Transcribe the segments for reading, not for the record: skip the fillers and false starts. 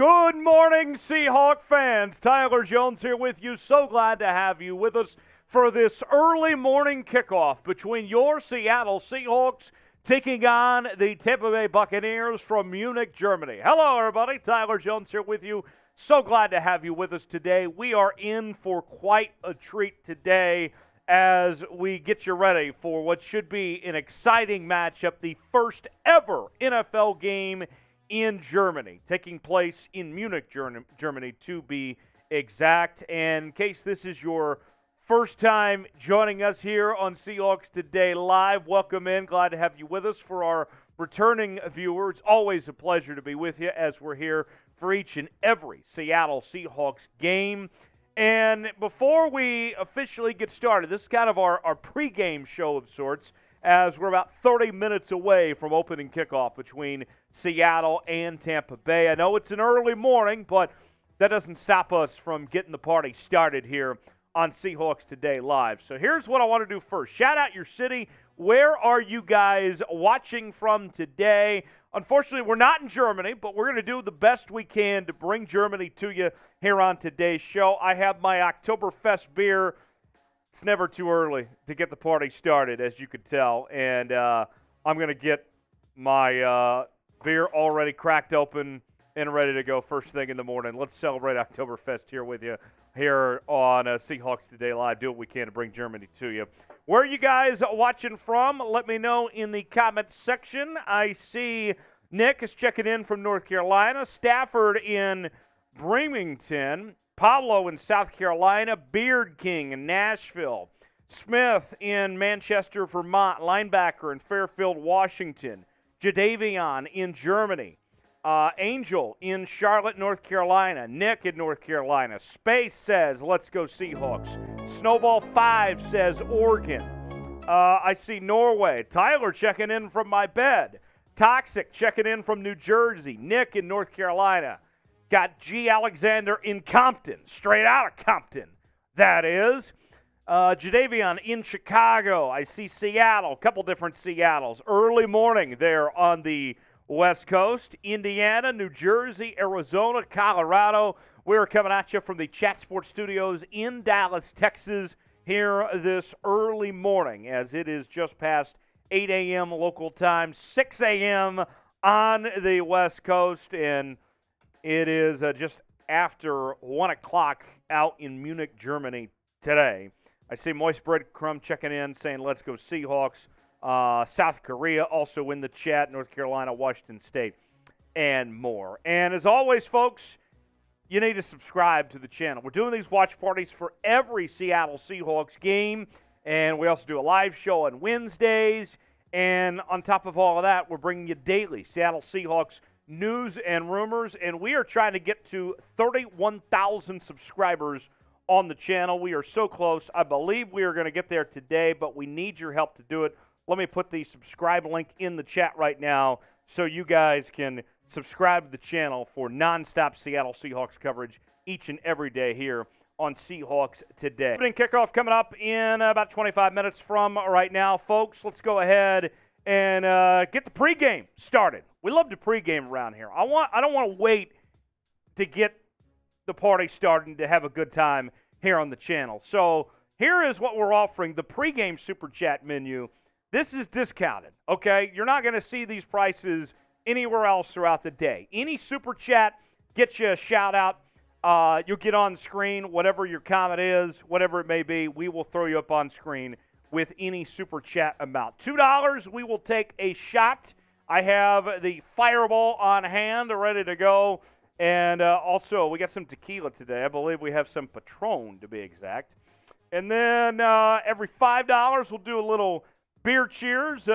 Good morning, Seahawk fans. Tyler Jones here with you. So glad to have you with us for this early morning kickoff between your Seattle Seahawks taking on the Tampa Bay Buccaneers from Munich, Germany. Hello, everybody. Tyler Jones here with you. So glad to have you with us today. We are in for quite a treat today as we get you ready for what should be an exciting matchup, the first ever NFL game in Germany, taking place in Munich, Germany, to be exact. And in case this is your first time joining us here on Seahawks Today Live, welcome in. Glad to have you with us. For our returning viewers, always a pleasure to be with you as we're here for each and every Seattle Seahawks game. And before we officially get started, this is kind of our pregame show of sorts, as we're about 30 minutes away from opening kickoff between Seattle and Tampa Bay. I know it's an early morning, but that doesn't stop us from getting the party started here on Seahawks Today Live. So here's what I want to do first. Shout out your city. Where are you guys watching from today? Unfortunately, we're not in Germany, but we're going to do the best we can to bring Germany to you here on today's show. I have my Oktoberfest beer. It's never too early to get the party started, as you could tell. And I'm going to get my beer already cracked open and ready to go first thing in the morning. Let's celebrate Oktoberfest here with you here on Seahawks Today Live. Do what we can to bring Germany to you. Where are you guys watching from? Let me know in the comments section. I see Nick is checking in from North Carolina, Stafford in Bremerton, Pablo in South Carolina, Beard King in Nashville, Smith in Manchester, Vermont, linebacker in Fairfield, Washington, Jadavion in Germany, Angel in Charlotte, North Carolina, Nick in North Carolina, Space says, let's go Seahawks, Snowball 5 says Oregon, I see Norway, Tyler checking in from my bed, Toxic checking in from New Jersey, Nick in North Carolina, got G. Alexander in Compton, straight out of Compton, that is. Jadavion in Chicago. I see Seattle, a couple different Seattles. Early morning there on the West Coast. Indiana, New Jersey, Arizona, Colorado. We're coming at you from the Chat Sports Studios in Dallas, Texas, here this early morning, as it is just past 8 a.m. local time, 6 a.m. on the West Coast, and it is just after 1 o'clock out in Munich, Germany today. I see Moist Breadcrumb checking in, saying, let's go Seahawks. South Korea also in the chat, North Carolina, Washington State, and more. And as always, folks, you need to subscribe to the channel. We're doing these watch parties for every Seattle Seahawks game, and we also do a live show on Wednesdays. And on top of all of that, we're bringing you daily Seattle Seahawks news and rumors, and we are trying to get to 31,000 subscribers on the channel. We are so close. I believe we are going to get there today, but we need your help to do it. Let me put the subscribe link in the chat right now so you guys can subscribe to the channel for nonstop Seattle Seahawks coverage each and every day here on Seahawks Today. Opening kickoff coming up in about 25 minutes from right now, folks. Let's go ahead and get the pregame started. We love to pregame around here. I don't want to wait to get the party started to have a good time here on the channel. So here is what we're offering, the pregame Super Chat menu. This is discounted, okay? You're not going to see these prices anywhere else throughout the day. Any Super Chat gets you a shout-out. You'll get on screen, whatever your comment is, whatever it may be, we will throw you up on screen with any Super Chat amount. $2, we will take a shot. I have the Fireball on hand, ready to go. And also, we got some tequila today. I believe we have some Patron, to be exact. And then every $5, we'll do a little beer cheers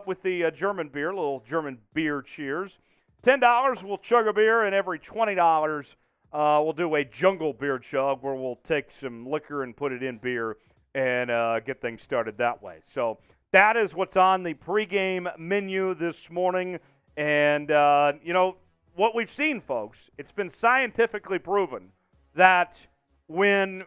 with the German beer, a little German beer cheers. $10, we'll chug a beer. And every $20, we'll do a jungle beer chug where we'll take some liquor and put it in beer and get things started that way. So that is what's on the pregame menu this morning. And, what we've seen, folks, it's been scientifically proven that when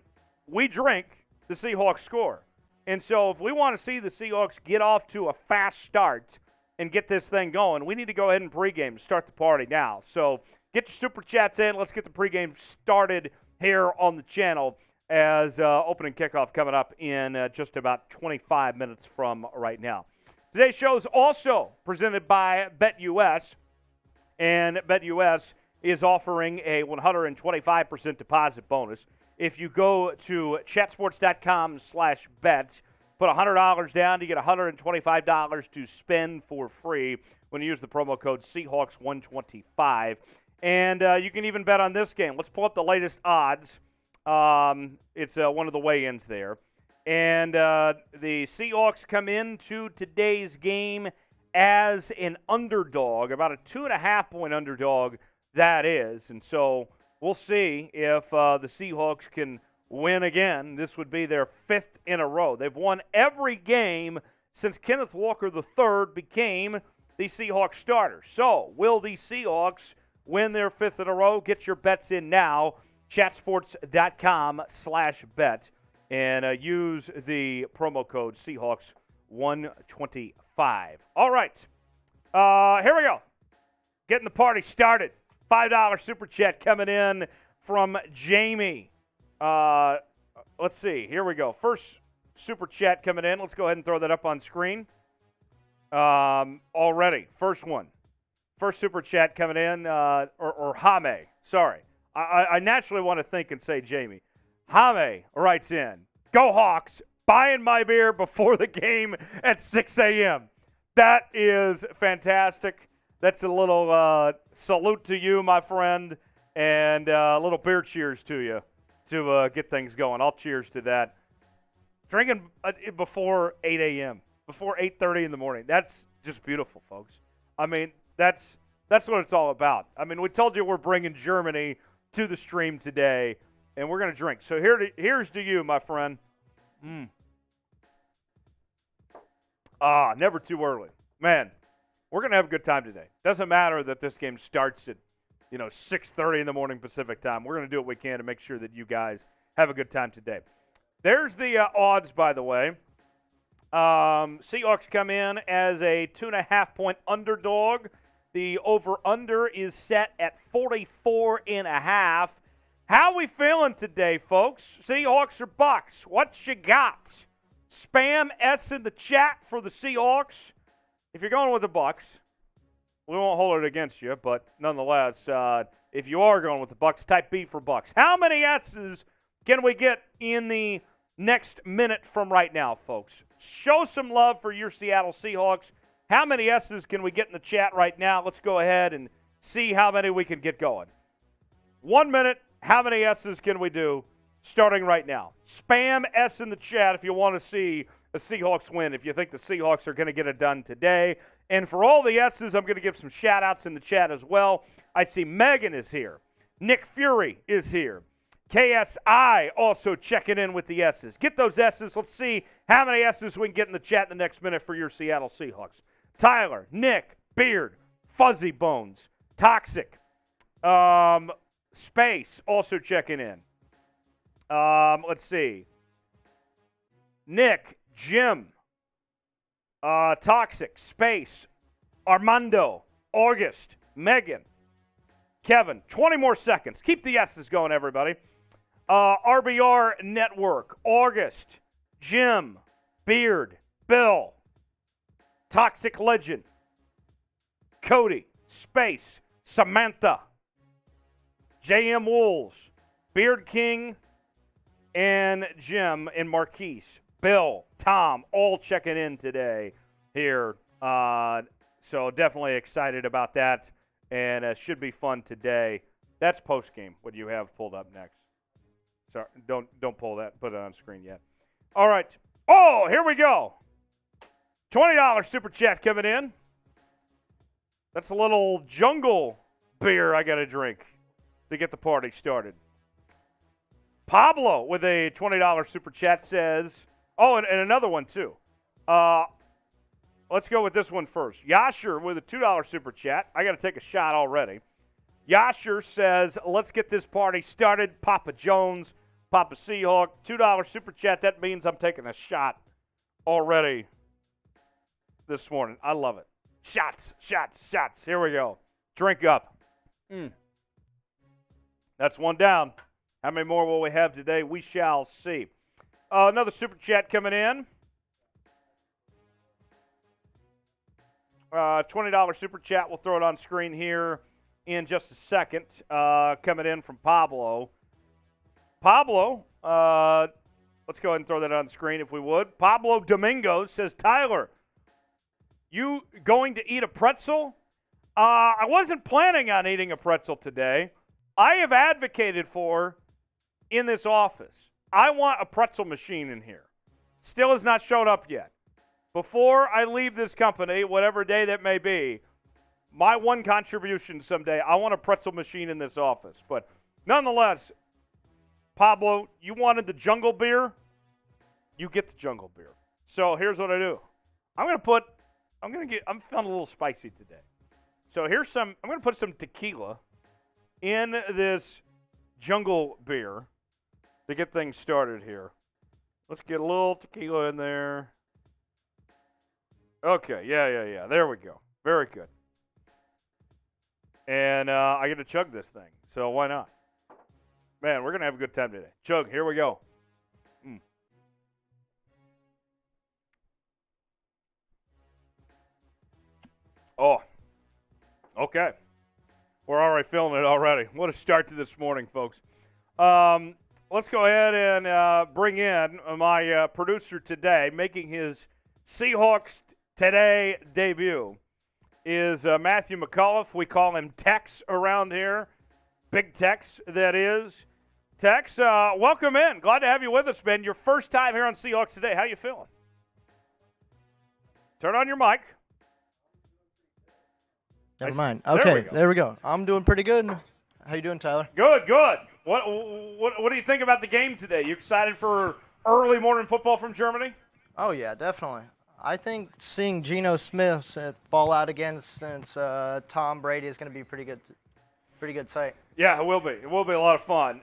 we drink, the Seahawks score. And so if we want to see the Seahawks get off to a fast start and get this thing going, we need to go ahead and pregame, start the party now. So Get your Super Chats in. Let's get the pregame started here on the channel as opening kickoff coming up in just about 25 minutes from right now. Today's show is also presented by BetUS, and BetUS is offering a 125% deposit bonus. If you go to chatsports.com/bet, put $100 down to get $125 to spend for free when you use the promo code Seahawks125. And you can even bet on this game. Let's pull up the latest odds. It's one of the weigh-ins there. And the Seahawks come into today's game as an underdog, about a 2.5-point underdog, that is. And so we'll see if the Seahawks can win again. This would be their 5th in a row. They've won every game since Kenneth Walker III became the Seahawks starter. So will the Seahawks win their 5th in a row? Get your bets in now. Chatsports.com/bet and use the promo code Seahawks125. All right. Here we go. Getting the party started. $5 Super Chat coming in from Jamie. Let's see. Here we go. First Super Chat coming in. Let's go ahead and throw that up on screen. Already. First one. First Super Chat coming in, or Hame. Sorry. I naturally want to think and say Jamie. Hame writes in, "Go Hawks, buying my beer before the game at 6 a.m. That is fantastic. That's a little salute to you, my friend, and a little beer cheers to you to get things going. I'll cheers to that. Drinking before 8 a.m., before 8:30 in the morning. That's just beautiful, folks. I mean, that's what it's all about. I mean, we told you we're bringing Germany to the stream today, and we're going to drink. So here's to you, my friend. Never too early. Man, we're going to have a good time today. Doesn't matter that this game starts at 6:30 in the morning Pacific time. We're going to do what we can to make sure that you guys have a good time today. There's the odds, by the way. Seahawks come in as a 2.5-point underdog. The over-under is set at 44.5. How we feeling today, folks? Seahawks or Bucks? What you got? Spam S in the chat for the Seahawks. If you're going with the Bucks, we won't hold it against you, but nonetheless, if you are going with the Bucks, type B for Bucks. How many S's can we get in the next minute from right now, folks? Show some love for your Seattle Seahawks. How many S's can we get in the chat right now? Let's go ahead and see how many we can get going. 1 minute, how many S's can we do starting right now? Spam S in the chat if you want to see a Seahawks win, if you think the Seahawks are going to get it done today. And for all the S's, I'm going to give some shout-outs in the chat as well. I see Megan is here. Nick Fury is here. KSI also checking in with the S's. Get those S's. Let's see how many S's we can get in the chat in the next minute for your Seattle Seahawks. Tyler, Nick, Beard, Fuzzy Bones, Toxic, Space also checking in. Let's see. Nick, Jim, Toxic, Space, Armando, August, Megan, Kevin. 20 more seconds. Keep the S's going, everybody. RBR Network, August, Jim, Beard, Bill, Toxic Legend, Cody, Space, Samantha, JM Wolves, Beard King, and Jim and Marquise, Bill, Tom, all checking in today here. So definitely excited about that, and it should be fun today. That's postgame, what you have pulled up next. Sorry, don't pull that, put it on screen yet. All right. Oh, here we go. $20 Super Chat coming in. That's a little jungle beer I got to drink to get the party started. Pablo with a $20 Super Chat says, and another one too. Let's go with this one first. Yasher with a $2 Super Chat. I got to take a shot already. Yasher says, let's get this party started. Papa Jones, Papa Seahawk, $2 Super Chat. That means I'm taking a shot already this morning. I love it. Shots, shots, shots. Here we go. Drink up. That's one down. How many more will we have today? We shall see. Another super chat coming in. $20 super chat. We'll throw it on screen here in just a second. Coming in from Pablo. Pablo, let's go ahead and throw that on screen if we would. Pablo Domingos says, Tyler, you going to eat a pretzel? I wasn't planning on eating a pretzel today. I have advocated for in this office, I want a pretzel machine in here. Still has not showed up yet. Before I leave this company, whatever day that may be, my one contribution someday, I want a pretzel machine in this office. But nonetheless, Pablo, you wanted the jungle beer? You get the jungle beer. So here's what I do. I'm feeling a little spicy today. So I'm going to put some tequila in this jungle beer to get things started here. Let's get a little tequila in there. Okay, yeah. There we go. Very good. And I get to chug this thing, so why not? Man, we're going to have a good time today. Chug, here we go. Oh, okay. We're already feeling it already. What a start to this morning, folks. Let's go ahead and bring in my producer today, making his Seahawks Today debut, is Matthew McAuliffe. We call him Tex around here. Big Tex, that is. Tex, welcome in. Glad to have you with us, man. Your first time here on Seahawks Today. How you feeling? Turn on your mic. Never mind. Okay, there we go. I'm doing pretty good. How you doing, Tyler? Good. What do you think about the game today? You excited for early morning football from Germany? Oh, yeah, definitely. I think seeing Geno Smith ball out against Tom Brady is going to be pretty good sight. Yeah, it will be. It will be a lot of fun.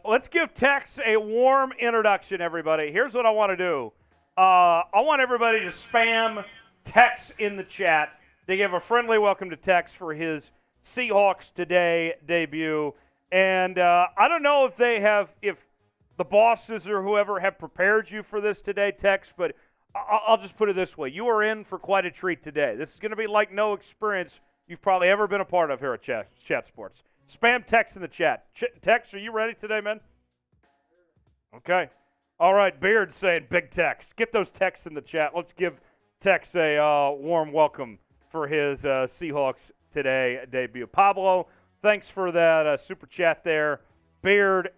Let's give Tex a warm introduction, everybody. Here's what I want to do. I want everybody to spam Tex in the chat to give a friendly welcome to Tex for his Seahawks Today debut. And I don't know if the bosses or whoever have prepared you for this today, Tex, but I'll just put it this way. You are in for quite a treat today. This is going to be like no experience you've probably ever been a part of here at Chat Sports. Spam Tex in the chat. Tex, are you ready today, man? Okay. All right, Beard's saying big Tex. Get those texts in the chat. Let's give Tex a warm welcome for his Seahawks Today debut. Pablo, thanks for that super chat there. Beard,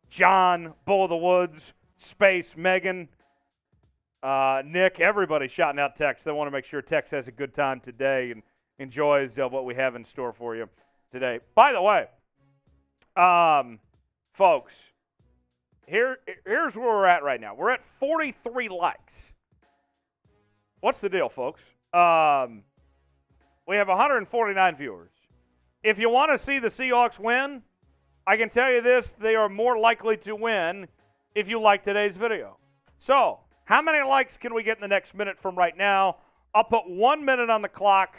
John, Bull of the Woods, Space, Megan, Nick, everybody shouting out Tex. They want to make sure Tex has a good time today and enjoys what we have in store for you today. By the way, folks, here's where we're at right now. We're at 43 likes. What's the deal, folks? We have 149 viewers. If you want to see the Seahawks win, I can tell you this, they are more likely to win if you like today's video. So, how many likes can we get in the next minute from right now? I'll put 1 minute on the clock.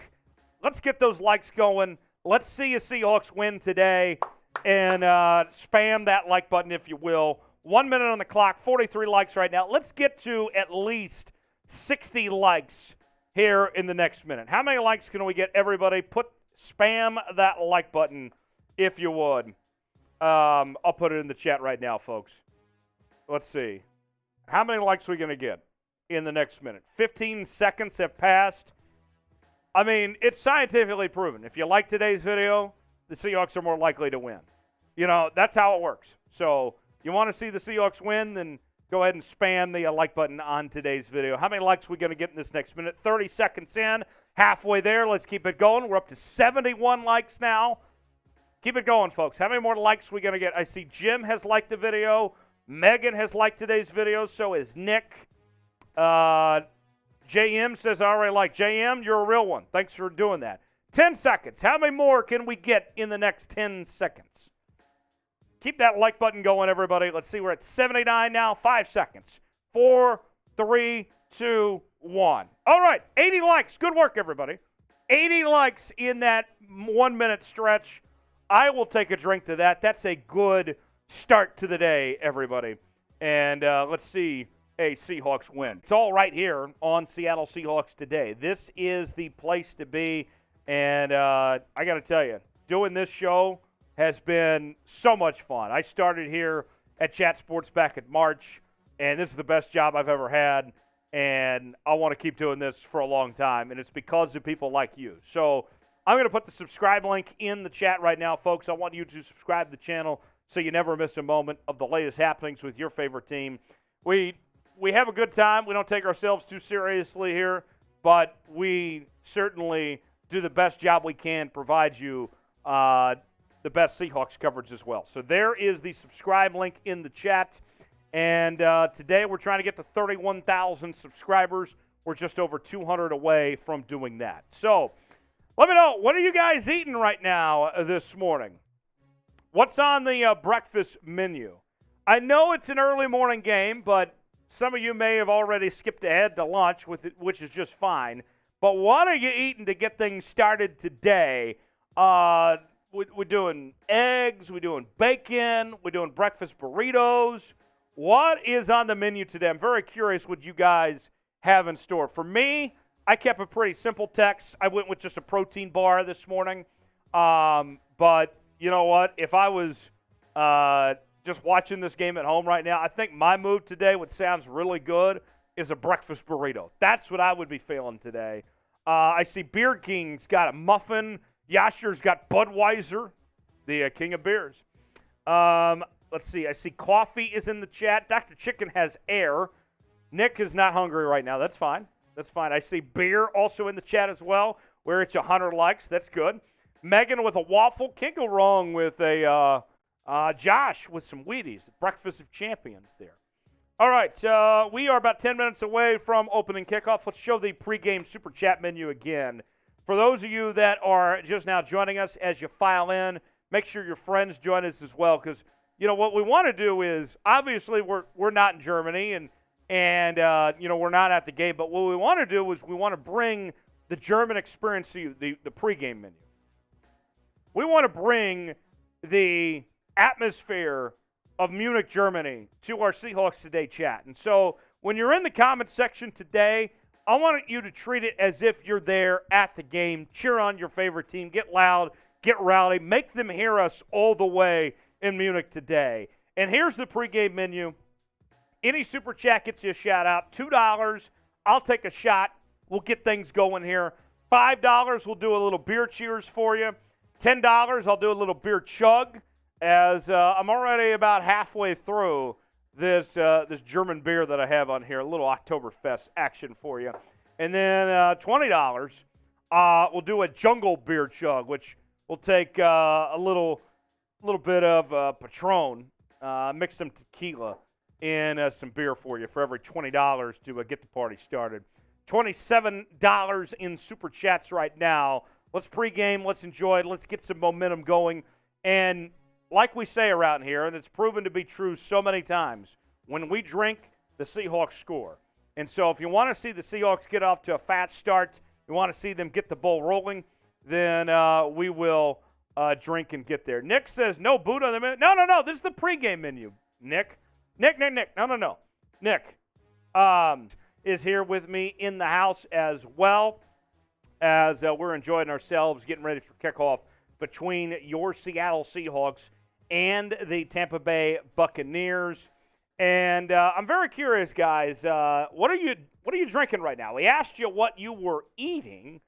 Let's get those likes going. Let's see a Seahawks win today. And spam that like button if you will. 1 minute on the clock, 43 likes right now. Let's get to at least 60 likes here in the next minute. How many likes can we get, everybody? Spam that like button if you would. I'll put it in the chat right now, folks. Let's see. How many likes are we going to get in the next minute? 15 seconds have passed. I mean, it's scientifically proven. If you like today's video, the Seahawks are more likely to win. You know, that's how it works. So you want to see the Seahawks win, then go ahead and spam the like button on today's video. How many likes are we going to get in this next minute? 30 seconds in, halfway there. Let's keep it going. We're up to 71 likes now. Keep it going, folks. How many more likes are we going to get? I see Jim has liked the video. Megan has liked today's video. So is Nick. JM says, I already like. JM, you're a real one. Thanks for doing that. 10 seconds. How many more can we get in the next 10 seconds? Keep that like button going, everybody. Let's see. We're at 79 now. 5 seconds. 4, 3, 2, 1. All right. 80 likes. Good work, everybody. 80 likes in that 1 minute stretch. I will take a drink to that. That's a good start to the day, everybody. And let's see a Seahawks win. It's all right here on Seattle Seahawks Today. This is the place to be. And I got to tell you, doing this show has been so much fun. I started here at Chat Sports back in March, and this is the best job I've ever had. And I want to keep doing this for a long time, and it's because of people like you. So I'm going to put the subscribe link in the chat right now, folks. I want you to subscribe to the channel so you never miss a moment of the latest happenings with your favorite team. We have a good time. We don't take ourselves too seriously here, but we certainly do the best job we can, provide you the best Seahawks coverage as well. So there is the subscribe link in the chat. And today we're trying to get to 31,000 subscribers. We're just over 200 away from doing that. So let me know, what are you guys eating right now this morning? What's on the breakfast menu? I know it's an early morning game, but some of you may have already skipped ahead to lunch, which is just fine. But what are you eating to get things started today? We're doing eggs, we're doing bacon, we're doing breakfast burritos. What is on the menu today? I'm very curious what you guys have in store. For me, I kept a pretty simple text. I went with just a protein bar this morning. But you know what? If I was just watching this game at home right now, I think my move today, what sounds really good, is a breakfast burrito. That's what I would be feeling today. I see Beard King's got a muffin. Yasher's got Budweiser, the king of beers. Let's see. I see coffee is in the chat. Dr. Chicken has air. Nick is not hungry right now. That's fine. That's fine. I see beer also in the chat as well, where it's 100 likes. That's good. Megan with a waffle. Can't go wrong with a Josh with some Wheaties. Breakfast of Champions there. All right. We are about 10 minutes away from opening kickoff. Let's show the pregame super chat menu again. For those of you that are just now joining us as you file in, make sure your friends join us as well, because you know what we want to do is, obviously we're not in Germany and we're not at the game, but what we want to do is we want to bring the German experience to you, the pregame menu. We want to bring the atmosphere of Munich, Germany to our Seahawks Today chat. And so when you're in the comments section today, I want you to treat it as if you're there at the game. Cheer on your favorite team. Get loud. Get rowdy. Make them hear us all the way in Munich today. And here's the pregame menu. Any super chat gets you a shout out. $2, I'll take a shot. We'll get things going here. $5, we'll do a little beer cheers for you. $10, I'll do a little beer chug, as I'm already about halfway through this German beer that I have on here. A little Oktoberfest action for you. And then $20, we'll do a jungle beer chug, which will take a little bit of Patron, mix some tequila in some beer for you for every $20 to get the party started. $27 in super chats right now. Let's pregame, let's enjoy it, let's get some momentum going. And like we say around here, and it's proven to be true so many times, when we drink, the Seahawks score. And so if you want to see the Seahawks get off to a fast start, you want to see them get the ball rolling, then we will drink and get there. Nick says, no boot on the menu. No. This is the pregame menu, Nick. Nick. No. Nick is here with me in the house as well, as we're enjoying ourselves, getting ready for kickoff between your Seattle Seahawks and the Tampa Bay Buccaneers. And I'm very curious, guys. What are you drinking right now? We asked you what you were eating.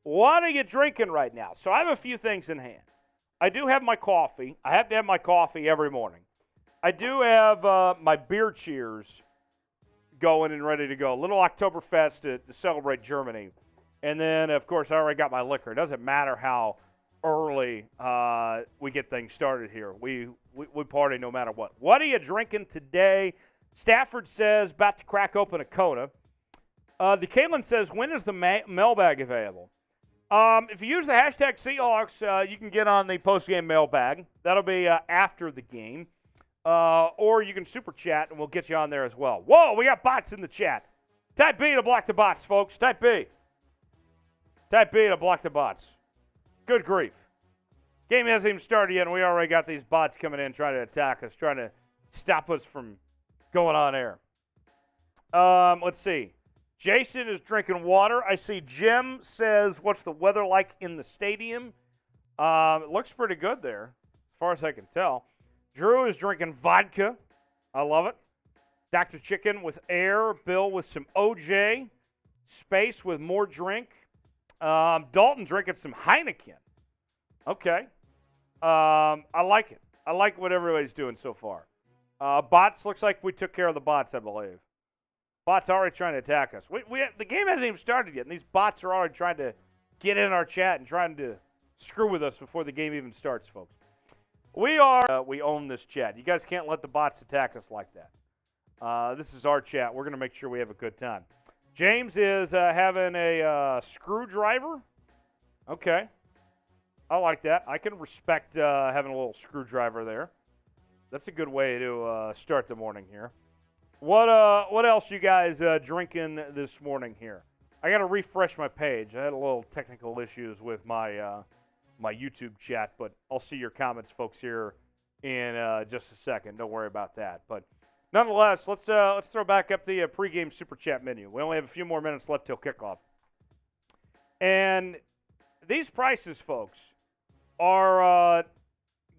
What are you drinking right now? So I have a few things in hand. I do have my coffee. I have to have my coffee every morning. I do have my beer cheers going and ready to go. A little Oktoberfest to celebrate Germany. And then, of course, I already got my liquor. It doesn't matter how early we get things started here. We party no matter what. What are you drinking today? Stafford says, about to crack open a Kona. The Caitlin says, when is the mailbag available? If you use the hashtag Seahawks, you can get on the postgame mailbag. That'll be after the game. Or you can super chat, and we'll get you on there as well. Whoa, we got bots in the chat. Type B to block the bots, folks. Type B. Type B to block the bots. Good grief. Game hasn't even started yet, and we already got these bots coming in trying to attack us, trying to stop us from going on air. Let's see. Jason is drinking water. I see Jim says, what's the weather like in the stadium? It looks pretty good there, as far as I can tell. Drew is drinking vodka. I love it. Dr. Chicken with air. Bill with some OJ. Space with more drink. Dalton drinking some Heineken. Okay. I like it. I like what everybody's doing so far. Bots, looks like we took care of the bots, I believe. Bots are already trying to attack us. The game hasn't even started yet, and these bots are already trying to get in our chat and trying to screw with us before the game even starts, folks. We own this chat. You guys can't let the bots attack us like that. This is our chat. We're going to make sure we have a good time. James is having a screwdriver. Okay. I like that. I can respect having a little screwdriver there. That's a good way to start the morning here. What else you guys drinking this morning here? I got to refresh my page. I had a little technical issues with my my YouTube chat, but I'll see your comments, folks, here in just a second. Don't worry about that. But nonetheless, let's throw back up the pregame super chat menu. We only have a few more minutes left till kickoff, and these prices, folks, are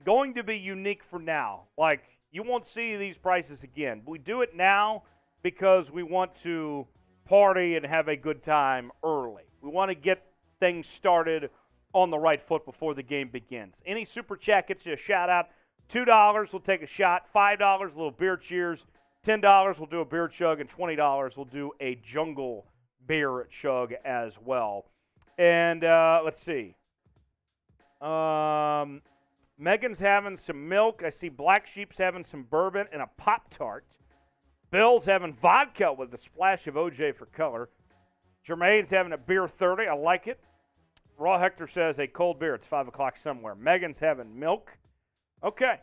going to be unique for now. Like, you won't see these prices again. We do it now because we want to party and have a good time early. We want to get things started on the right foot before the game begins. Any super chat gets you a shout out. $2, we'll take a shot. $5, a little beer cheers. $10, we'll do a beer chug. And $20, we'll do a jungle beer chug as well. And let's see. Megan's having some milk. I see Black Sheep's having some bourbon and a Pop-Tart. Bill's having vodka with a splash of OJ for color. Jermaine's having a beer 30. I like it. Raw Hector says a cold beer. It's 5 o'clock somewhere. Megan's having milk. Okay.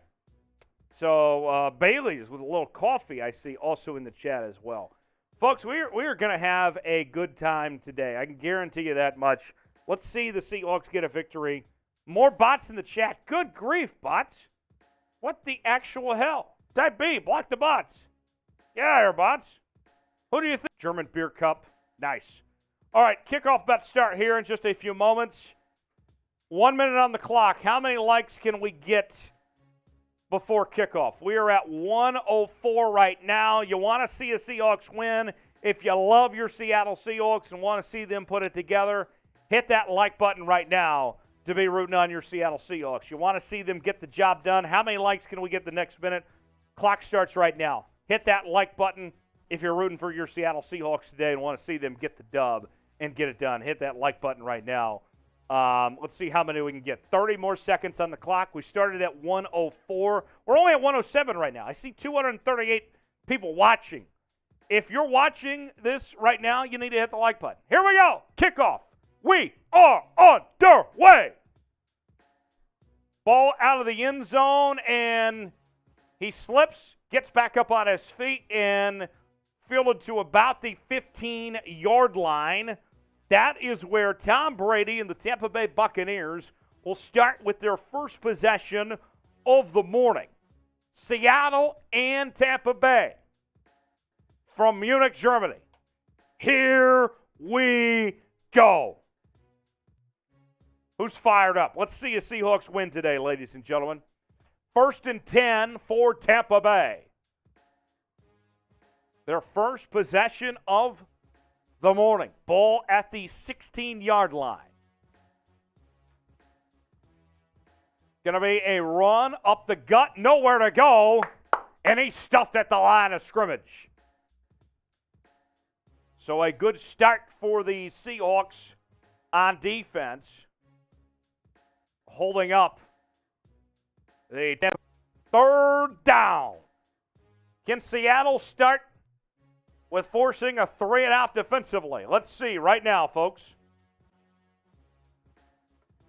So Bailey's with a little coffee, I see, also in the chat as well. Folks, we are going to have a good time today. I can guarantee you that much. Let's see the Seahawks get a victory. More bots in the chat. Good grief, bots. What the actual hell? Type B, block the bots. Get out of here, bots. Who do you think? German beer cup. Nice. All right, kickoff about to start here in just a few moments. 1 minute on the clock. How many likes can we get before kickoff? We are at 104 right now. You want to see a Seahawks win. If you love your Seattle Seahawks and want to see them put it together, hit that like button right now to be rooting on your Seattle Seahawks. You want to see them get the job done. How many likes can we get the next minute? Clock starts right now. Hit that like button if you're rooting for your Seattle Seahawks today and want to see them get the dub and get it done. Hit that like button right now. Let's see how many we can get. 30 more seconds on the clock. We started at 104. We're only at 107 right now. I see 238 people watching. If you're watching this right now, you need to hit the like button. Here we go. Kickoff. We are underway. Ball out of the end zone, and he slips, gets back up on his feet, and fielded to about the 15-yard line. That is where Tom Brady and the Tampa Bay Buccaneers will start with their first possession of the morning. Seattle and Tampa Bay from Munich, Germany. Here we go. Who's fired up? Let's see a Seahawks win today, ladies and gentlemen. 1st and 10 for Tampa Bay. Their first possession of the morning. Ball at the 16-yard line. Going to be a run up the gut, nowhere to go, and he's stuffed at the line of scrimmage. So a good start for the Seahawks on defense. Holding up the 3rd down. Can Seattle start with forcing a 3-and-out defensively? Let's see right now, folks.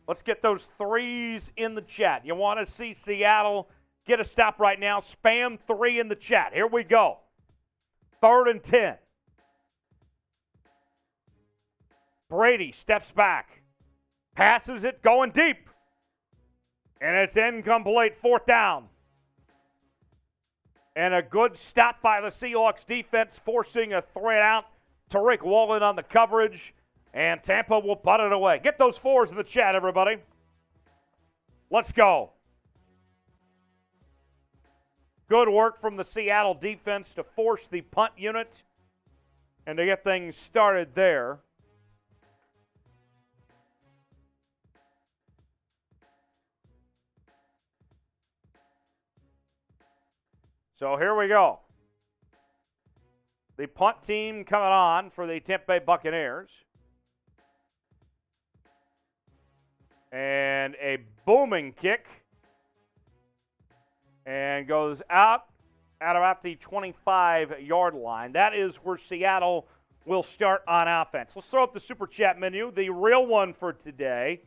Let's get those threes in the chat. You want to see Seattle get a stop right now? Spam 3 in the chat. Here we go. 3rd and 10. Brady steps back. Passes it, going deep. And it's incomplete, fourth down. And a good stop by the Seahawks defense, forcing a threat out. Tariq Woolen on the coverage, and Tampa will putt it away. Get those fours in the chat, everybody. Let's go. Good work from the Seattle defense to force the punt unit and to get things started there. So here we go. The punt team coming on for the Tampa Bay Buccaneers. And a booming kick. And goes out at about the 25-yard line. That is where Seattle will start on offense. Let's throw up the Super Chat menu, the real one for today,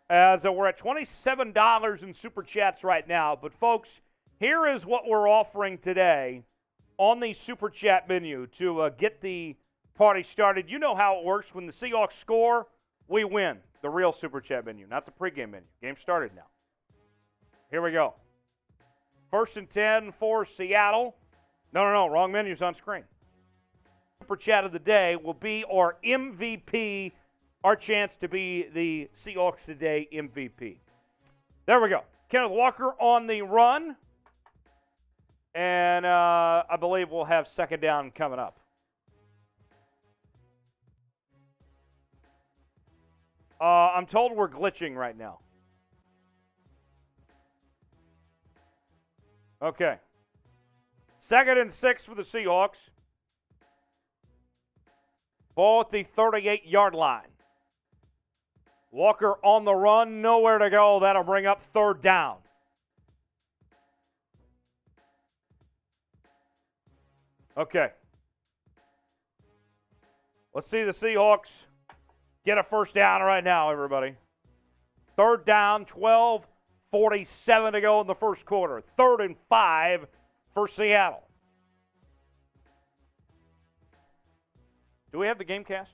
as we're at $27 in Super Chats right now. But, folks, here is what we're offering today on the Super Chat menu to get the party started. You know how it works. When the Seahawks score, we win. The real Super Chat menu, not the pregame menu. Game started now. Here we go. 1st and 10 for Seattle. No, wrong menu's on screen. Super Chat of the day will be our MVP, our chance to be the Seahawks Today MVP. There we go. Kenneth Walker on the run. And I believe we'll have second down coming up. I'm told we're glitching right now. Okay. 2nd and 6 for the Seahawks. Ball at the 38-yard line. Walker on the run, nowhere to go. That'll bring up third down. Okay. Let's see the Seahawks get a first down right now, everybody. Third down, 12:47 to go in the first quarter. 3rd and 5 for Seattle. Do we have the game cast?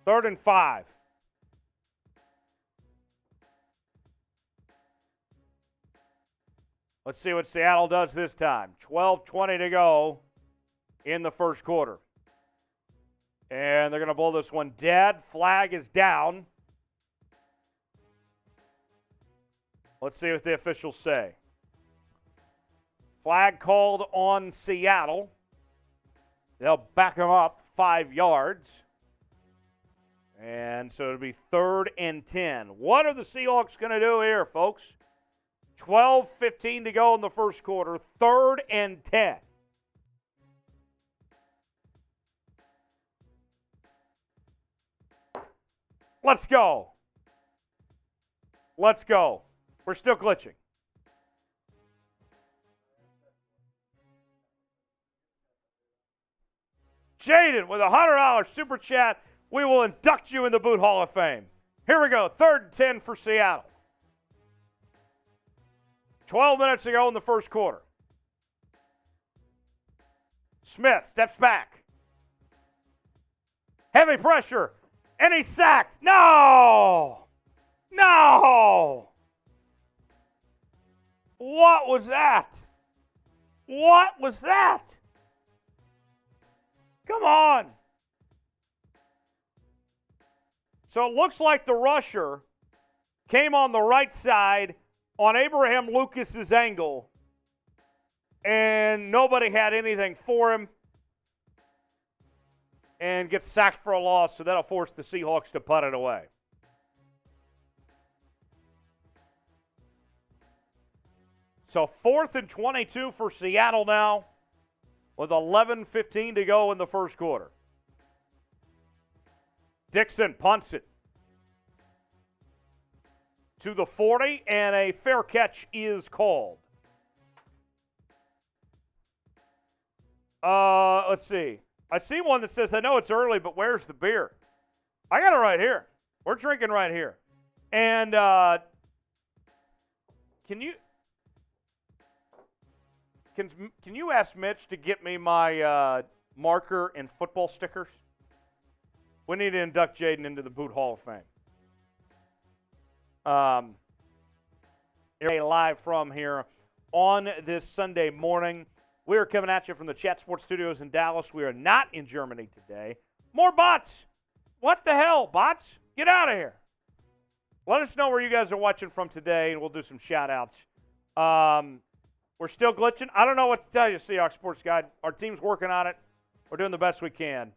Third and 5. Let's see what Seattle does this time. 12:20 to go in the first quarter. And they're going to blow this one dead. Flag is down. Let's see what the officials say. Flag called on Seattle. They'll back them up 5 yards. And so it'll be 3rd and 10. What are the Seahawks going to do here, folks? 12:15 to go in the first quarter. 3rd and 10. Let's go. Let's go. We're still glitching. Jaden with a $100 super chat. We will induct you in the Boot Hall of Fame. Here we go. 3rd and 10 for Seattle. 12 minutes to go in the first quarter. Smith steps back. Heavy pressure. And he's sacked. No! No! What was that? What was that? Come on. So it looks like the rusher came on the right side on Abraham Lucas's angle, and nobody had anything for him, and gets sacked for a loss, so that'll force the Seahawks to punt it away. So 4th and 22 for Seattle now, with 11:15 to go in the first quarter. Dixon punts it to the 40, and a fair catch is called. Let's see. I see one that says, I know it's early, but where's the beer? I got it right here. We're drinking right here. And can you ask Mitch to get me my marker and football stickers? We need to induct Jaden into the Boot Hall of Fame. Live from here on this Sunday morning. We are coming at you from the Chat Sports Studios in Dallas. We are not in Germany today. More bots. What the hell, bots? Get out of here. Let us know where you guys are watching from today, and we'll do some shout-outs. We're still glitching. I don't know what to tell you, Seahawks Sports Guide. Our team's working on it. We're doing the best we can.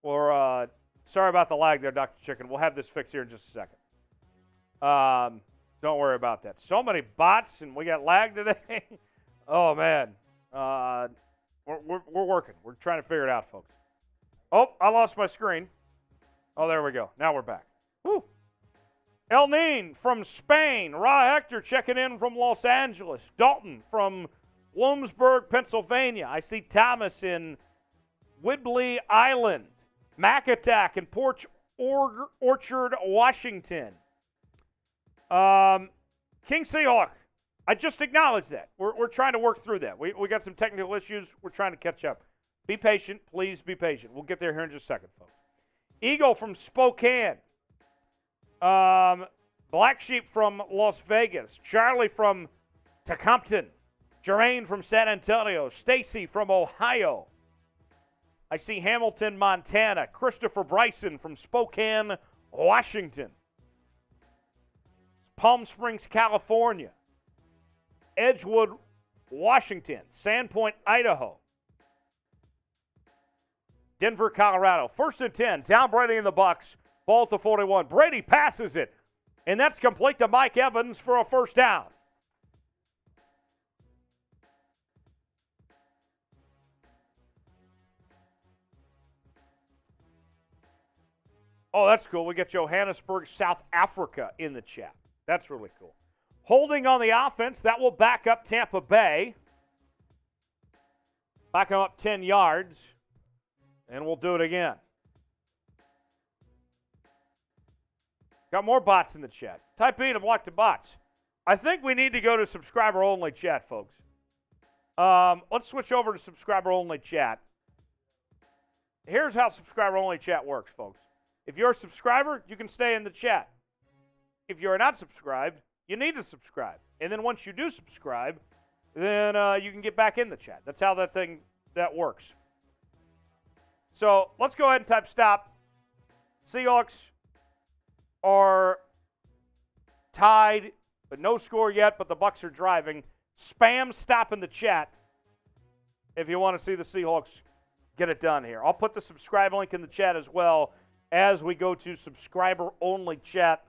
We're sorry about the lag there, Dr. Chicken. We'll have this fixed here in just a second. Don't worry about that. So many bots, and we got lag today. Oh, man. We're working. We're trying to figure it out, folks. Oh, I lost my screen. Oh, there we go. Now we're back. Woo. El Nin from Spain. Ra Hector checking in from Los Angeles. Dalton from Williamsburg, Pennsylvania. I see Thomas in Whidbey Island. Mac Attack in Porch Orchard, Washington. King Seahawk. I just acknowledged that. We're trying to work through that. We got some technical issues. We're trying to catch up. Be patient. Please be patient. We'll get there here in just a second, folks. Eagle from Spokane. Black Sheep from Las Vegas. Charlie from Tecumseh. Jermaine from San Antonio. Stacy from Ohio. I see Hamilton, Montana. Christopher Bryson from Spokane, Washington. Palm Springs, California. Edgewood, Washington. Sandpoint, Idaho. Denver, Colorado. 1st and 10. Down Brady in the Bucs. Ball to 41. Brady passes it. And that's complete to Mike Evans for a first down. Oh, that's cool. We got Johannesburg, South Africa in the chat. That's really cool. Holding on the offense, that will back up Tampa Bay. Back them up 10 yards. And we'll do it again. Got more bots in the chat. Type E to block the bots. I think we need to go to subscriber-only chat, folks. Let's switch over to subscriber-only chat. Here's how subscriber-only chat works, folks. If you're a subscriber, you can stay in the chat. If you're not subscribed, you need to subscribe. And then once you do subscribe, then you can get back in the chat. That's how that works. So let's go ahead and type stop. Seahawks are tied, but no score yet, but the Bucs are driving. Spam stop in the chat if you want to see the Seahawks get it done here. I'll put the subscribe link in the chat as well as we go to subscriber-only chat.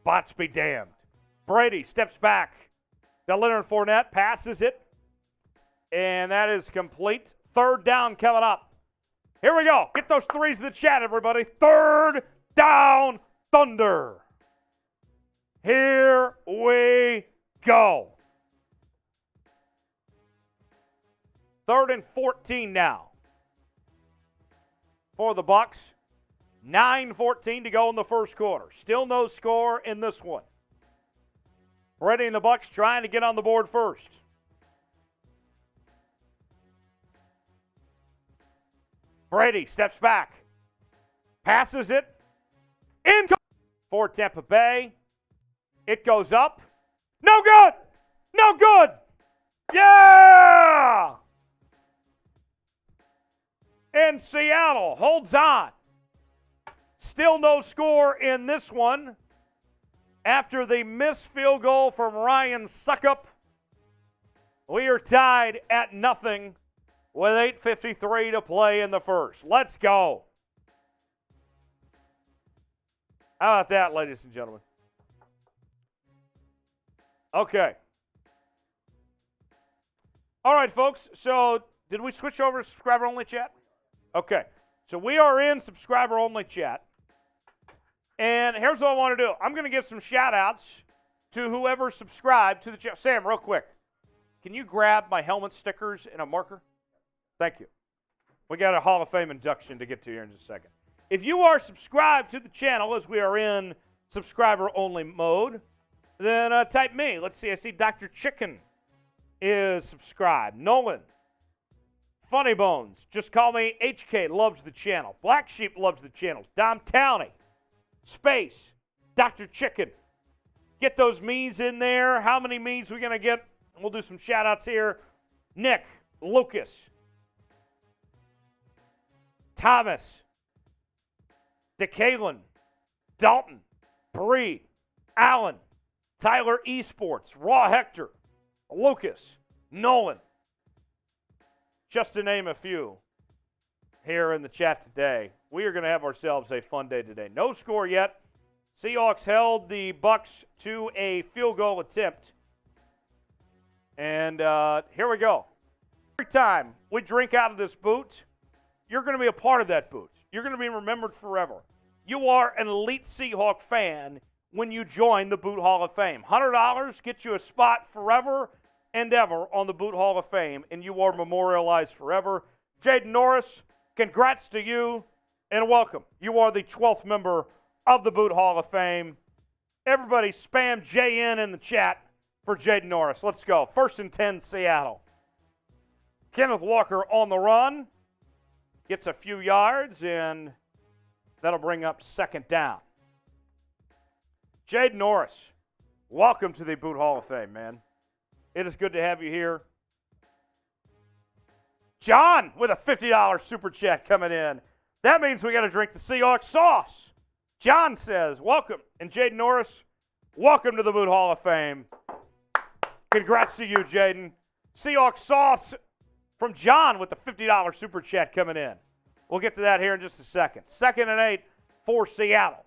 Bots be damned. Brady steps back. The Leonard Fournette passes it, and that is complete. 3rd down coming up. Here we go. Get those threes in the chat, everybody. 3rd down Thunder. Here we go. 3rd and 14 now for the Bucs. 9:14 to go in the first quarter. Still no score in this one. Brady and the Bucs trying to get on the board first. Brady steps back. Passes it. In for Tampa Bay. It goes up. No good. No good. Yeah! And Seattle holds on. Still no score in this one after the missed field goal from Ryan Suckup. We are tied at nothing with 8:53 to play in the first. Let's go. How about that, ladies and gentlemen? Okay. All right, folks. So did we switch over to subscriber-only chat? Okay. So we are in subscriber-only chat. And here's what I want to do. I'm going to give some shout-outs to whoever subscribed to the channel. Sam, real quick, can you grab my helmet stickers and a marker? Thank you. We got a Hall of Fame induction to get to here in just a second. If you are subscribed to the channel as we are in subscriber-only mode, then type me. Let's see. I see Dr. Chicken is subscribed. Nolan, Funny Bones, just call me HK, loves the channel. Black Sheep loves the channel. Dom Towney, Space, Dr. Chicken. Get those me's in there. How many me's we going to get? We'll do some shout-outs here. Nick, Lucas, Thomas, DeKalen, Dalton, Bree, Allen, Tyler Esports, Raw Hector, Lucas, Nolan, just to name a few here in the chat today. We are going to have ourselves a fun day today. No score yet. Seahawks held the Bucs to a field goal attempt. And here we go. Every time we drink out of this boot, you're going to be a part of that boot. You're going to be remembered forever. You are an elite Seahawk fan when you join the Boot Hall of Fame. $100 gets you a spot forever and ever on the Boot Hall of Fame, and you are memorialized forever. Jaden Norris, congrats to you, and welcome. You are the 12th member of the Boot Hall of Fame. Everybody spam JN in the chat for Jaden Norris. Let's go. 1st and 10, Seattle. Kenneth Walker on the run. Gets a few yards, and that'll bring up 2nd down. Jaden Norris, welcome to the Boot Hall of Fame, man. It is good to have you here. John with a $50 super chat coming in. That means we got to drink the Seahawks sauce. John says, welcome. And Jaden Norris, welcome to the Boot Hall of Fame. Congrats to you, Jaden. Seahawks sauce from John with the $50 super chat coming in. We'll get to that here in just a second. 2nd and 8 for Seattle.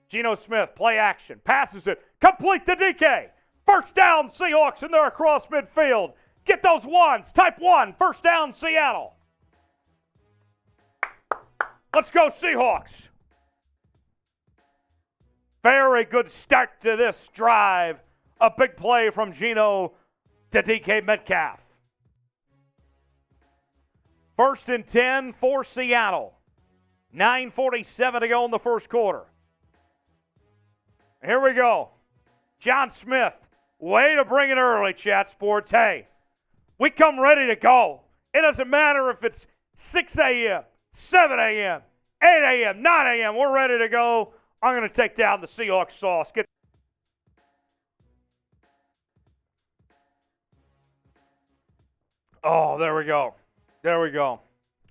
Geno Smith, play action, passes it, complete to DK. 1st down, Seahawks, and they're across midfield. Get those ones. Type 1, 1st down, Seattle. Let's go, Seahawks. Very good start to this drive. A big play from Geno to DK Metcalf. 1st and 10 for Seattle. 9:47 to go in the first quarter. Here we go. John Smith. Way to bring it early, Chat Sports. Hey, we come ready to go. It doesn't matter if it's 6 a.m., 7 a.m., 8 a.m., 9 a.m. We're ready to go. I'm going to take down the Seahawks sauce. Oh, there we go. There we go.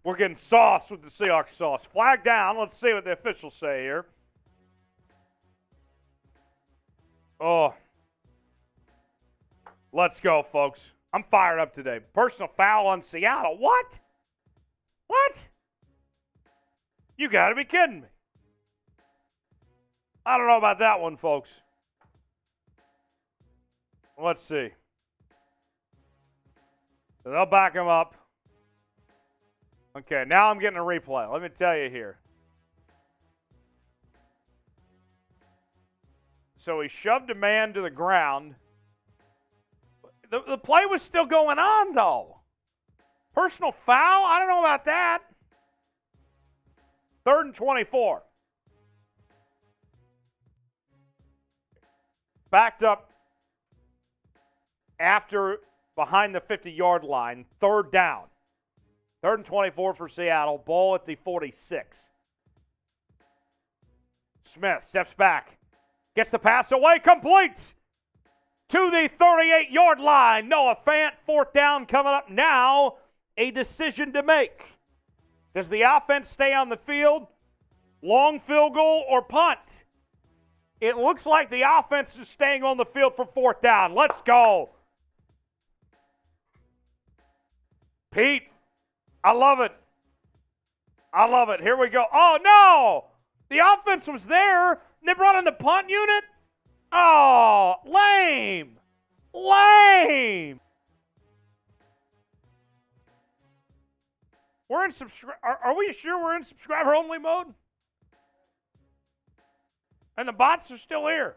We're getting sauce with the Seahawks sauce. Flag down. Let's see what the officials say here. Oh. Let's go, folks. I'm fired up today. Personal foul on Seattle. What? What? You got to be kidding me. I don't know about that one, folks. Let's see. They'll back him up. Okay, now I'm getting a replay. Let me tell you here. So he shoved a man to the ground. The play was still going on, though. Personal foul? I don't know about that. 3rd and 24. Backed up after behind the 50-yard line. 3rd down. 3rd and 24 for Seattle. Ball at the 46. Smith steps back. Gets the pass away. Complete to the 38-yard line. Noah Fant, 4th down coming up now. A decision to make. Does the offense stay on the field? Long field goal or punt? It looks like the offense is staying on the field for 4th down. Let's go. Pete, I love it. I love it. Here we go. Oh, no. The offense was there. They brought in the punt unit. Oh, lame. Lame. We're in are we sure we're in subscriber-only mode? And the bots are still here.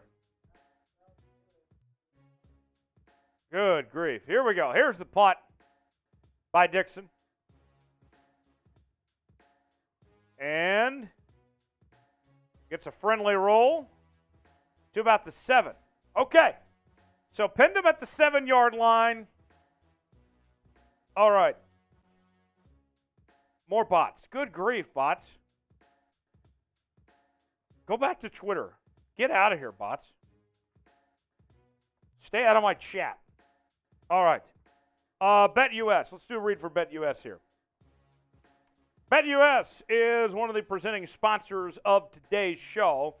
Good grief. Here we go. Here's the punt by Dixon. And gets a friendly roll to about the 7. Okay. So pinned him at the 7-yard line. All right. More bots. Good grief, bots. Go back to Twitter. Get out of here, bots. Stay out of my chat. All right. BetUS. Let's do a read for BetUS here. BetUS is one of the presenting sponsors of today's show.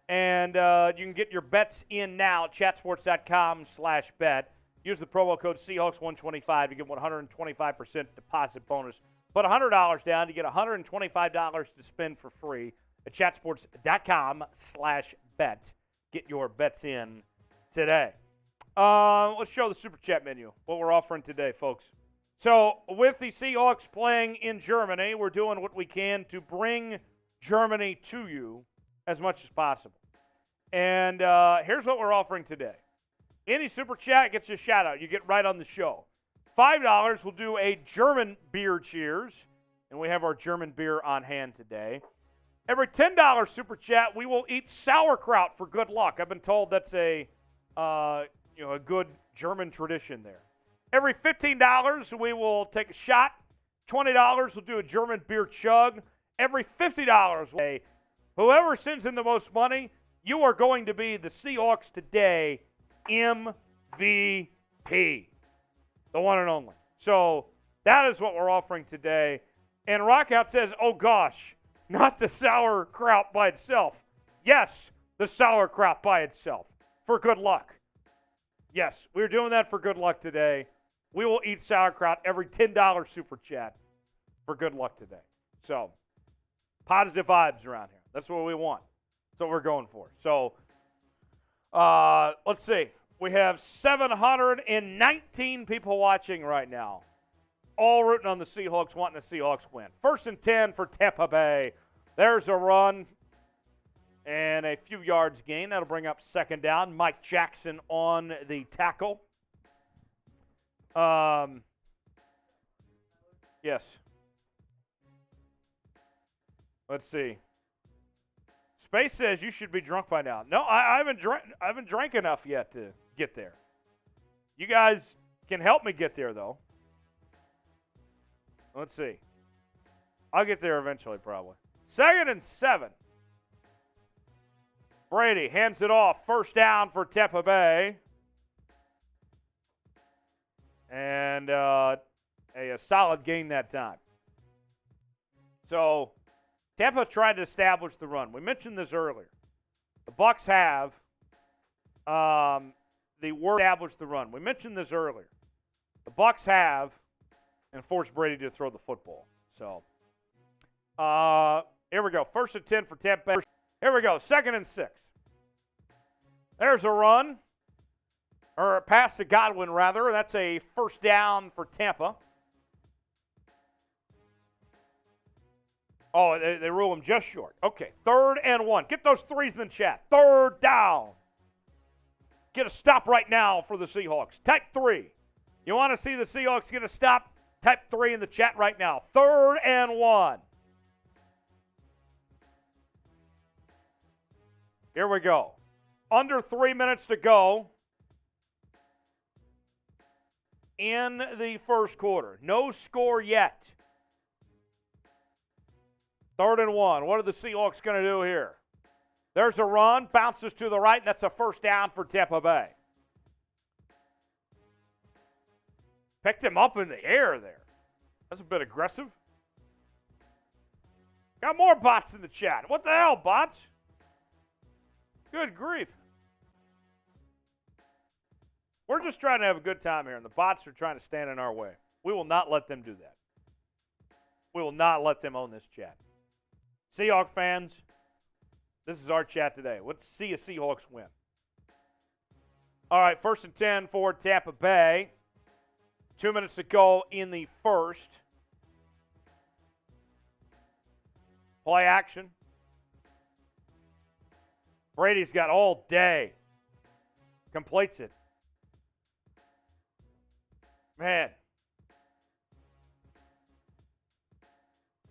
And you can get your bets in now at chatsports.com/bet. Use the promo code Seahawks125. You get 125% deposit bonus. Put $100 down. You get $125 to spend for free at chatsports.com/bet. Get your bets in today. Let's show the Super Chat menu, what we're offering today, folks. So with the Seahawks playing in Germany, we're doing what we can to bring Germany to you as much as possible. And here's what we're offering today. Any Super Chat gets you a shout-out. You get right on the show. $5 will do a German beer cheers, and we have our German beer on hand today. Every $10 Super Chat, we will eat sauerkraut for good luck. I've been told that's a good German tradition there. Every $15, we will take a shot. $20, we'll do a German beer chug. Every $50, whoever sends in the most money, you are going to be the Seahawks Today MVP, the one and only. So that is what we're offering today. And Rockout says, oh gosh, not the sauerkraut by itself. Yes, the sauerkraut by itself for good luck. Yes, we're doing that for good luck today. We will eat sauerkraut every $10 Super Chat for good luck today. So positive vibes around here. That's what we want. That's what we're going for. So let's see. We have 719 people watching right now, all rooting on the Seahawks, wanting the Seahawks win. 1st and 10 for Tampa Bay. There's a run and a few yards gain. That'll bring up 2nd down. Mike Jackson on the tackle. Yes. Let's see. Space says you should be drunk by now. No, I haven't drank enough yet to get there. You guys can help me get there, though. Let's see. I'll get there eventually, probably. 2nd and 7. Brady hands it off. 1st down for Tampa Bay. And a solid gain that time. So Tampa tried to establish the run. We mentioned this earlier. The Bucs have established the run. We mentioned this earlier. The Bucs have and forced Brady to throw the football. So here we go. 1st and 10 for Tampa Bay. Here we go. 2nd and 6. There's a run. Or a pass to Godwin, rather. That's a 1st down for Tampa. Oh, they rule him just short. Okay, 3rd and 1. Get those threes in the chat. 3rd down. Get a stop right now for the Seahawks. Type 3. You want to see the Seahawks get a stop? Type 3 in the chat right now. 3rd and 1. Here we go. Under 3 minutes to go in the 1st quarter. No score yet. 3rd and 1. What are the Seahawks going to do here? There's a run. Bounces to the right. That's a 1st down for Tampa Bay. Picked him up in the air there. That's a bit aggressive. Got more bots in the chat. What the hell, bots? Good grief. We're just trying to have a good time here, and the bots are trying to stand in our way. We will not let them do that. We will not let them own this chat. Seahawks fans, this is our chat today. Let's see a Seahawks win. All right, 1st and 10 for Tampa Bay. 2 minutes to go in the 1st. Play action. Brady's got all day. Completes it. Man.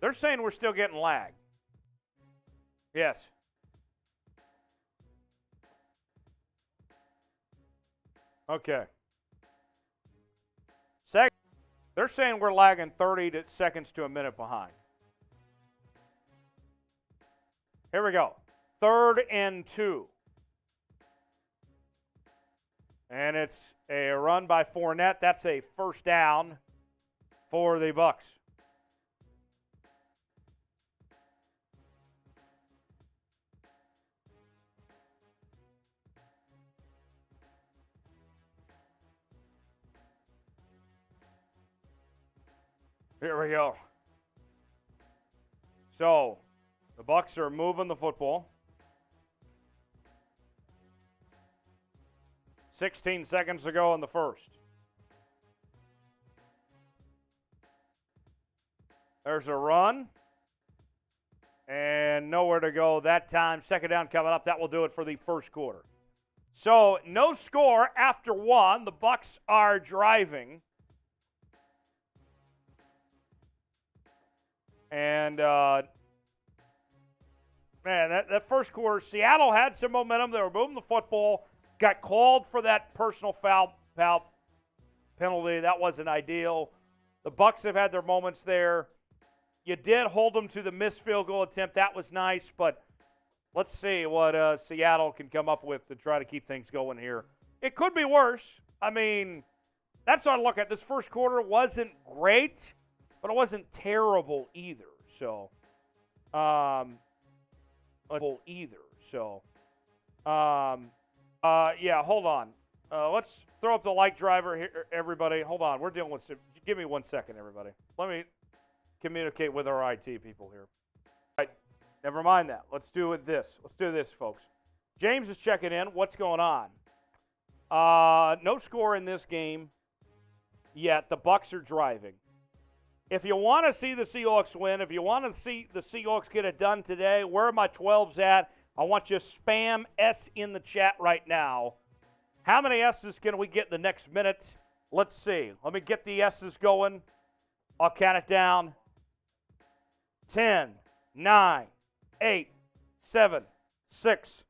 They're saying we're still getting lag. Yes. Okay. They're saying we're lagging 30 seconds to a minute behind. Here we go. 3rd and 2. And it's a run by Fournette. That's a first down for the Bucs. Here we go. So, the Bucs are moving the football. 16 seconds to go in the first. There's a run. And nowhere to go that time. Second down coming up. That will do it for the first quarter. So, no score after 1. The Bucs are driving. And, man, that first quarter, Seattle had some momentum. They were moving the football. Got called for that personal foul penalty. That wasn't ideal. The Bucs have had their moments there. You did hold them to the missed field goal attempt. That was nice, but let's see what Seattle can come up with to try to keep things going here. It could be worse. I mean, that's what I look at. This first quarter wasn't great, but it wasn't terrible either. So, yeah, hold on. Let's throw up the like driver here, everybody. Hold on. We're dealing with some. Give me 1 second, everybody. Let me communicate with our IT people here. All right. Never mind that. Let's do this. Let's do this, folks. James is checking in. What's going on? No score in this game yet. The Bucs are driving. If you want to see the Seahawks win, if you want to see the Seahawks get it done today, where are my 12s at? I want you to spam S in the chat right now. How many S's can we get in the next minute? Let's see. Let me get the S's going. I'll count it down. 10, 9, 8, 7, 6,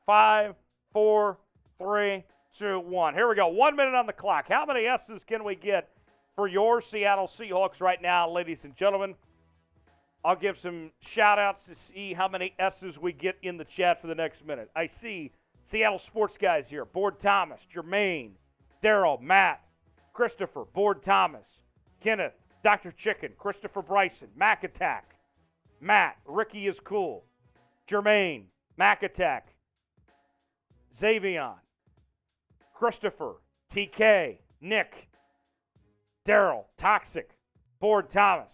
5, 4, 3, 2, 1. Here we go. 1 minute on the clock. How many S's can we get for your Seattle Seahawks right now, ladies and gentlemen? I'll give some shout-outs to see how many S's we get in the chat for the next minute. I see Seattle sports guys here. Board Thomas, Jermaine, Daryl, Matt, Christopher, Board Thomas, Kenneth, Dr. Chicken, Christopher Bryson, Mac Attack, Matt, Ricky is cool, Jermaine, Mac Attack, Xavion, Christopher, TK, Nick, Daryl, Toxic, Board Thomas.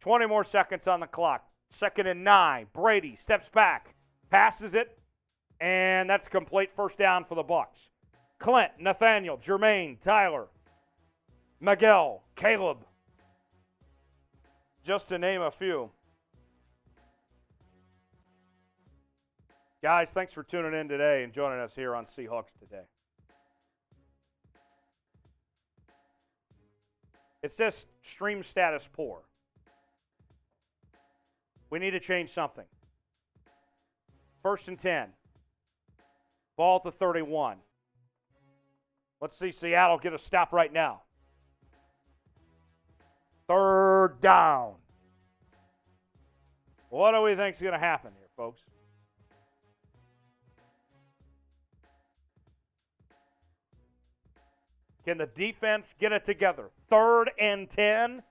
20 more seconds on the clock. 2nd and 9. Brady steps back, passes it, and that's complete first down for the Bucs. Clint, Nathaniel, Jermaine, Tyler, Miguel, Caleb, just to name a few. Guys, thanks for tuning in today and joining us here on Seahawks Today. It says stream status poor. We need to change something. 1st and 10. Ball at the 31. Let's see Seattle get a stop right now. 3rd down. What do we think is going to happen here, folks? Can the defense get it together? 3rd and 10.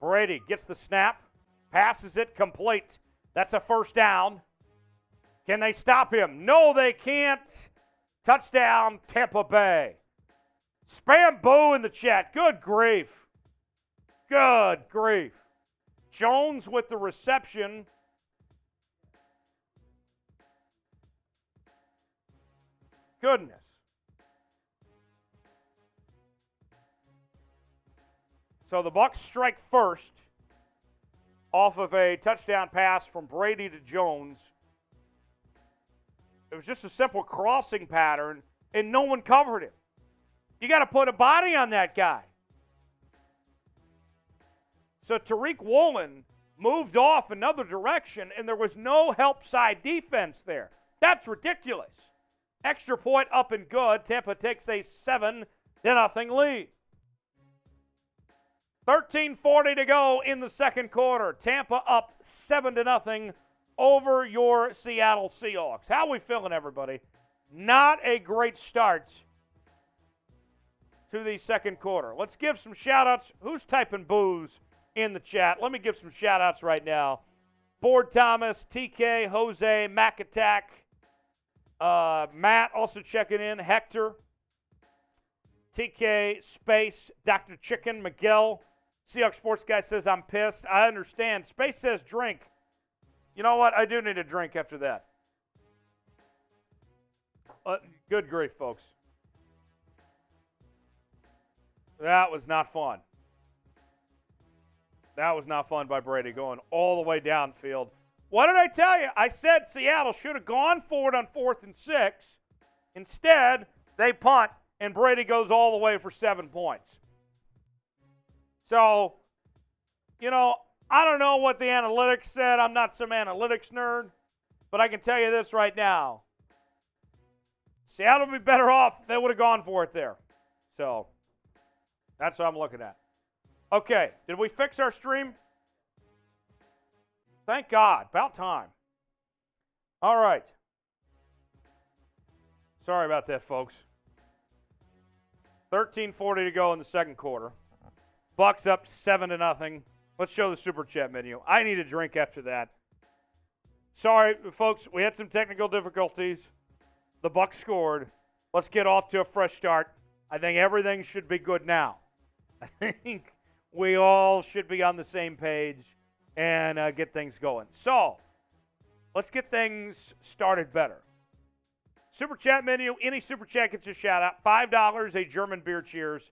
Brady gets the snap, passes it complete. That's a first down. Can they stop him? No, they can't. Touchdown, Tampa Bay. Spam boo in the chat. Good grief. Good grief. Jones with the reception. Goodness. So the Bucs strike first off of a touchdown pass from Brady to Jones. It was just a simple crossing pattern, and no one covered him. You got to put a body on that guy. So Tariq Woolen moved off another direction, and there was no help side defense there. That's ridiculous. Extra point up and good. Tampa takes a 7-0 lead. 13:40 to go in the second quarter. Tampa up 7-0 over your Seattle Seahawks. How are we feeling, everybody? Not a great start to the second quarter. Let's give some shout-outs. Who's typing booze in the chat? Let me give some shout-outs right now. Ford Thomas, TK, Jose, Mac Attack, Matt also checking in, Hector, TK, Space, Dr. Chicken, Miguel. Seahawks Sports Guy says, I'm pissed. I understand. Space says drink. You know what? I do need a drink after that. Good grief, folks. That was not fun. That was not fun by Brady going all the way downfield. What did I tell you? I said Seattle should have gone for it on 4th and 6. Instead, they punt, and Brady goes all the way for 7 points. So, I don't know what the analytics said. I'm not some analytics nerd. But I can tell you this right now. Seattle would be better off if they would have gone for it there. So, that's what I'm looking at. Okay, did we fix our stream? Thank God. About time. All right. Sorry about that, folks. 13:40 to go in the second quarter. Bucks up 7-0. Let's show the Super Chat menu. I need a drink after that. Sorry, folks. We had some technical difficulties. The Bucks scored. Let's get off to a fresh start. I think everything should be good now. I think we all should be on the same page and get things going. So, let's get things started better. Super Chat menu. Any Super Chat gets a shout out. $5, a German beer cheers.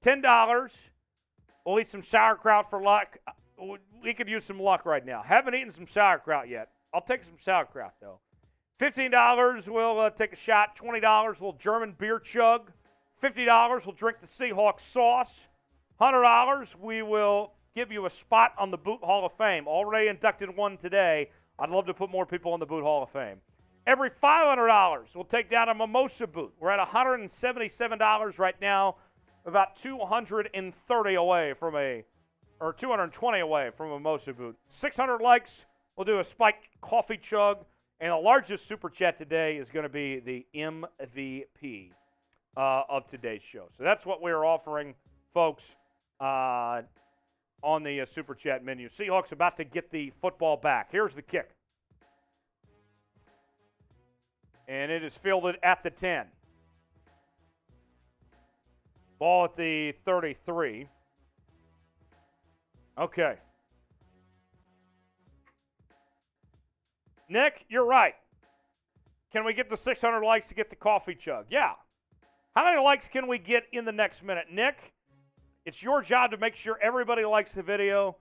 $10. We'll eat some sauerkraut for luck. We could use some luck right now. Haven't eaten some sauerkraut yet. I'll take some sauerkraut, though. $15, we'll take a shot. $20, a little German beer chug. $50, we'll drink the Seahawks sauce. $100, we will give you a spot on the Boot Hall of Fame. Already inducted one today. I'd love to put more people on the Boot Hall of Fame. Every $500, we'll take down a mimosa boot. We're at $177 right now. About 230 away from or 220 away from a mimosa boot. 600 likes, we'll do a spiked coffee chug. And the largest Super Chat today is going to be the MVP of today's show. So that's what we're offering, folks, on the Super Chat menu. Seahawks about to get the football back. Here's the kick. And it is fielded at the 10. Ball at the 33. Okay. Nick, you're right. Can we get the 600 likes to get the coffee chug? Yeah. How many likes can we get in the next minute? Nick, it's your job to make sure everybody likes the video.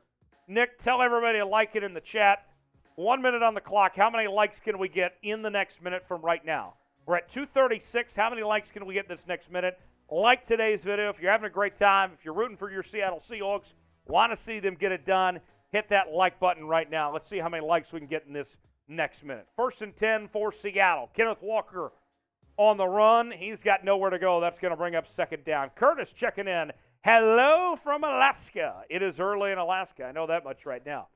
Nick, tell everybody to like it in the chat. 1 minute on the clock. How many likes can we get in the next minute from right now? We're at 236. How many likes can we get this next minute? Like today's video. If you're having a great time, if you're rooting for your Seattle Seahawks, want to see them get it done, hit that like button right now. Let's see how many likes we can get in this next minute. 1st and 10 for Seattle. Kenneth Walker on the run. He's got nowhere to go. That's going to bring up 2nd down. Curtis checking in. Hello from Alaska. It is early in Alaska. I know that much right now.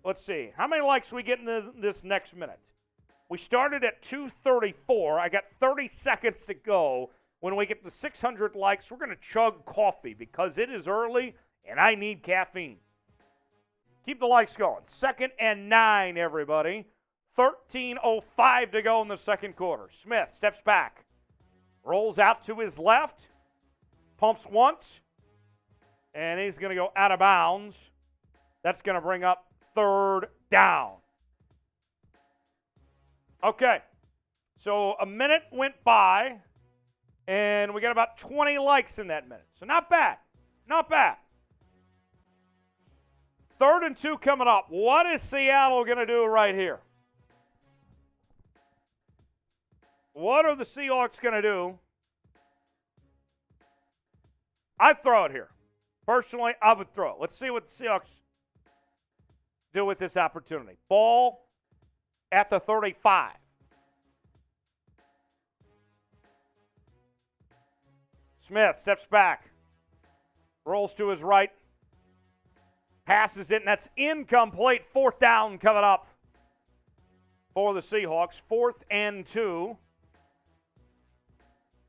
Let's see. How many likes we get in this next minute? We started at 234. I got 30 seconds to go. When we get to 600 likes, we're going to chug coffee because it is early and I need caffeine. Keep the likes going. 2nd and 9, everybody. 13:05 to go in the second quarter. Smith steps back. Rolls out to his left. Pumps once. And he's going to go out of bounds. That's going to bring up 3rd down. Okay. So a minute went by. And we got about 20 likes in that minute. So not bad. Not bad. 3rd and 2 coming up. What is Seattle going to do right here? What are the Seahawks going to do? I'd throw it here. Personally, I would throw it. Let's see what the Seahawks do with this opportunity. Ball at the 35. Smith steps back, rolls to his right, passes it, and that's incomplete. 4th down coming up for the Seahawks. 4th and 2.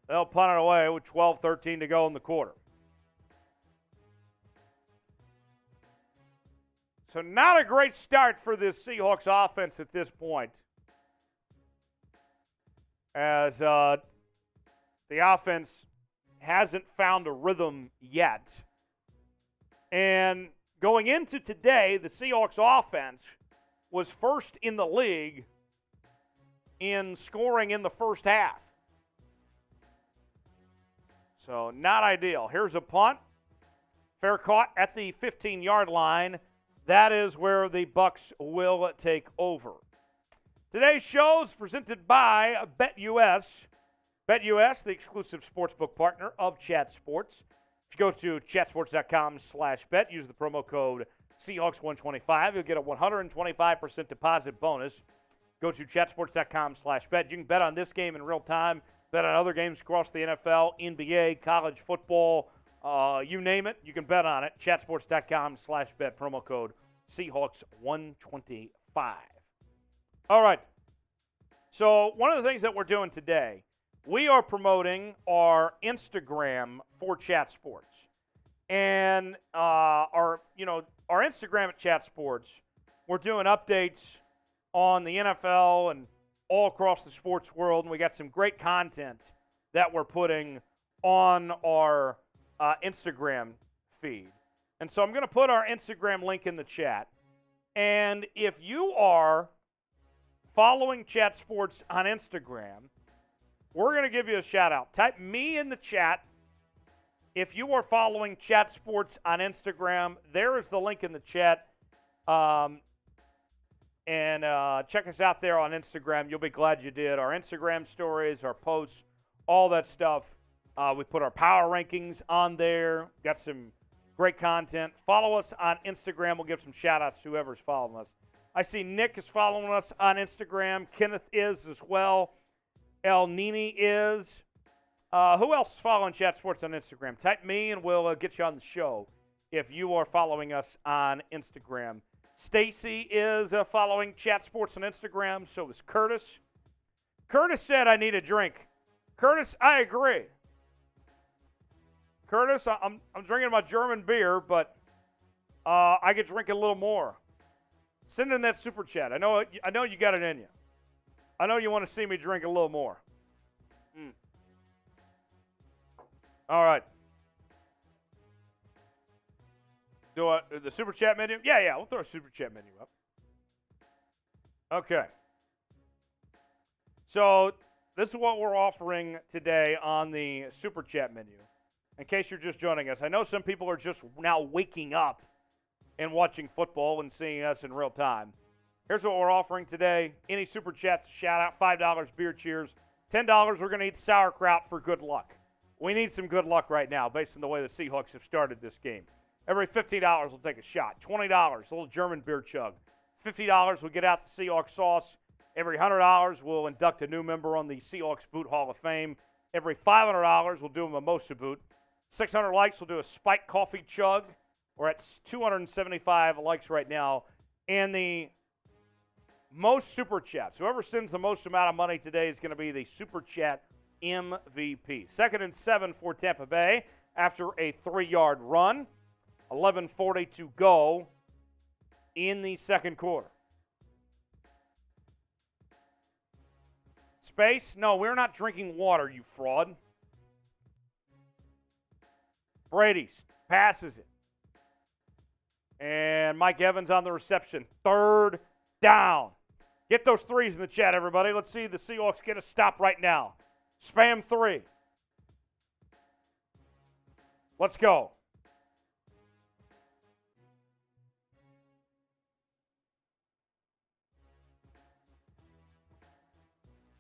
They'll punt it away with 12:13 to go in the quarter. So not a great start for this Seahawks offense at this point, as the offense hasn't found a rhythm yet. And going into today, the Seahawks offense was first in the league in scoring in the first half. So not ideal. Here's a punt. Fair caught at the 15-yard line. That is where the Bucs will take over. Today's show is presented by BetUS. BetUS, the exclusive sportsbook partner of Chat Sports. If you go to chatsports.com/bet, use the promo code Seahawks125, you'll get a 125% deposit bonus. Go to chatsports.com/bet. You can bet on this game in real time, bet on other games across the NFL, NBA, college football, you name it, you can bet on it. Chatsports.com/bet, promo code Seahawks125. All right. So one of the things that we're doing today, we are promoting our Instagram for Chat Sports. And our Instagram at Chat Sports, we're doing updates on the NFL and all across the sports world, and we got some great content that we're putting on our Instagram feed. And so I'm going to put our Instagram link in the chat. And if you are following Chat Sports on Instagram, we're going to give you a shout out. Type me in the chat if you are following Chat Sports on Instagram. There is the link in the chat. And check us out there on Instagram. You'll be glad you did. Our Instagram stories, our posts, all that stuff. We put our power rankings on there. Got some great content. Follow us on Instagram. We'll give some shout-outs to whoever's following us. I see Nick is following us on Instagram. Kenneth is as well. El Nini is. Who else is following Chat Sports on Instagram? Type me and we'll get you on the show if you are following us on Instagram. Stacy is following Chat Sports on Instagram. So is Curtis. Curtis said I need a drink. Curtis, I agree. Curtis, I'm drinking my German beer, but I could drink a little more. Send in that super chat. I know you got it in you. I know you want to see me drink a little more. All right. Do the super chat menu? Yeah, we'll throw a super chat menu up. Okay. So this is what we're offering today on the super chat menu. In case you're just joining us, I know some people are just now waking up and watching football and seeing us in real time. Here's what we're offering today. Any super chats, shout out, $5 beer cheers. $10, we're going to eat sauerkraut for good luck. We need some good luck right now based on the way the Seahawks have started this game. Every $50, we'll take a shot. $20, a little German beer chug. $50, we'll get out the Seahawks sauce. Every $100, we'll induct a new member on the Seahawks Boot Hall of Fame. Every $500, we'll do a mimosa boot. 600 likes, we'll do a spiked coffee chug. We're at 275 likes right now. And the most super chats, whoever sends the most amount of money today is going to be the super chat MVP. 2nd and 7 for Tampa Bay after a 3-yard run. 11:40 to go in the second quarter. Space? No, we're not drinking water, you fraud. Brady passes it. And Mike Evans on the reception. 3rd down. Get those threes in the chat, everybody. Let's see the Seahawks get a stop right now. Spam 3. Let's go.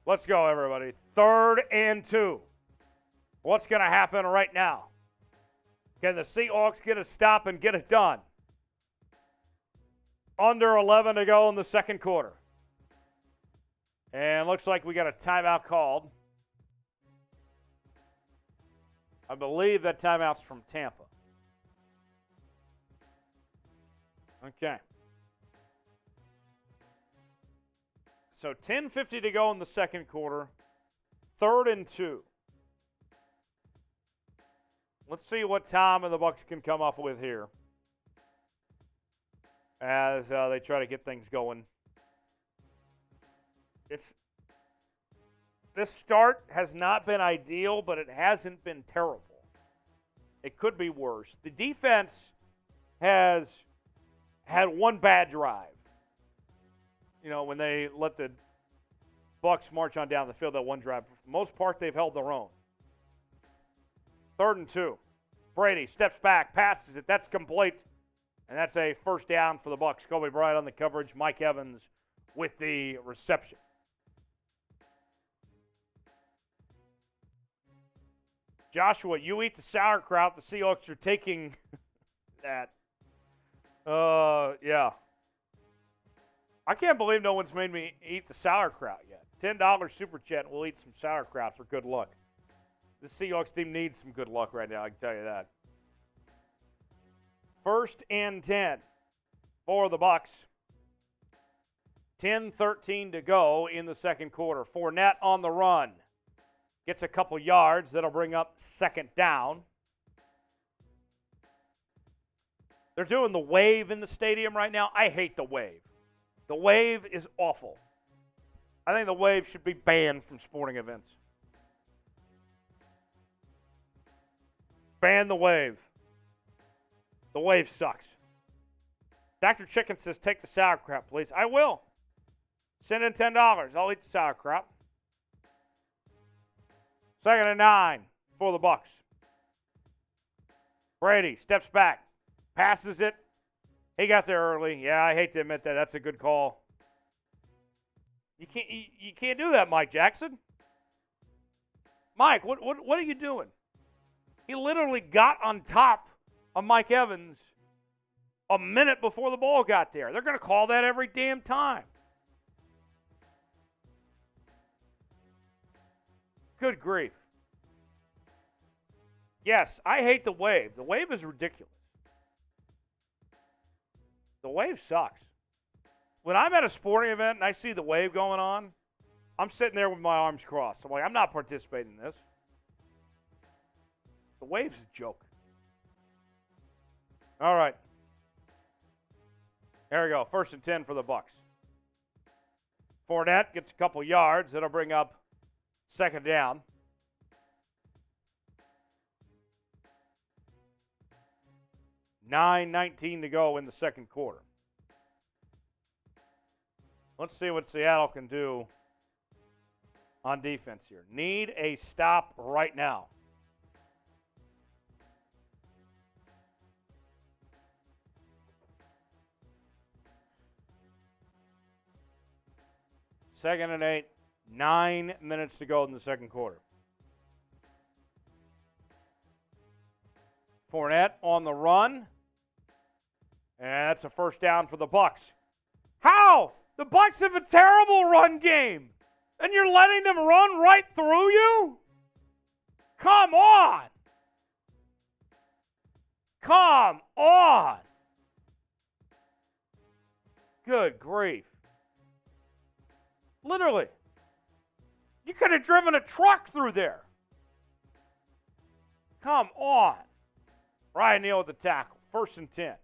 Let's go, everybody. 3rd and 2. What's going to happen right now? Can the Seahawks get a stop and get it done? Under 11 to go in the second quarter. And looks like we got a timeout called. I believe that timeout's from Tampa. Okay. So 10:50 to go in the second quarter. 3rd and 2. Let's see what Tom and the Bucs can come up with here as they try to get things going. This start has not been ideal, but it hasn't been terrible. It could be worse. The defense has had one bad drive. You know, when they let the Bucs march on down the field, that one drive. For the most part, they've held their own. 3rd and 2. Brady steps back, passes it. That's complete. And that's a first down for the Bucs. Coby Bryant on the coverage. Mike Evans with the reception. Joshua, you eat the sauerkraut. The Seahawks are taking that. Yeah. I can't believe no one's made me eat the sauerkraut yet. $10 super chat, and we'll eat some sauerkraut for good luck. The Seahawks team needs some good luck right now, I can tell you that. 1st and 10 for the Bucs. 10:13 to go in the second quarter. Fournette on the run. Gets a couple yards. That'll bring up 2nd down. They're doing the wave in the stadium right now. I hate the wave. The wave is awful. I think the wave should be banned from sporting events. Ban the wave. The wave sucks. Dr. Chicken says, take the sauerkraut, please. I will. Send in $10. I'll eat the sauerkraut. 2nd and 9 for the Bucs. Brady steps back, passes it. He got there early. Yeah, I hate to admit that. That's a good call. You can't do that, Mike Jackson. Mike, what are you doing? He literally got on top of Mike Evans a minute before the ball got there. They're going to call that every damn time. Good grief. Yes, I hate the wave. The wave is ridiculous. The wave sucks. When I'm at a sporting event and I see the wave going on, I'm sitting there with my arms crossed. I'm like, I'm not participating in this. The wave's a joke. All right. There we go. 1st and 10 for the Bucs. Fournette gets a couple yards. That'll bring up 2nd down. $9:19 to go in the second quarter. Let's see what Seattle can do on defense here. Need a stop right now. Second and 8. 9 minutes to go in the second quarter. Fournette on the run. And that's a first down for the Bucs. How? The Bucs have a terrible run game. And you're letting them run right through you? Come on. Come on. Good grief. Literally. You could have driven a truck through there. Come on. Ryan Neal with the tackle. 1st and 10.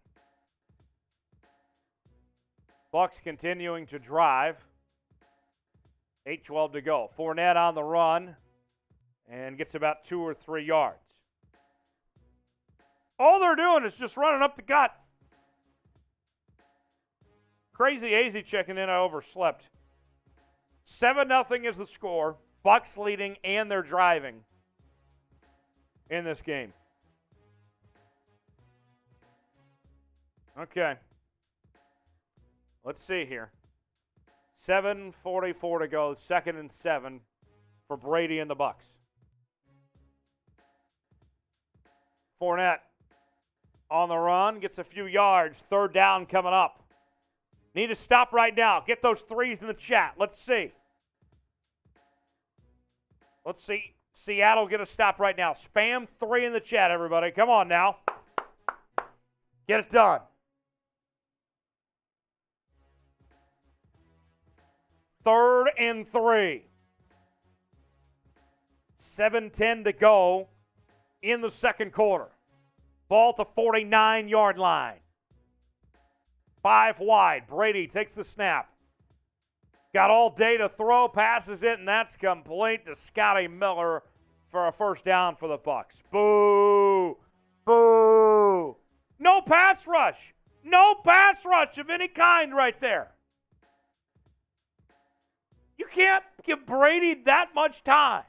Bucs continuing to drive. 8:12 to go. Fournette on the run and gets about 2 or 3 yards. All they're doing is just running up the gut. Crazy AZ checking in. I overslept. 7-0 is the score. Bucs leading, and they're driving in this game. Okay. Let's see here. 7:44 to go. 2nd and 7 for Brady and the Bucs. Fournette on the run. Gets a few yards. 3rd down coming up. Need to stop right now. Get those threes in the chat. Let's see. Let's see. Seattle get a stop right now. Spam 3 in the chat, everybody. Come on now. Get it done. Third and 3. 7:10 to go in the second quarter. Ball at the 49-yard line. 5 wide. Brady takes the snap. Got all day to throw, passes it, and that's complete to Scotty Miller for a first down for the Bucs. Boo! Boo! No pass rush. No pass rush of any kind right there. You can't give Brady that much time.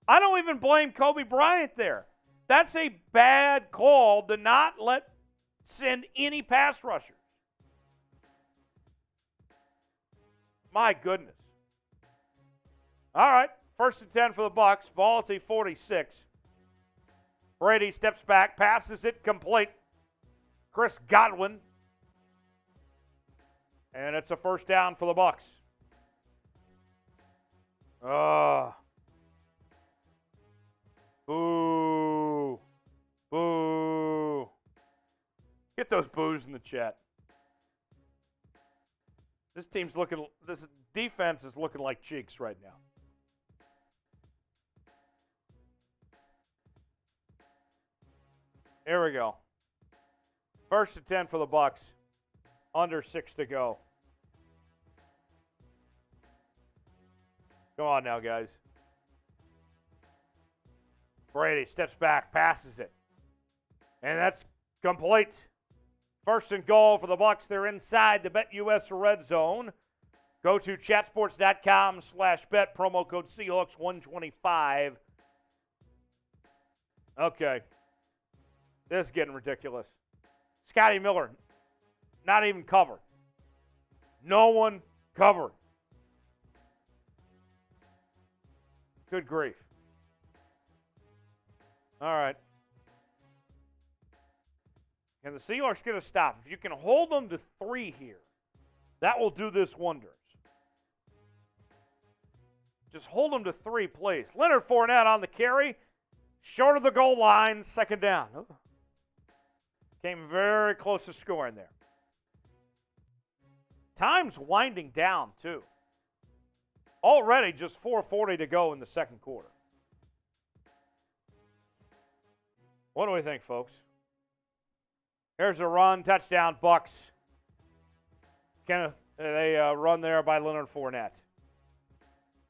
I don't even blame Coby Bryant there. That's a bad call to not send any pass rushers. My goodness. All right, 1st and 10 for the Bucs. Ball at the 46. Brady steps back, passes it complete. Chris Godwin. And it's a first down for the Bucs. Boo. Boo. Get those boos in the chat. This defense is looking like cheeks right now. Here we go. 1st and 10 for the Bucs. Under 6 to go. Come on now, guys. Brady steps back, passes it. And that's complete. 1st and goal for the Bucs. They're inside the BetUS red zone. Go to chatsports.com/bet, promo code Seahawks125. Okay. This is getting ridiculous. Scotty Miller, not even covered. No one covered. Good grief. All right. Can the Seahawks get a stop? If you can hold them to 3 here, that will do this wonders. Just hold them to 3, please. Leonard Fournette on the carry. Short of the goal line, 2nd down. Oh. Came very close to scoring there. Time's winding down, too. Already just 4:40 to go in the second quarter. What do we think, folks? Here's a run, touchdown, Bucs. They run there by Leonard Fournette.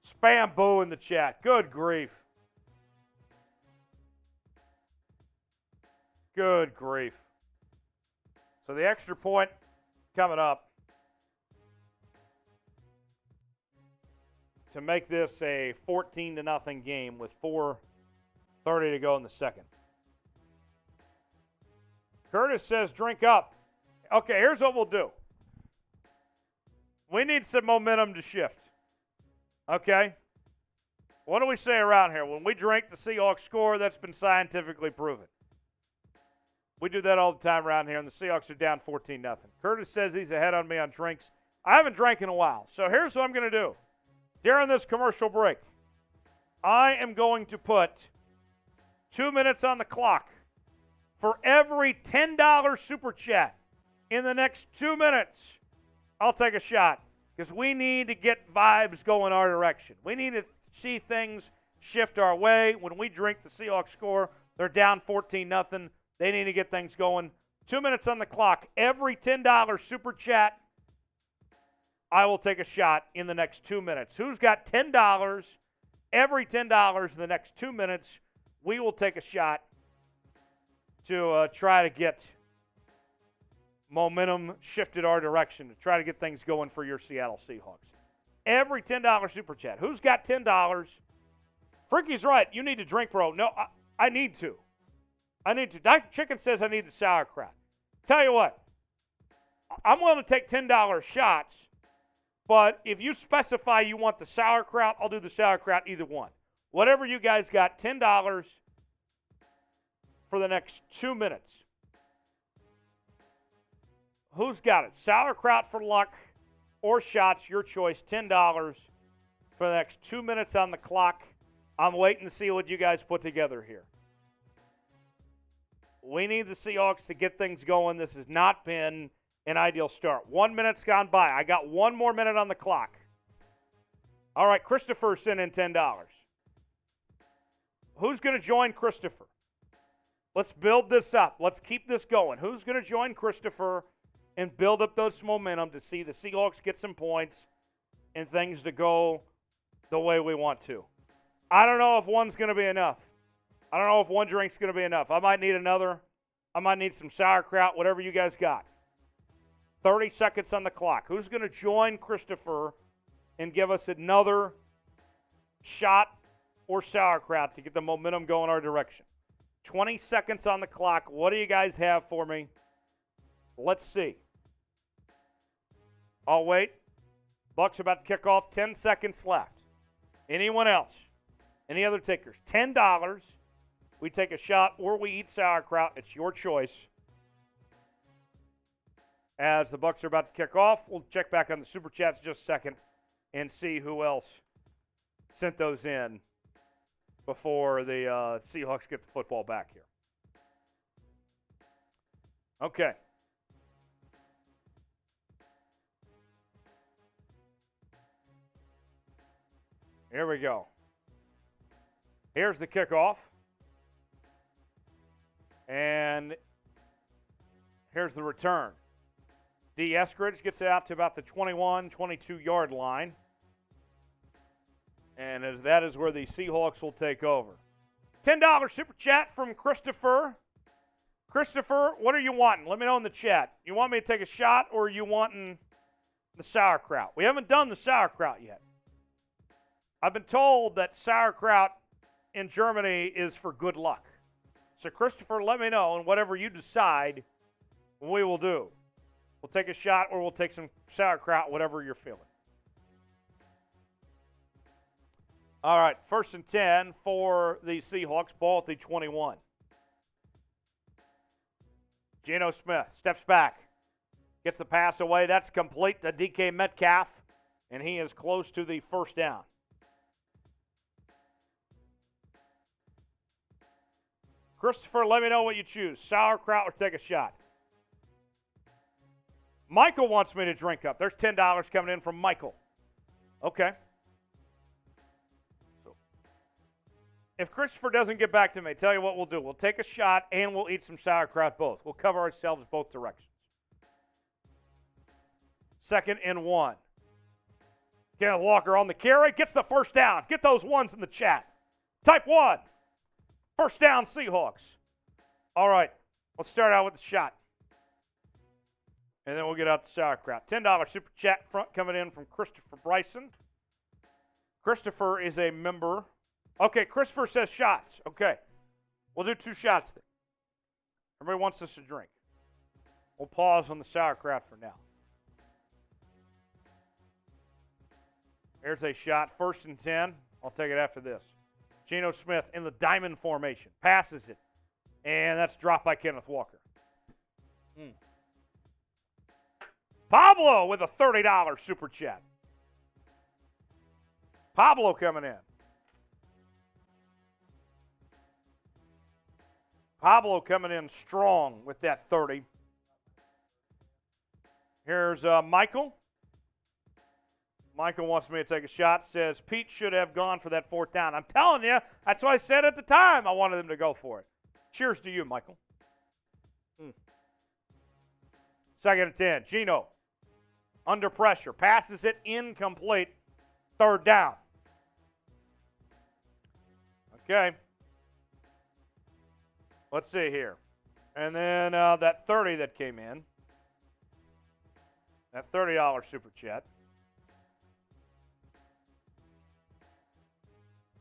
Spam boo in the chat. Good grief. Good grief. So the extra point coming up to make this a 14-0 game with 4:30 to go in the second. Curtis says drink up. Okay, here's what we'll do. We need some momentum to shift. Okay? What do we say around here? When we drink, the Seahawks score. That's been scientifically proven. We do that all the time around here, and the Seahawks are down 14-0. Curtis says he's ahead on me on drinks. I haven't drank in a while, so here's what I'm going to do. During this commercial break, I am going to put 2 minutes on the clock for every $10 super chat. In the next 2 minutes, I'll take a shot because we need to get vibes going our direction. We need to see things shift our way. When we drink, the Seahawks score. They're down 14-0. They need to get things going. 2 minutes on the clock. Every $10 super chat, I will take a shot in the next 2 minutes. Who's got $10? Every $10 in the next 2 minutes, we will take a shot to try to get momentum shifted our direction, to try to get things going for your Seattle Seahawks. Every $10 super chat. Who's got $10? Freaky's right. You need to drink, bro. No, I need to. I need to. Dr. Chicken says I need the sauerkraut. Tell you what, I'm willing to take $10 shots, but if you specify you want the sauerkraut, I'll do the sauerkraut, either one. Whatever you guys got, $10 for the next 2 minutes. Who's got it? Sauerkraut for luck or shots, your choice, $10 for the next 2 minutes on the clock. I'm waiting to see what you guys put together here. We need the Seahawks to get things going. This has not been an ideal start. 1 minute's gone by. I got one more minute on the clock. All right, Christopher sent in $10. Who's going to join Christopher? Let's build this up. Let's keep this going. Who's going to join Christopher and build up those momentum to see the Seahawks get some points and things to go the way we want to? I don't know if one's going to be enough. I don't know if one drink's going to be enough. I might need another. I might need some sauerkraut, whatever you guys got. 30 seconds on the clock. Who's going to join Christopher and give us another shot or sauerkraut to get the momentum going our direction? 20 seconds on the clock. What do you guys have for me? Let's see. I'll wait. Bucks about to kick off. 10 seconds left. Anyone else? Any other takers? $10. We take a shot or we eat sauerkraut. It's your choice. As the Bucks are about to kick off, we'll check back on the Super Chats just a second and see who else sent those in before the Seahawks get the football back here. Okay. Here we go. Here's the kickoff. And here's the return. D. Eskridge gets it out to about the 21, 22-yard line. And that is where the Seahawks will take over. $10 super chat from Christopher. Christopher, what are you wanting? Let me know in the chat. You want me to take a shot or are you wanting the sauerkraut? We haven't done the sauerkraut yet. I've been told that sauerkraut in Germany is for good luck. So, Christopher, let me know, and whatever you decide, we will do. We'll take a shot or we'll take some sauerkraut, whatever you're feeling. All right, 1st and 10 for the Seahawks, ball at the 21. Geno Smith steps back, gets the pass away. That's complete to DK Metcalf, and he is close to the first down. Christopher, let me know what you choose, sauerkraut or take a shot. Michael wants me to drink up. There's $10 coming in from Michael. Okay. So, if Christopher doesn't get back to me, tell you what we'll do. We'll take a shot and we'll eat some sauerkraut both. We'll cover ourselves both directions. 2nd and 1. Kenneth Walker on the carry. Gets the first down. Get those ones in the chat. Type 1. First down, Seahawks. All right, let's start out with the shot. And then we'll get out the sauerkraut. $10 super chat front coming in from Christopher Bryson. Christopher is a member. Okay, Christopher says shots. Okay, we'll do 2 shots then. Everybody wants us to drink. We'll pause on the sauerkraut for now. Here's a shot, 1st and 10. I'll take it after this. Geno Smith in the diamond formation. Passes it. And that's dropped by Kenneth Walker. Pablo with a $30 super chat. Pablo coming in. Pablo coming in strong with that 30. Here's Michael. Michael wants me to take a shot. Says Pete should have gone for that 4th down. I'm telling you, that's what I said at the time. I wanted him to go for it. Cheers to you, Michael. 2nd and 10. Geno under pressure. Passes it incomplete. 3rd down. Okay. Let's see here. And then that 30 that came in. That $30 super chat.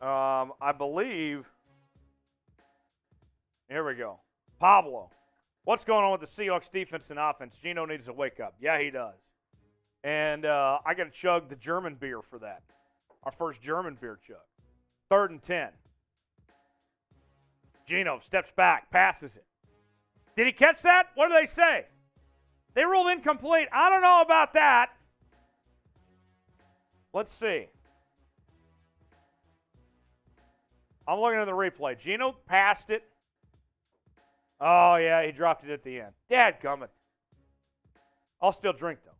I believe, here we go. Pablo. What's going on with the Seahawks defense and offense? Geno needs to wake up. Yeah, he does. And I got to chug the German beer for that. Our first German beer chug. 3rd and 10. Geno steps back, passes it. Did he catch that? What do they say? They ruled incomplete. I don't know about that. Let's see. I'm looking at the replay. Geno passed it. Oh, yeah, he dropped it at the end. Dadgummit. I'll still drink, though.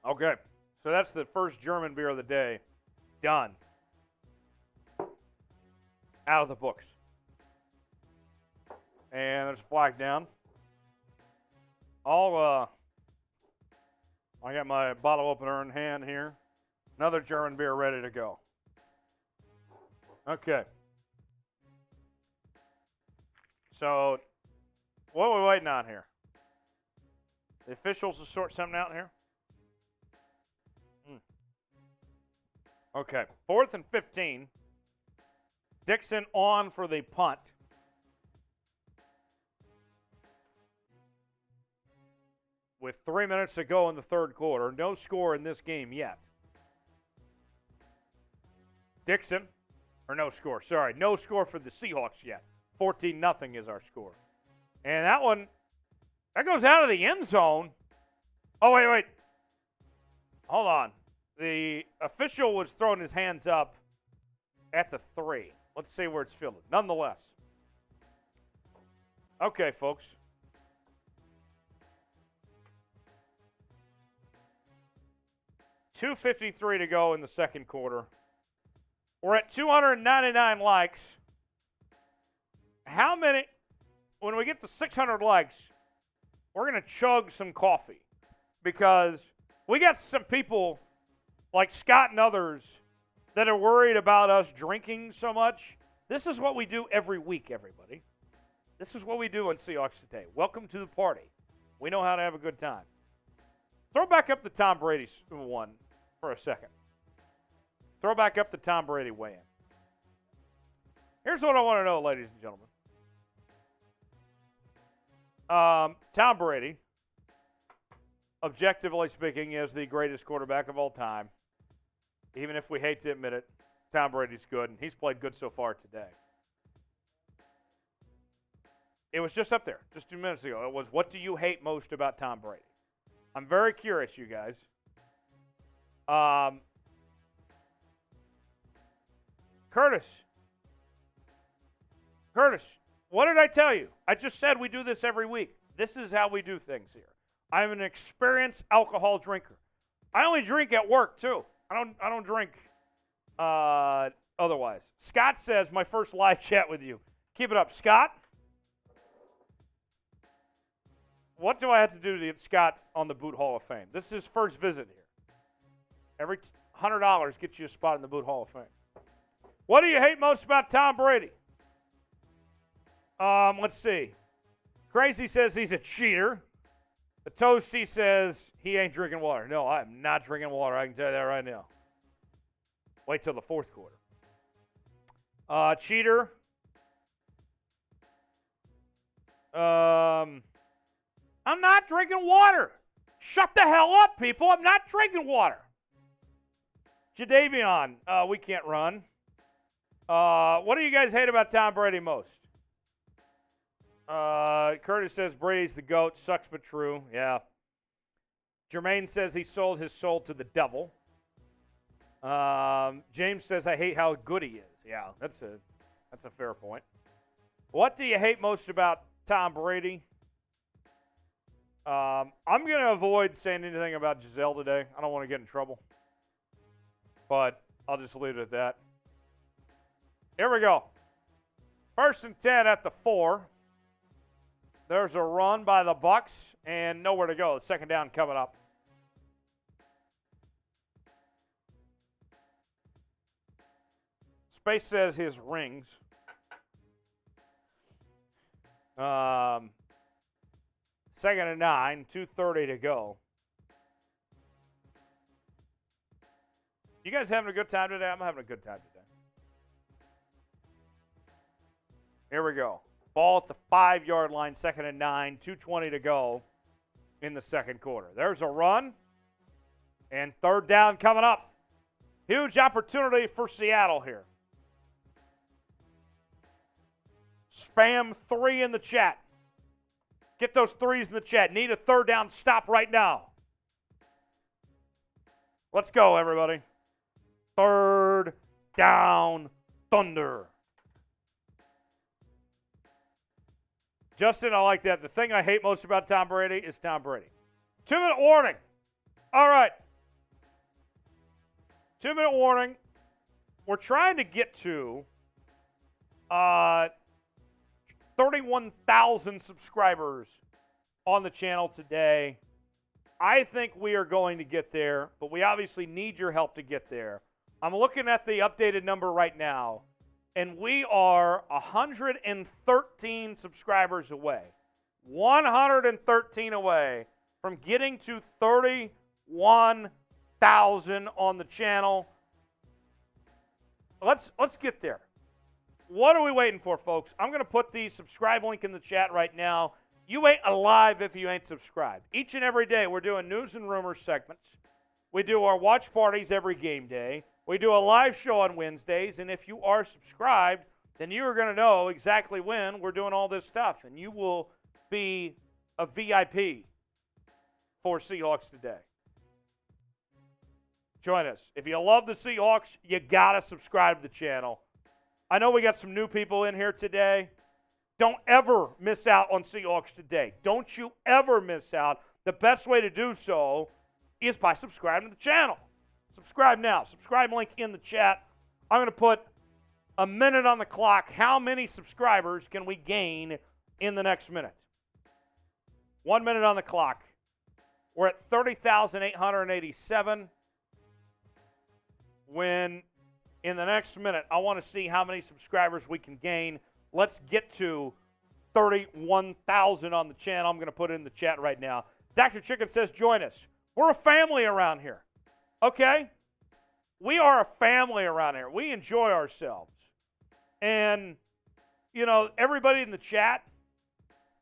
Okay, so that's the first German beer of the day. Done. Out of the books. And there's a flag down. I got my bottle opener in hand here. Another German beer ready to go. Okay. So, what are we waiting on here? The officials to sort something out here? Okay, 4th and 15. Dixon on for the punt. With 3 minutes to go in the third quarter. No score in this game yet. Dixon, or no score, sorry. No score for the Seahawks yet. 14-0 is our score. And that one, that goes out of the end zone. Oh, wait. Hold on. The official was throwing his hands up at the 3. Let's see where it's fielded. Nonetheless. Okay, folks. $2:53 to go in the second quarter. We're at 299 likes. How many? When we get to 600 likes, we're going to chug some coffee. Because we got some people like Scott and others that are worried about us drinking so much. This is what we do every week, everybody. This is what we do on Seahawks Today. Welcome to the party. We know how to have a good time. Throw back up the Tom Brady one for a second. Throw back up the Tom Brady weigh-in. Here's what I want to know, ladies and gentlemen. Tom Brady, objectively speaking, is the greatest quarterback of all time. Even if we hate to admit it, Tom Brady's good, and he's played good so far today. It was just up there, just 2 minutes ago. It was, what do you hate most about Tom Brady? I'm very curious, you guys. Curtis, what did I tell you? I just said we do this every week. This is how we do things here. I'm an experienced alcohol drinker. I only drink at work, too. I don't drink otherwise. Scott says, my first live chat with you. Keep it up. Scott? What do I have to do to get Scott on the Boot Hall of Fame? This is his first visit here. Every $100 gets you a spot in the Boot Hall of Fame. What do you hate most about Tom Brady? Let's see. Crazy says he's a cheater. The Toasty says he ain't drinking water. No, I'm not drinking water. I can tell you that right now. Wait till the fourth quarter. Cheater. I'm not drinking water. Shut the hell up, people. I'm not drinking water. Jadavion, we can't run. What do you guys hate about Tom Brady most? Curtis says Brady's the GOAT. Sucks but true. Yeah. Jermaine says he sold his soul to the devil. James says I hate how good he is. Yeah, that's a fair point. What do you hate most about Tom Brady? I'm going to avoid saying anything about Giselle today. I don't want to get in trouble. But I'll just leave it at that. Here we go. 1st and 10 at the 4. There's a run by the Bucs and nowhere to go. Second down coming up. Space says his rings. 2nd and 9, 2:30 to go. You guys having a good time today? I'm having a good time today. Here we go. Ball at the 5-yard line, 2nd and 9, 2:20 to go in the second quarter. There's a run, and 3rd down coming up. Huge opportunity for Seattle here. Spam 3 in the chat. Get those threes in the chat. Need a third down stop right now. Let's go, everybody. Third down thunder. Justin, I like that. The thing I hate most about Tom Brady is Tom Brady. 2-minute warning. All right. 2-minute warning. We're trying to get to 31,000 subscribers on the channel today. I think we are going to get there, but we obviously need your help to get there. I'm looking at the updated number right now, and we are 113 subscribers away. 113 away from getting to 31,000 on the channel. Let's get there. What are we waiting for, folks? I'm going to put the subscribe link in the chat right now. You ain't alive if you ain't subscribed. Each and every day, we're doing news and rumors segments. We do our watch parties every game day. We do a live show on Wednesdays, and if you are subscribed, then you are going to know exactly when we're doing all this stuff, and you will be a VIP for Seahawks Today. Join us. If you love the Seahawks, you got to subscribe to the channel. I know we got some new people in here today. Don't ever miss out on Seahawks Today. Don't you ever miss out. The best way to do so is by subscribing to the channel. Subscribe now. Subscribe link in the chat. I'm going to put a minute on the clock. How many subscribers can we gain in the next minute? 1 minute on the clock. We're at 30,887. When in the next minute, I want to see how many subscribers we can gain. Let's get to 31,000 on the channel. I'm going to put it in the chat right now. Dr. Chicken says, join us. We're a family around here. Okay? We are a family around here. We enjoy ourselves. And, you know, everybody in the chat,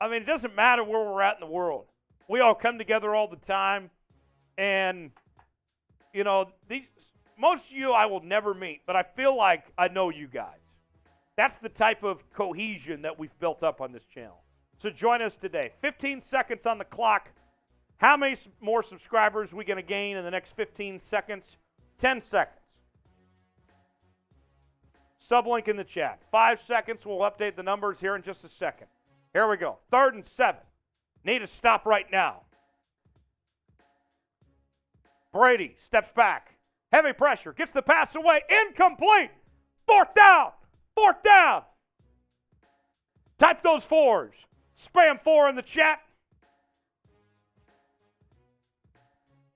I mean, it doesn't matter where we're at in the world. We all come together all the time. And, you know, most of you I will never meet, but I feel like I know you guys. That's the type of cohesion that we've built up on this channel. So join us today. 15 seconds on the clock. How many more subscribers are we going to gain in the next 15 seconds? 10 seconds. Sublink in the chat. 5 seconds. We'll update the numbers here in just a second. Here we go. 3rd and 7. Need to stop right now. Brady steps back. Heavy pressure. Gets the pass away. Incomplete. 4th down. 4th down. Type those 4s. Spam 4 in the chat.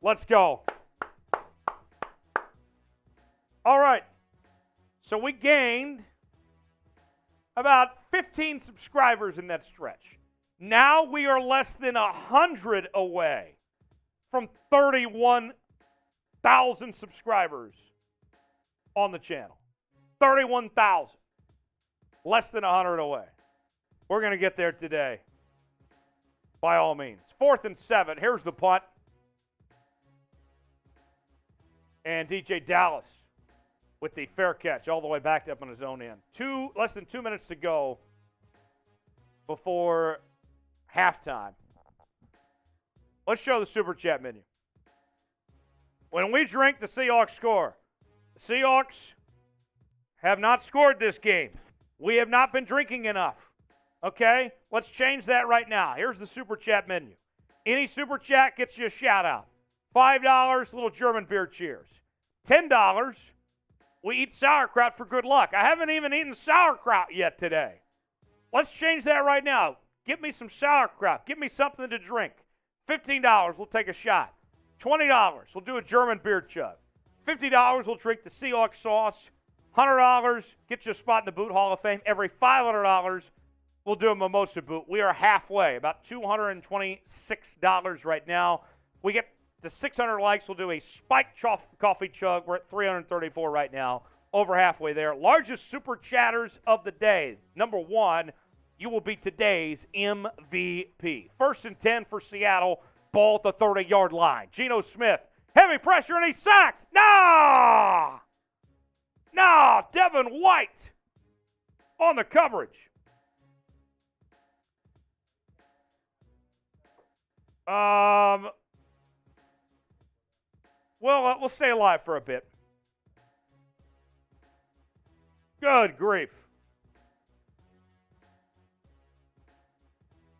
Let's go. All right. So we gained about 15 subscribers in that stretch. Now we are less than 100 away from 31,000 subscribers on the channel. 31,000. Less than 100 away. We're going to get there today. By all means. 4th and 7. Here's the punt. And DJ Dallas with the fair catch all the way back up on his own end. Less than 2 minutes to go before halftime. Let's show the Super Chat menu. When we drink, the Seahawks score. The Seahawks have not scored this game. We have not been drinking enough. Okay? Let's change that right now. Here's the Super Chat menu. Any Super Chat gets you a shout-out. $5, little German beer cheers. $10, we eat sauerkraut for good luck. I haven't even eaten sauerkraut yet today. Let's change that right now. Give me some sauerkraut. Give me something to drink. $15, we'll take a shot. $20, we'll do a German beer chug. $50, we'll drink the Seahawks sauce. $100, get you a spot in the Boot Hall of Fame. Every $500, we'll do a mimosa boot. We are halfway, about $226 right now. We get to 600 likes, we'll do a spiked coffee chug. We're at 334 right now, over halfway there. Largest super chatters of the day. Number 1, you will be today's MVP. 1st and 10 for Seattle, ball at the 30-yard line. Geno Smith, heavy pressure, and he's sacked. No! Devin White on the coverage. Well, we'll stay alive for a bit. Good grief.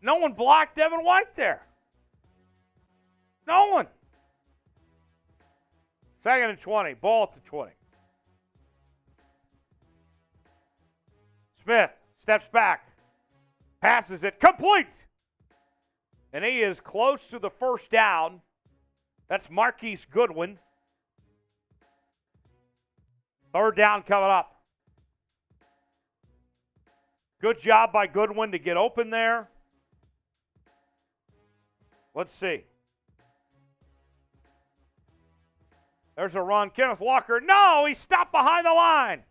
No one blocked Devin White there. No one. 2nd and 20. Ball at the 20. Smith steps back. Passes it. Complete. And he is close to the first down. That's Marquise Goodwin. 3rd down coming up. Good job by Goodwin to get open there. Let's see. There's a run. Kenneth Walker. No, he stopped behind the line.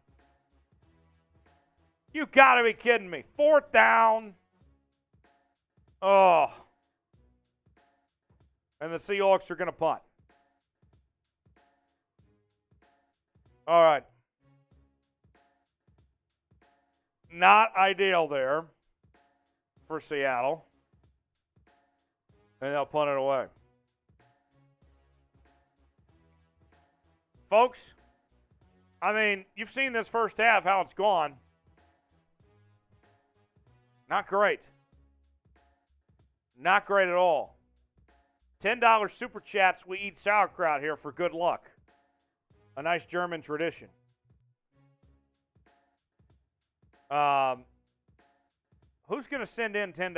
You got to be kidding me. 4th down. Oh. And the Seahawks are going to punt. All right. Not ideal there for Seattle. And they'll punt it away. Folks, I mean, you've seen this first half, how it's gone. Not great. Not great at all. $10 super chats, we eat sauerkraut here for good luck. A nice German tradition. Who's going to send in $10?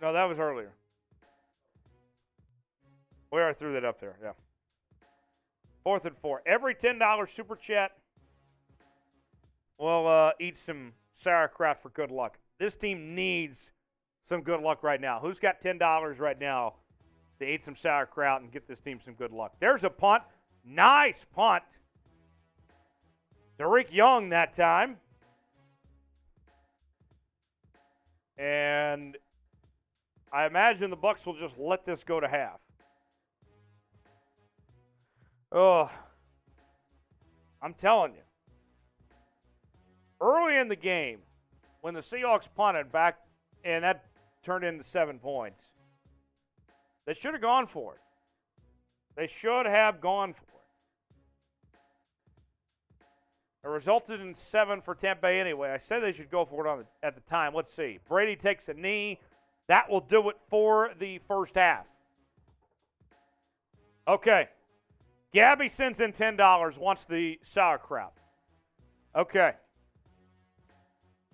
No, that was earlier. We already threw that up there, yeah. 4th and 4. Every $10 super chat will eat some sauerkraut for good luck. This team needs some good luck right now. Who's got $10 right now to eat some sauerkraut and get this team some good luck? There's a punt. Nice punt. Tariq Young that time. And I imagine the Bucs will just let this go to half. Oh, I'm telling you. Early in the game, when the Seahawks punted back, and that turned into 7 points, they should have gone for it. They should have gone for it. It resulted in 7 for Tampa Bay anyway. I said they should go for it at the time. Let's see. Brady takes a knee. That will do it for the first half. Okay. Gabby sends in $10, wants the sauerkraut. Okay.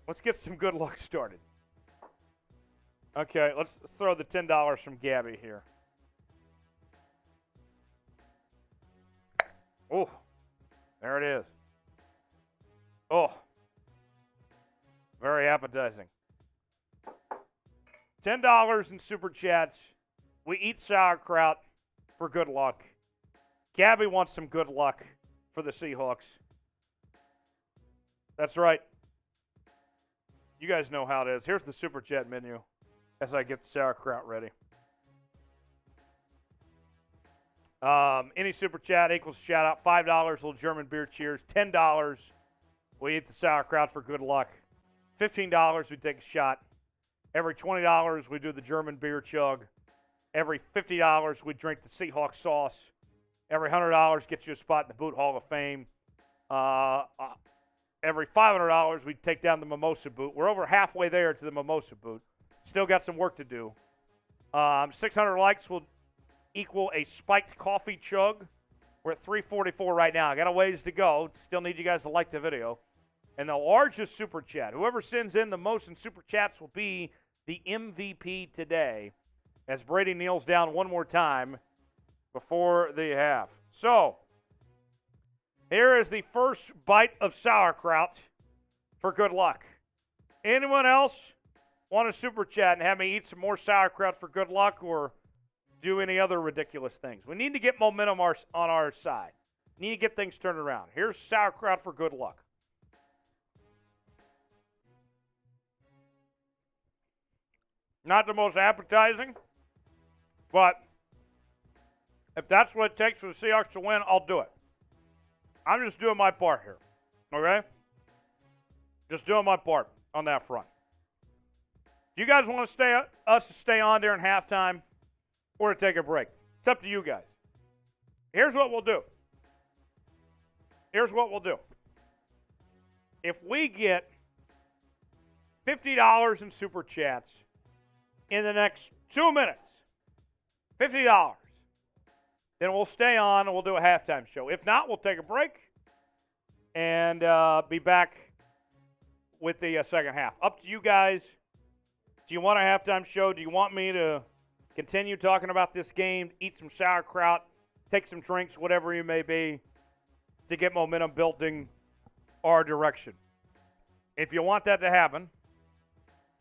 Let's get some good luck started. Okay, let's throw the $10 from Gabby here. Oh, there it is. Oh, very appetizing. $10 in super chats. We eat sauerkraut for good luck. Gabby wants some good luck for the Seahawks. That's right. You guys know how it is. Here's the super chat menu as I get the sauerkraut ready. Any super chat equals shout out. $5, little German beer cheers. $10, we eat the sauerkraut for good luck. $15, we take a shot. Every $20, we do the German beer chug. Every $50, we drink the Seahawks sauce. Every $100 gets you a spot in the Boot Hall of Fame. Every $500, we take down the Mimosa Boot. We're over halfway there to the Mimosa Boot. Still got some work to do. 600 likes will equal a spiked coffee chug. We're at 344 right now. I got a ways to go. Still need you guys to like the video. And the largest super chat, whoever sends in the most in super chats will be the MVP today as Brady kneels down one more time before the half. So, here is the first bite of sauerkraut for good luck. Anyone else want to super chat and have me eat some more sauerkraut for good luck or do any other ridiculous things? We need to get momentum on our side. Need to get things turned around. Here's sauerkraut for good luck. Not the most appetizing, but if that's what it takes for the Seahawks to win, I'll do it. I'm just doing my part here, okay? Just doing my part on that front. Do you guys want us to stay on during halftime or to take a break? It's up to you guys. Here's what we'll do. If we get $50 in Super Chats in the next 2 minutes, $50, then we'll stay on and we'll do a halftime show. If not, we'll take a break and be back with the second half. Up to you guys. Do you want a halftime show? Do you want me to continue talking about this game, eat some sauerkraut, take some drinks, whatever you may be, to get momentum building our direction? If you want that to happen,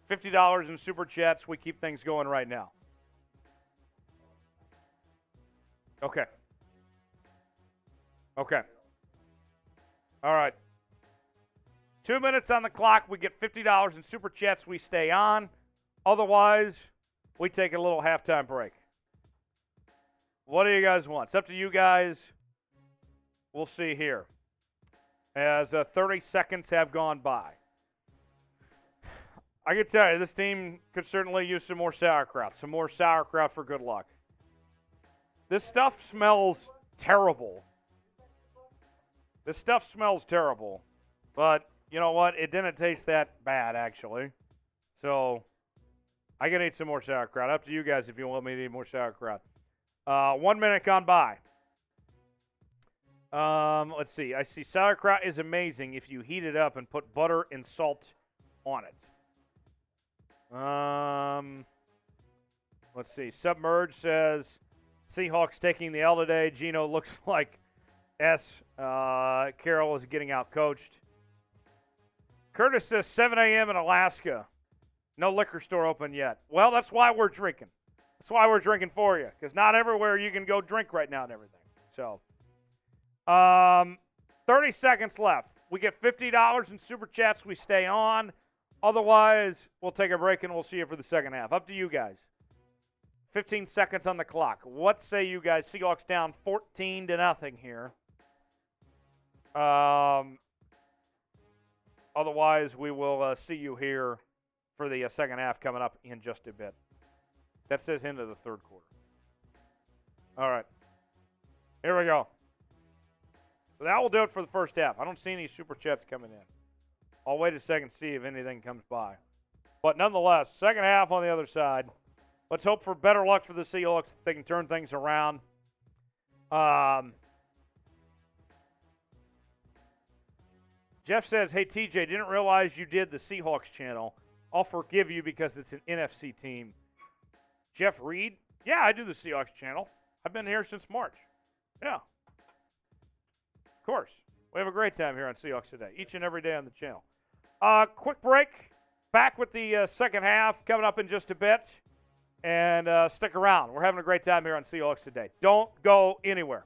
$50 in Super Chats, we keep things going right now. Okay. All right. 2 minutes on the clock. We get $50 in Super Chats. We stay on. Otherwise, we take a little halftime break. What do you guys want? It's up to you guys. We'll see here. As 30 seconds have gone by. I can tell you, this team could certainly use some more sauerkraut. Some more sauerkraut for good luck. This stuff smells terrible. But you know what? It didn't taste that bad, actually. So I can eat some more sauerkraut. Up to you guys if you want me to eat more sauerkraut. 1 minute gone by. Let's see. I see sauerkraut is amazing if you heat it up and put butter and salt on it. Let's see. Submerge says Seahawks taking the L today. Geno looks like S. Carroll is getting out coached. Curtis says 7 a.m. in Alaska. No liquor store open yet. Well, that's why we're drinking. That's why we're drinking for you, because not everywhere you can go drink right now and everything. So, 30 seconds left. We get $50 in Super Chats. We stay on. Otherwise, we'll take a break and we'll see you for the second half. Up to you guys. 15 seconds on the clock. What say you guys? Seahawks down 14-0 here. Otherwise, we will see you here for the second half coming up in just a bit. That says into the third quarter. All right. Here we go. So that will do it for the first half. I don't see any Super Chats coming in. I'll wait a second to see if anything comes by. But nonetheless, second half on the other side. Let's hope for better luck for the Seahawks. They can turn things around. Jeff says, hey, TJ, didn't realize you did the Seahawks channel. I'll forgive you because it's an NFC team. Jeff Reed? Yeah, I do the Seahawks channel. I've been here since March. Yeah. Of course. We have a great time here on Seahawks Today, each and every day on the channel. Quick break. Back with the second half coming up in just a bit. And stick around. We're having a great time here on Seahawks Today. Don't go anywhere.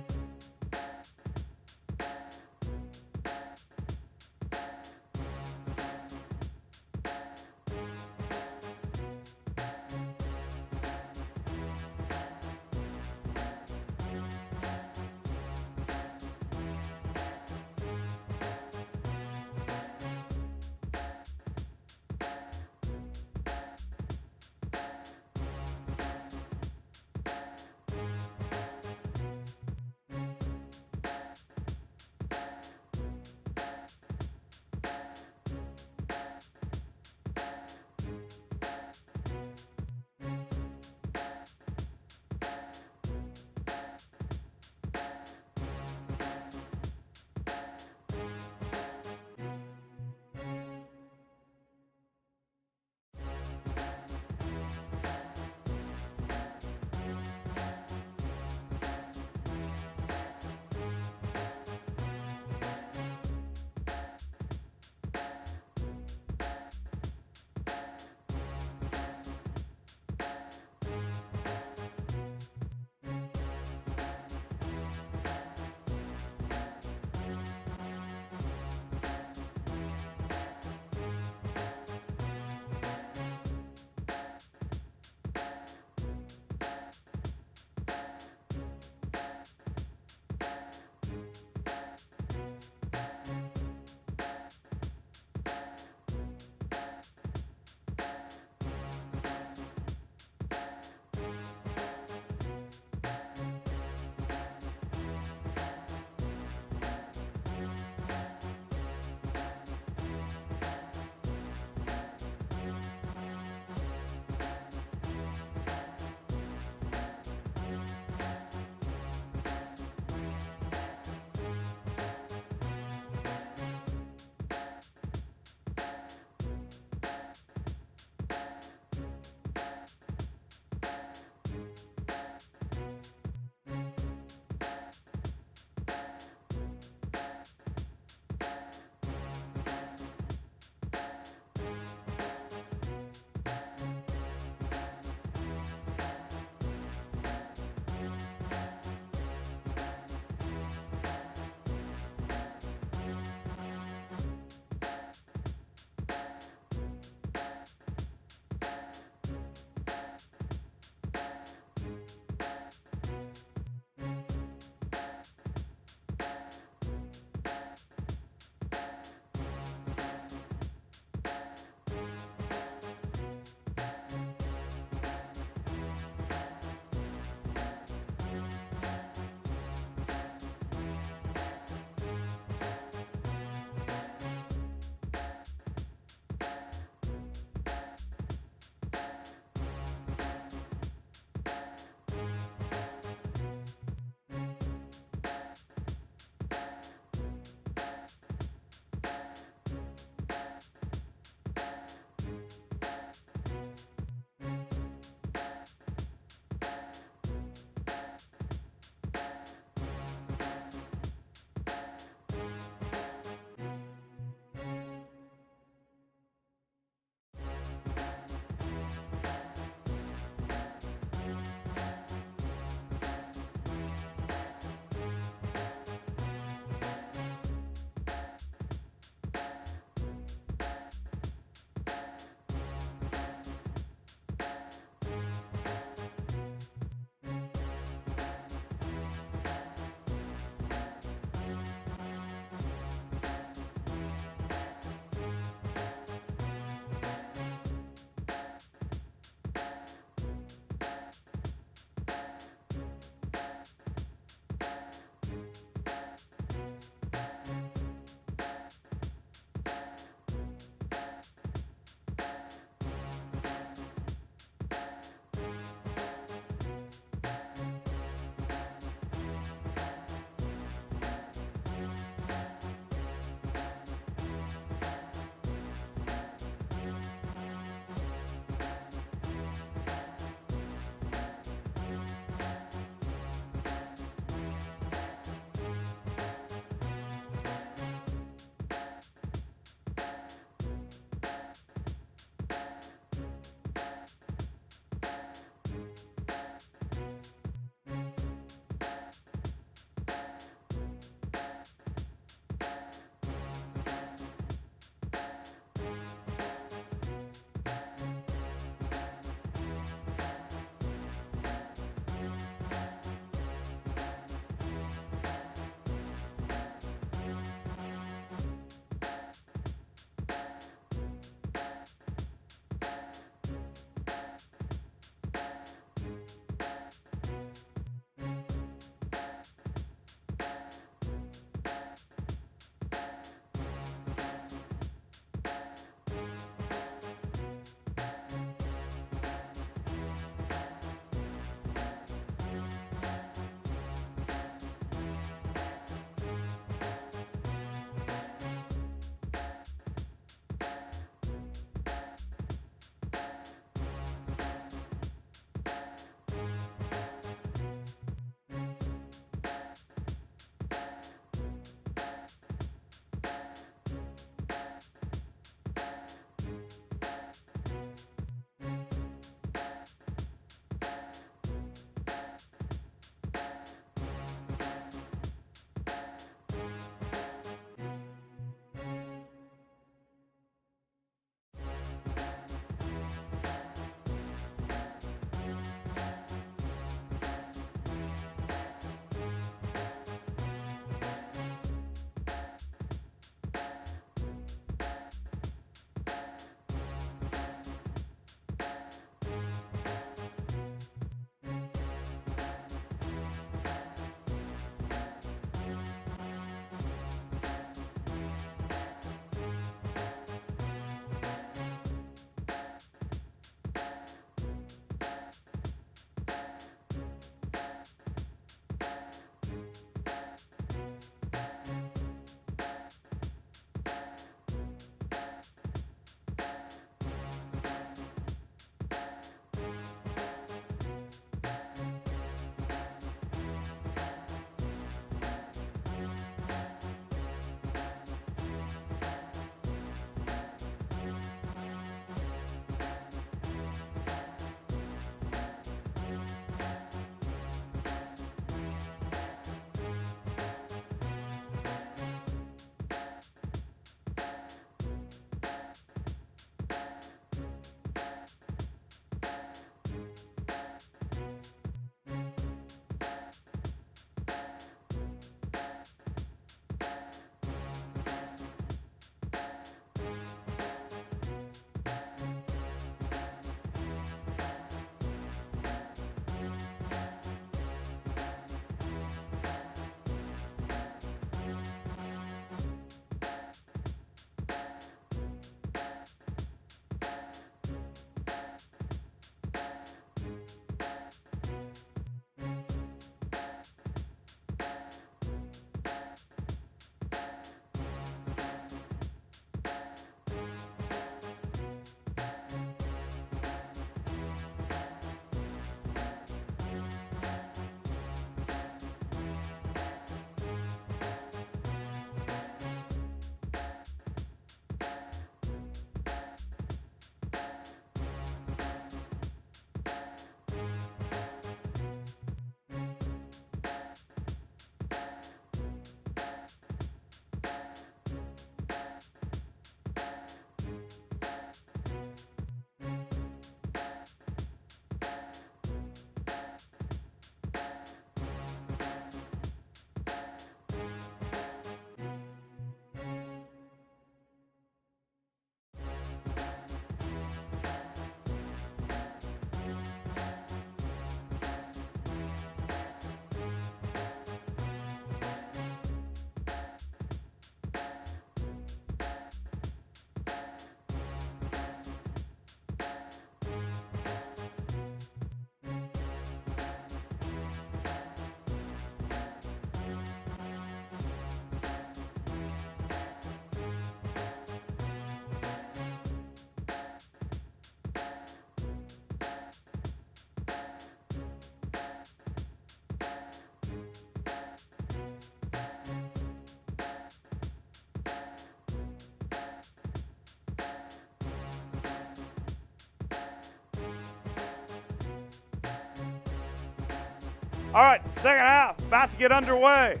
All right, second half about to get underway.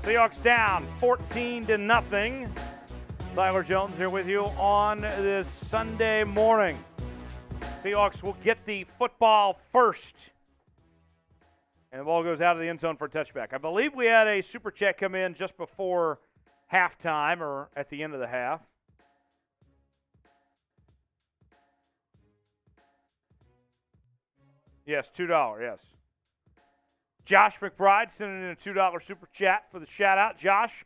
Seahawks down 14-0. Tyler Jones here with you on this Sunday morning. Seahawks will get the football first. And the ball goes out of the end zone for a touchback. I believe we had a super chat come in just before halftime or at the end of the half. Yes, $2, yes. Josh McBride sending in a $2 super chat for the shout-out. Josh,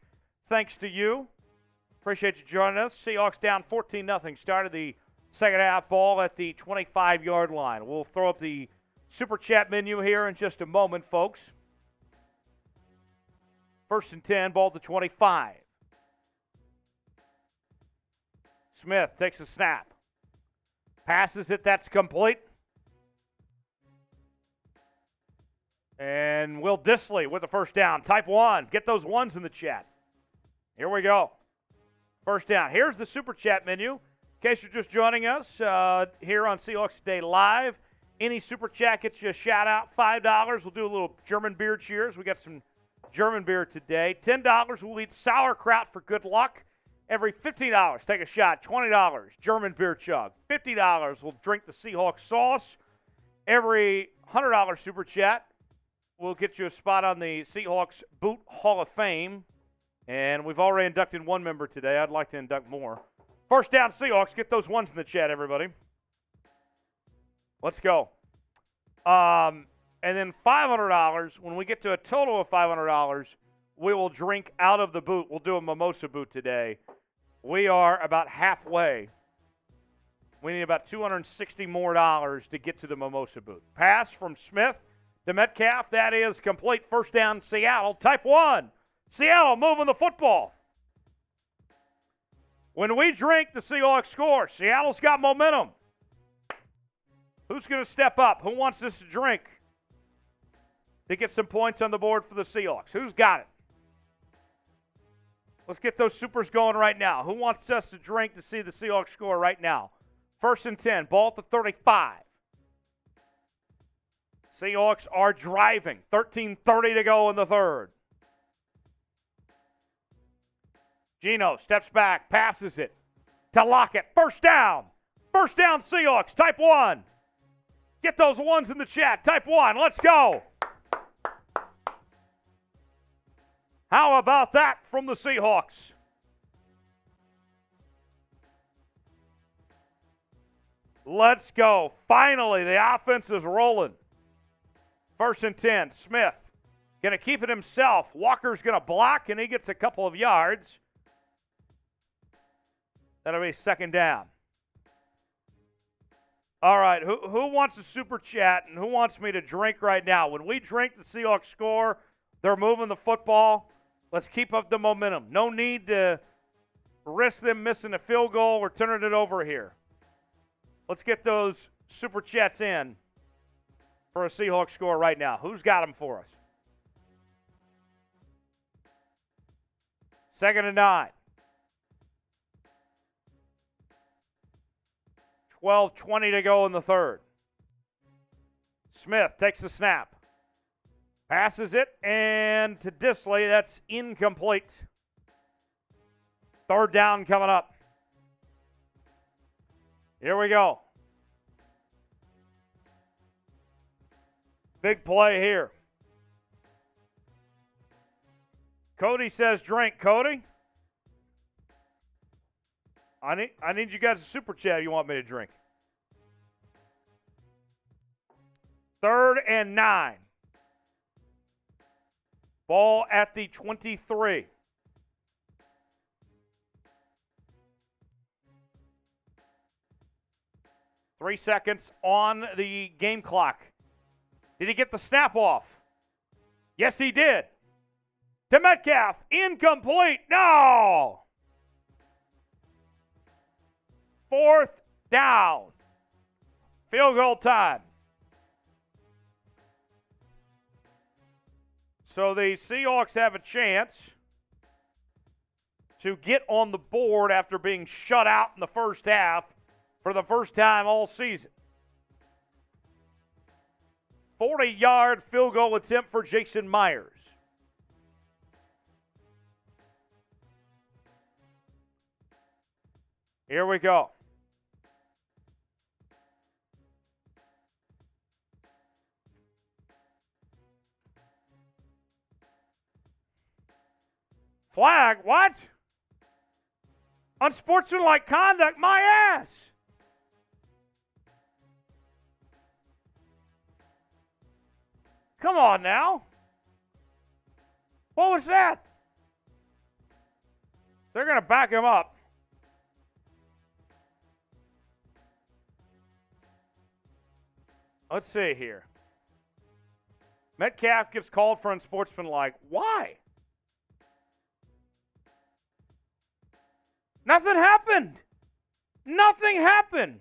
thanks to you. Appreciate you joining us. Seahawks down 14-0. Started the second half, ball at the 25-yard line. We'll throw up the super chat menu here in just a moment, folks. 1st and 10, ball at the 25. Smith takes a snap. Passes it, that's complete. And Will Dissly with the first down. Type 1. Get those ones in the chat. Here we go. First down. Here's the super chat menu. In case you're just joining us here on Seahawks Day Live, any super chat gets you a shout out. $5. We'll do a little German beer cheers. We got some German beer today. $10. We'll eat sauerkraut for good luck. Every $15, take a shot. $20, German beer chug. $50, we'll drink the Seahawks sauce. Every $100 super chat, we'll get you a spot on the Seahawks Boot Hall of Fame. And we've already inducted one member today. I'd like to induct more. First down, Seahawks. Get those ones in the chat, everybody. Let's go. And then $500, when we get to a total of $500, we will drink out of the boot. We'll do a mimosa boot today. We are about halfway. We need about $260 more to get to the mimosa boot. Pass from Smith to Metcalf. That is complete. First down, Seattle. Type 1. Seattle moving the football. When we drink, the Seahawks score. Seattle's got momentum. Who's going to step up? Who wants this to drink to get some points on the board for the Seahawks? Who's got it? Let's get those supers going right now. Who wants us to drink to see the Seahawks score right now? 1st and 10, ball at the 35. Seahawks are driving. 13:30 to go in the third. Geno steps back, passes it to Lockett. First down. First down, Seahawks. Type 1. Get those ones in the chat. Type 1. Let's go. How about that from the Seahawks? Let's go. Finally, the offense is rolling. 1st and 10. Smith going to keep it himself. Walker's going to block, and he gets a couple of yards. That'll be second down. All right, who wants a super chat and who wants me to drink right now? When we drink, the Seahawks score. They're moving the football. Let's keep up the momentum. No need to risk them missing a field goal or turning it over here. Let's get those super chats in for a Seahawks score right now. Who's got them for us? 2nd and 9. 12:20 to go in the third. Smith takes the snap. Passes it, and to Dissly, that's incomplete. Third down coming up. Here we go. Big play here. Cody says drink. Cody? I need you guys to super chat. You want me to drink? 3rd and 9. Ball at the 23. Three seconds on the game clock. Did he get the snap off? Yes, he did. To Metcalf. Incomplete. No. 4th down. Field goal time. So the Seahawks have a chance to get on the board after being shut out in the first half for the first time all season. 40-yard field goal attempt for Jason Myers. Here we go. Flag, what? Unsportsmanlike conduct, my ass. Come on now. What was that? They're going to back him up. Let's see here. Metcalf gets called for unsportsmanlike. Why? Nothing happened. Nothing happened.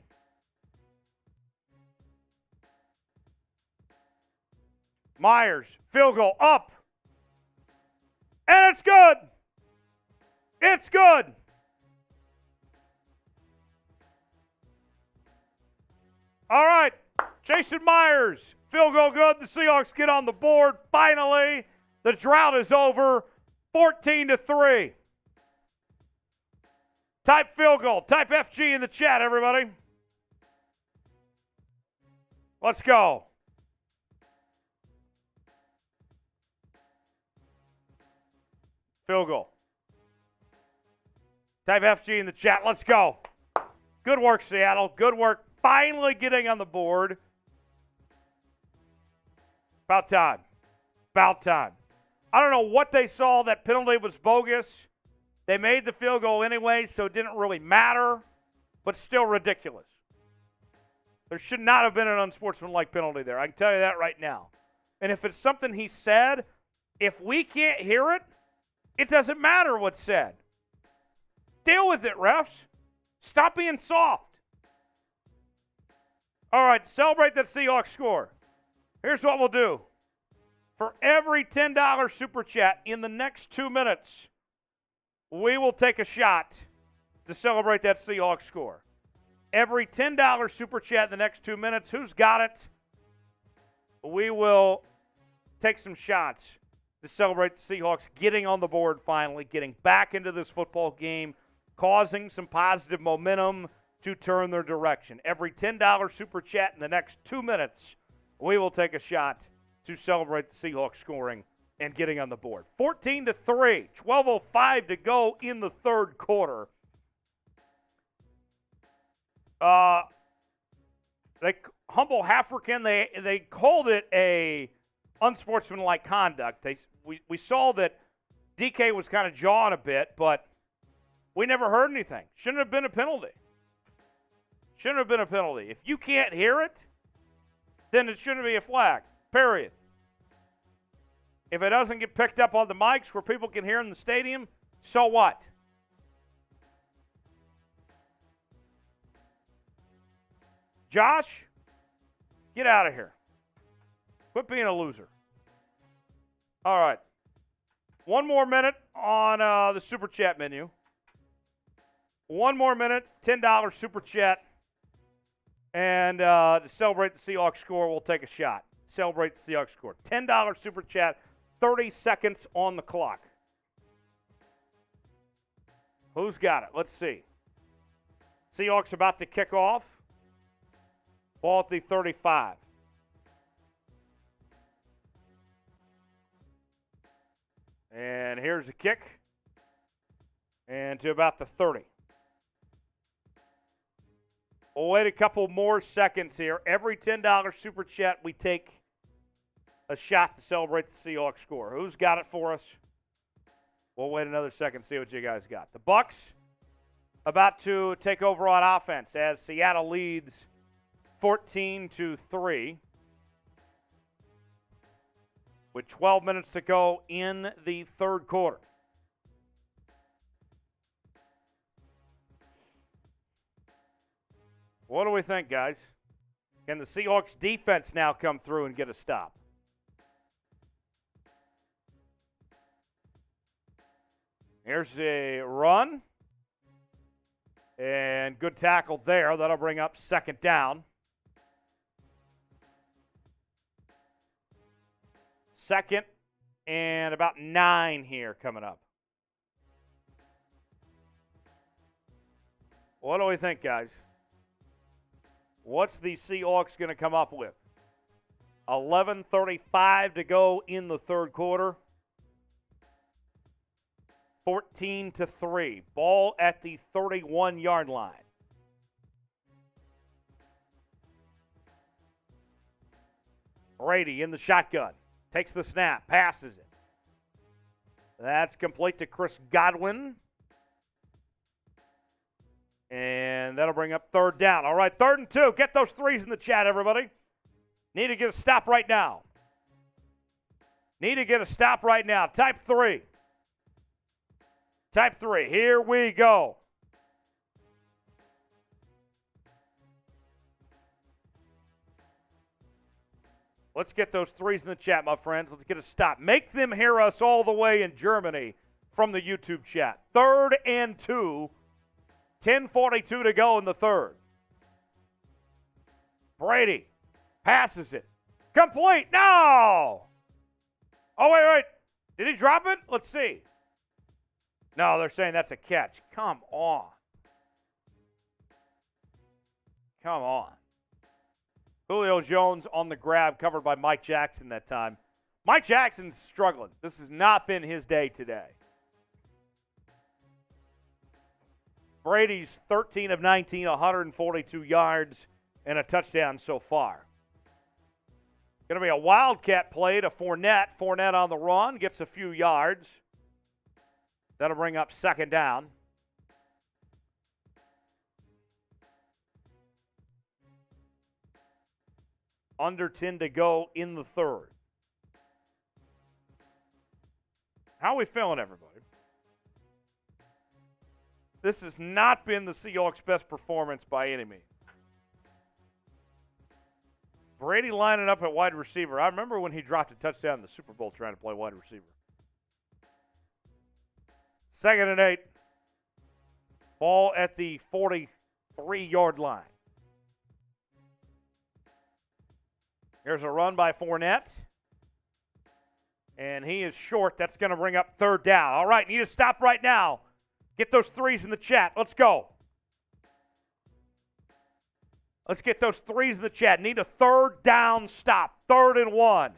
Myers, field goal up. And it's good. It's good. All right. Jason Myers, field goal good. The Seahawks get on the board. Finally, the drought is over. 14-3. Type field goal. Type FG in the chat, everybody. Let's go. Field goal. Type FG in the chat. Let's go. Good work, Seattle. Good work. Finally getting on the board. About time. About time. I don't know what they saw. That penalty was bogus. They made the field goal anyway, so it didn't really matter, but still ridiculous. There should not have been an unsportsmanlike penalty there. I can tell you that right now. And if it's something he said, if we can't hear it, it doesn't matter what's said. Deal with it, refs. Stop being soft. All right, celebrate that Seahawks score. Here's what we'll do. For every $10 super chat in the next 2 minutes, we will take a shot to celebrate that Seahawks score. Every $10 super chat in the next 2 minutes, who's got it? We will take some shots to celebrate the Seahawks getting on the board finally, getting back into this football game, causing some positive momentum to turn their direction. Every $10 super chat in the next 2 minutes, we will take a shot to celebrate the Seahawks scoring and getting on the board. 14-3, 12:05 to go in the third quarter. Humble African, they called it a unsportsmanlike conduct. We saw that DK was kind of jawing a bit, but we never heard anything. Shouldn't have been a penalty. Shouldn't have been a penalty. If you can't hear it, then it shouldn't be a flag, period. If it doesn't get picked up on the mics where people can hear in the stadium, so what? Josh, get out of here. Quit being a loser. All right. One more minute on the Super Chat menu. One more minute, $10 Super Chat. And to celebrate the Seahawks score, we'll take a shot. Celebrate the Seahawks score. $10 Super Chat, 30 seconds on the clock. Who's got it? Let's see. Seahawks about to kick off. Ball at the 35. And here's a kick. And to about the 30. We'll wait a couple more seconds here. Every $10 Super Chat, we take a shot to celebrate the Seahawks score. Who's got it for us? We'll wait another second, see what you guys got. The Bucs about to take over on offense as Seattle leads 14-3 with 12 minutes to go in the third quarter. What do we think, guys? Can the Seahawks defense now come through and get a stop? Here's a run. And good tackle there. That'll bring up second down. 2nd and about 9 here coming up. What do we think, guys? What's the Seahawks going to come up with? 11:35 to go in the third quarter. 14-3. Ball at the 31-yard line. Brady in the shotgun. Takes the snap. Passes it. That's complete to Chris Godwin. And that'll bring up 3rd down. All right, 3rd and 2. Get those threes in the chat, everybody. Need to get a stop right now. Need to get a stop right now. Type 3. Type 3. Here we go. Let's get those threes in the chat, my friends. Let's get a stop. Make them hear us all the way in Germany from the YouTube chat. 3rd and 2. 10:42 to go in the third. Brady passes it. Complete. No! Oh, wait. Did he drop it? Let's see. No, they're saying that's a catch. Come on. Come on. Julio Jones on the grab, covered by Mike Jackson that time. Mike Jackson's struggling. This has not been his day today. Brady's 13 of 19, 142 yards, and a touchdown so far. Going to be a wildcat play to Fournette. Fournette on the run, gets a few yards. That'll bring up 2nd down. Under 10 to go in the third. How are we feeling, everybody? This has not been the Seahawks' best performance by any means. Brady lining up at wide receiver. I remember when he dropped a touchdown in the Super Bowl trying to play wide receiver. 2nd and 8. Ball at the 43-yard line. Here's a run by Fournette. And he is short. That's going to bring up 3rd down. All right, need to stop right now. Get those threes in the chat. Let's go. Let's get those threes in the chat. Need a 3rd down stop. 3rd and 1.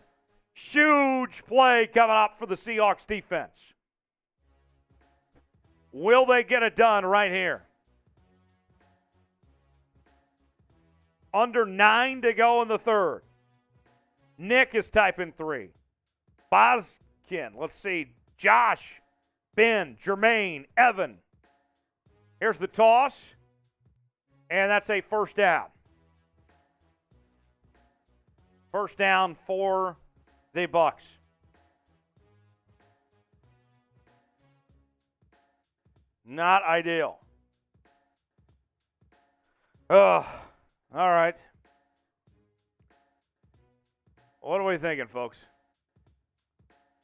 Huge play coming up for the Seahawks defense. Will they get it done right here? Under 9 to go in the third. Nick is typing 3. Boskin, let's see. Josh, Ben, Jermaine, Evan. Here's the toss. And that's a 1st down. 1st down for the Bucs. Not ideal. All right. What are we thinking, folks?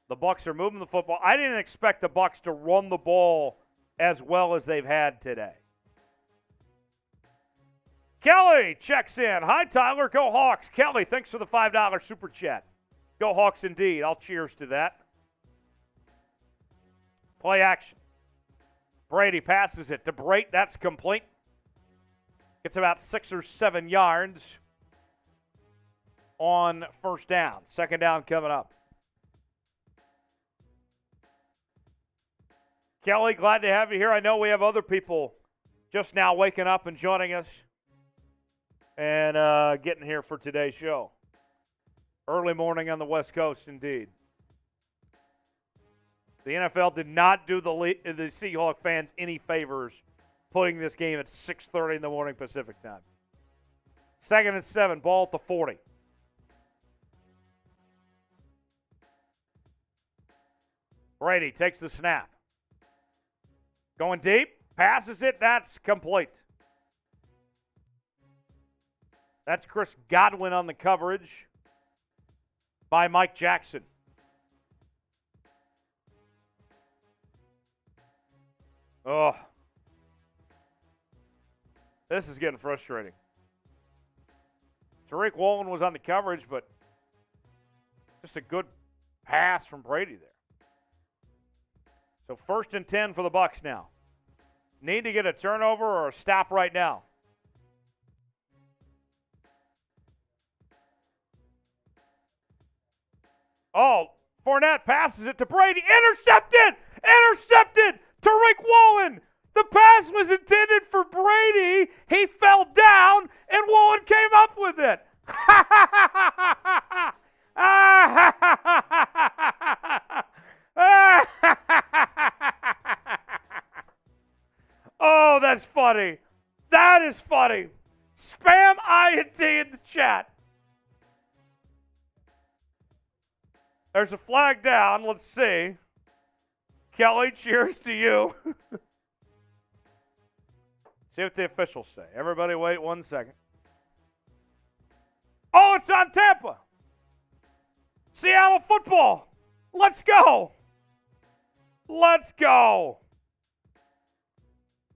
The Bucs are moving the football. I didn't expect the Bucs to run the ball as well as they've had today. Kelly checks in. Hi, Tyler. Go Hawks. Kelly, thanks for the $5 super chat. Go Hawks indeed. I'll cheers to that. Play action. Brady passes it to Brate. That's complete. Gets about 6 or 7 yards on 1st down. 2nd down coming up. Kelly, glad to have you here. I know we have other people just now waking up and joining us and getting here for today's show. Early morning on the West Coast, indeed. The NFL did not do the Seahawk fans any favors putting this game at 6:30 in the morning Pacific time. 2nd and 7, ball at the 40. Brady takes the snap. Going deep, passes it, that's complete. That's Chris Godwin on the coverage by Mike Jackson. Oh, this is getting frustrating. Tariq Woolen was on the coverage, but just a good pass from Brady there. So 1st and 10 for the Bucs now. Need to get a turnover or a stop right now. Oh, Fournette passes it to Brady. Intercepted! Intercepted! Tariq Woolen! The pass was intended for Brady. He fell down, and Woolen came up with it. Oh, that's funny. That is funny. Spam INT in the chat. There's a flag down. Let's see. Kelly, cheers to you. See what the officials say. Everybody wait 1 second. Oh, it's on Tampa. Seattle football. Let's go. Let's go.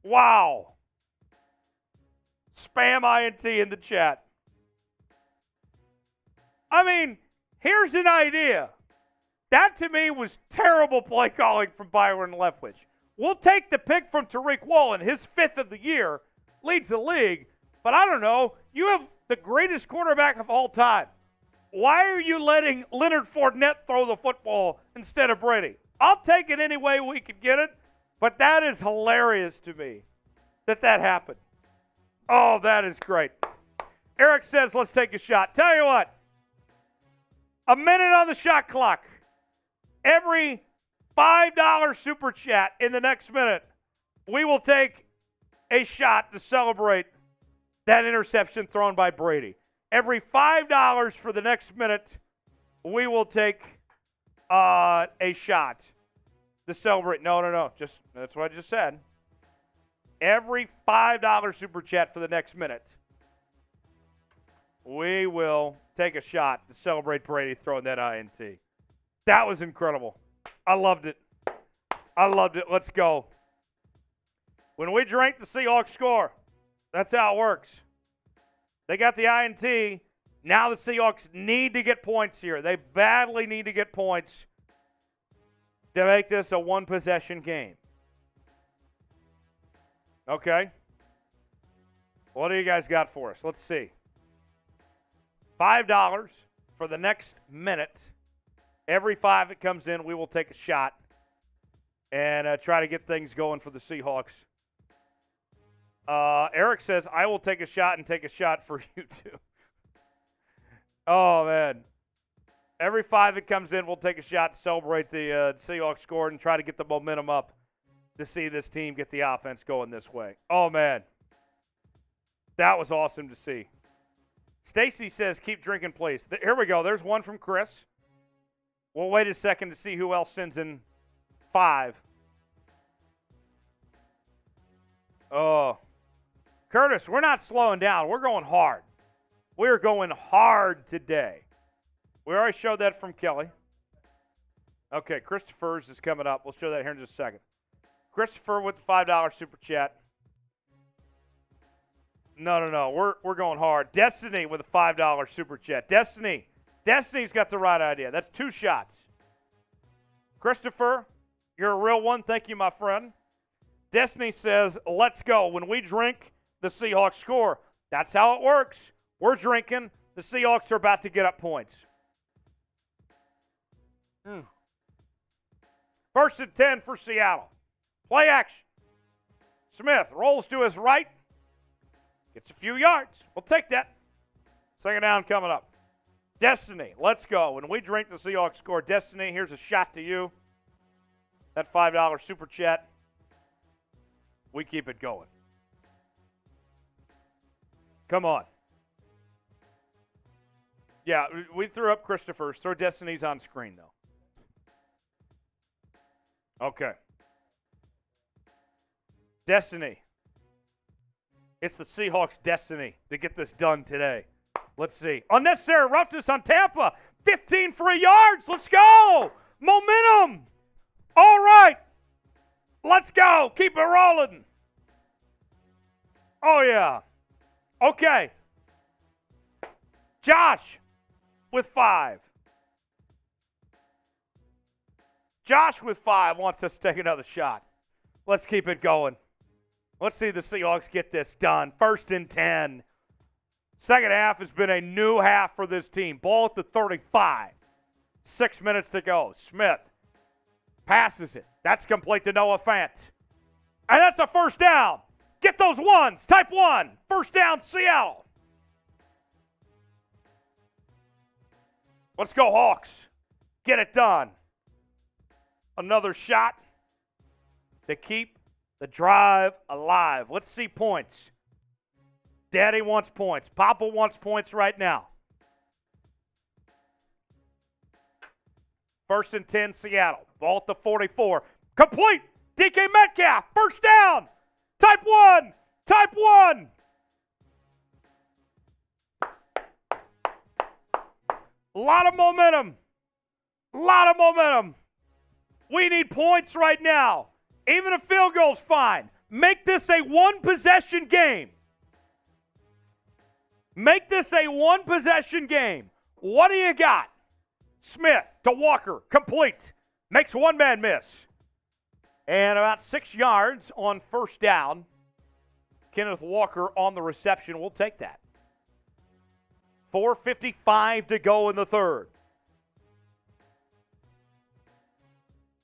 Wow. Spam INT in the chat. I mean, here's an idea. That, to me, was terrible play calling from Byron Leftwich. We'll take the pick from Tariq Woolen, his 5th of the year, leads the league. But I don't know. You have the greatest quarterback of all time. Why are you letting Leonard Fournette throw the football instead of Brady? I'll take it any way we could get it, but that is hilarious to me that happened. Oh, that is great. Eric says, let's take a shot. Tell you what, a minute on the shot clock. Every $5 super chat in the next minute, we will take a shot to celebrate that interception thrown by Brady. Every $5 for the next minute, we will take a shot to celebrate. No. Just that's what I just said. Every $5 super chat for the next minute, we will take a shot to celebrate Brady throwing that INT. That was incredible. I loved it. I loved it. Let's go. When we drink, the Seahawks score. That's how it works. They got the INT. Now the Seahawks need to get points here. They badly need to get points to make this a one-possession game. Okay. What do you guys got for us? Let's see. $5 for the next minute. Every 5 that comes in, we will take a shot and try to get things going for the Seahawks. Eric says, I will take a shot and take a shot for you too. Oh, man. Every 5 that comes in, we'll take a shot to celebrate the Seahawks score and try to get the momentum up to see this team get the offense going this way. Oh, man. That was awesome to see. Stacy says, keep drinking, please. Here we go. There's one from Chris. We'll wait a second to see who else sends in 5. Oh. Curtis, we're not slowing down. We're going hard. We're going hard today. We already showed that from Kelly. Okay, Christopher's is coming up. We'll show that here in just a second. Christopher with the $5 super chat. No. We're going hard. Destiny with a $5 super chat. Destiny's got the right idea. That's 2 shots. Christopher, you're a real one. Thank you, my friend. Destiny says, let's go. When we drink, the Seahawks score. That's how it works. We're drinking. The Seahawks are about to get up points. 1st and 10 for Seattle. Play action. Smith rolls to his right. Gets a few yards. We'll take that. 2nd down coming up. Destiny, let's go. When we drink, the Seahawks score. Destiny, here's a shot to you. That $5 super chat. We keep it going. Come on. Yeah, we threw up Christopher's. Throw Destiny's on screen, though. Okay. Destiny. It's the Seahawks' destiny to get this done today. Let's see. Unnecessary roughness on Tampa. 15 free yards. Let's go. Momentum. All right. Let's go. Keep it rolling. Oh, yeah. Okay. Josh with 5. Josh with 5 wants us to take another shot. Let's keep it going. Let's see the Seahawks get this done. 1st and 10. Second half has been a new half for this team. Ball at the 35. 6 minutes to go. Smith passes it. That's complete to Noah Fant. And that's a first down. Get those ones. Type 1. First down, Seattle. Let's go, Hawks. Get it done. Another shot to keep the drive alive. Let's see points. Daddy wants points. Papa wants points right now. 1st and 10, Seattle. Ball at the 44. Complete. DK Metcalf. First down. Type 1. Type 1. A lot of momentum. A lot of momentum. We need points right now. Even a field goal's fine. Make this a one-possession game. Make this a one-possession game. What do you got? Smith to Walker. Complete. Makes one man miss. And about 6 yards on first down. Kenneth Walker on the reception. We'll take that. 4:55 to go in the third.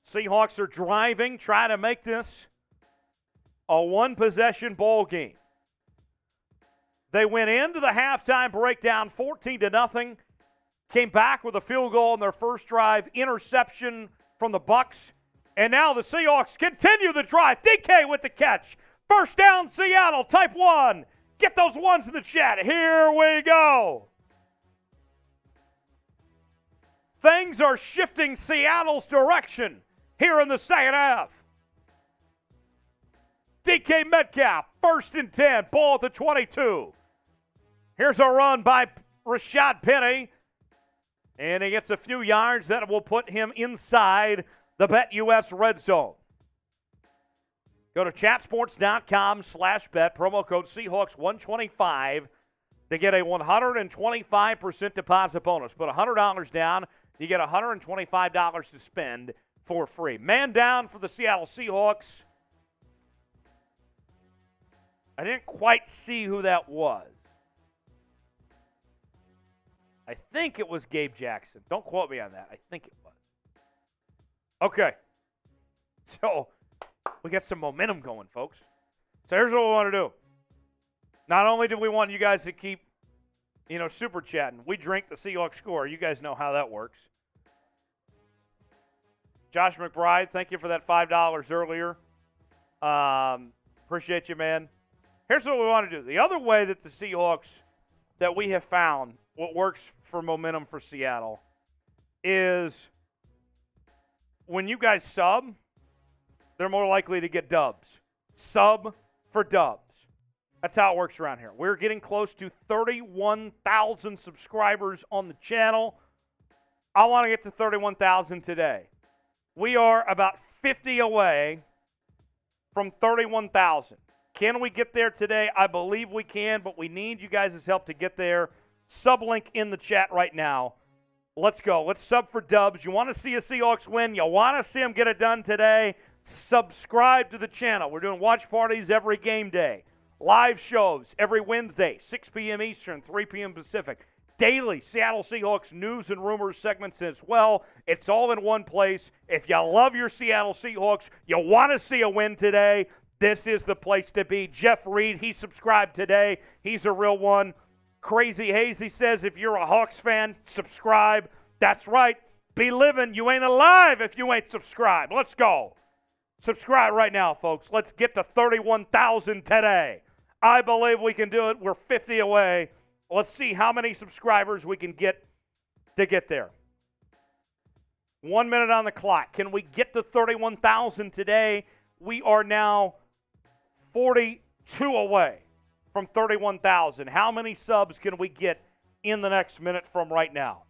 Seahawks are driving, trying to make this a one-possession ball game. They went into the halftime breakdown 14-0. Came back with a field goal on their first drive, interception from the Bucs. And now the Seahawks continue the drive. DK with the catch. First down, Seattle, type 1. Get those ones in the chat. Here we go. Things are shifting Seattle's direction here in the second half. DK Metcalf, 1st and 10, ball at the 22. Here's a run by Rashad Penny. And he gets a few yards that will put him inside the BetUS red zone. Go to chatsports.com/bet, promo code Seahawks125 to get a 125% deposit bonus. Put $100 down, you get $125 to spend for free. Man down for the Seattle Seahawks. I didn't quite see who that was. I think it was Gabe Jackson. Don't quote me on that. I think it was. Okay. So, we got some momentum going, folks. So, here's what we want to do. Not only do we want you guys to keep, super chatting. We drink the Seahawks score. You guys know how that works. Josh McBride, thank you for that $5 earlier. Appreciate you, man. Here's what we want to do. The other way that the Seahawks, that we have found, what works for momentum for Seattle, is when you guys sub, they're more likely to get dubs. Sub for dubs. That's how it works around here. We're getting close to 31,000 subscribers on the channel. I want to get to 31,000 today. We are about 50 away from 31,000. Can we get there today? I believe we can, but we need you guys' help to get there. Sublink in the chat right now. Let's go. Let's sub for dubs. You want to see a Seahawks win? You want to see them get it done today? Subscribe to the channel. We're doing watch parties every game day. Live shows every Wednesday, 6 p.m. Eastern, 3 p.m. Pacific. Daily Seattle Seahawks news and rumors segments as well. It's all in one place. If you love your Seattle Seahawks, you want to see a win today, this is the place to be. Jeff Reed, he subscribed today. He's a real one. Crazy Hazy says, if you're a Hawks fan, subscribe. That's right. Be living. You ain't alive if you ain't subscribed. Let's go. Subscribe right now, folks. Let's get to 31,000 today. I believe we can do it. We're 50 away. Let's see how many subscribers we can get to get there. 1 minute on the clock. Can we get to 31,000 today? We are now 42 away from 31,000. How many subs can we get in the next minute from right now?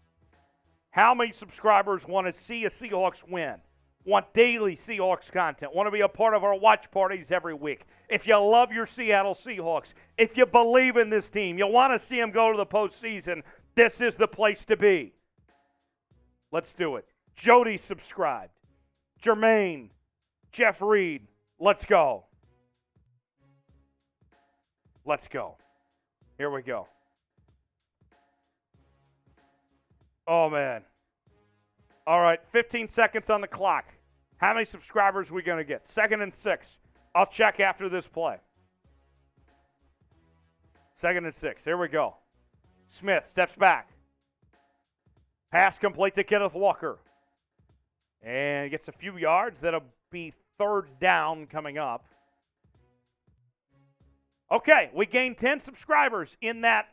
How many subscribers want to see a Seahawks win? Want daily Seahawks content? Want to be a part of our watch parties every week? If you love your Seattle Seahawks, if you believe in this team, you want to see them go to the postseason, this is the place to be. Let's do it. Jody subscribed. Jermaine, Jeff Reed, let's go. Let's go. Here we go. Oh, man. All right, 15 seconds on the clock. How many subscribers are we going to get? 2nd and 6. I'll check after this play. 2nd and 6. Here we go. Smith steps back. Pass complete to Kenneth Walker. And gets a few yards. That'll be 3rd down coming up. Okay, we gained 10 subscribers in that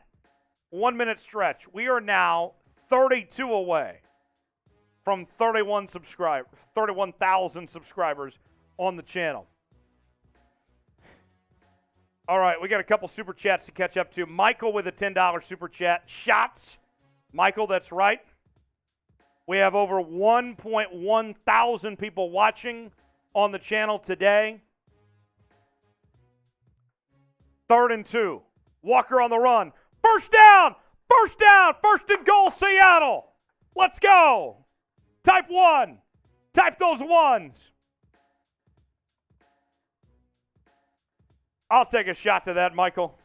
1-minute stretch. We are now 32 away from 31,000 subscribers on the channel. All right, we got a couple super chats to catch up to. Michael with a $10 super chat. Shots. Michael, that's right. We have over 1.1 thousand people watching on the channel today. 3rd and 2. Walker on the run. First down. First down. 1st and goal, Seattle. Let's go. Type 1. Type those ones. I'll take a shot to that, Michael.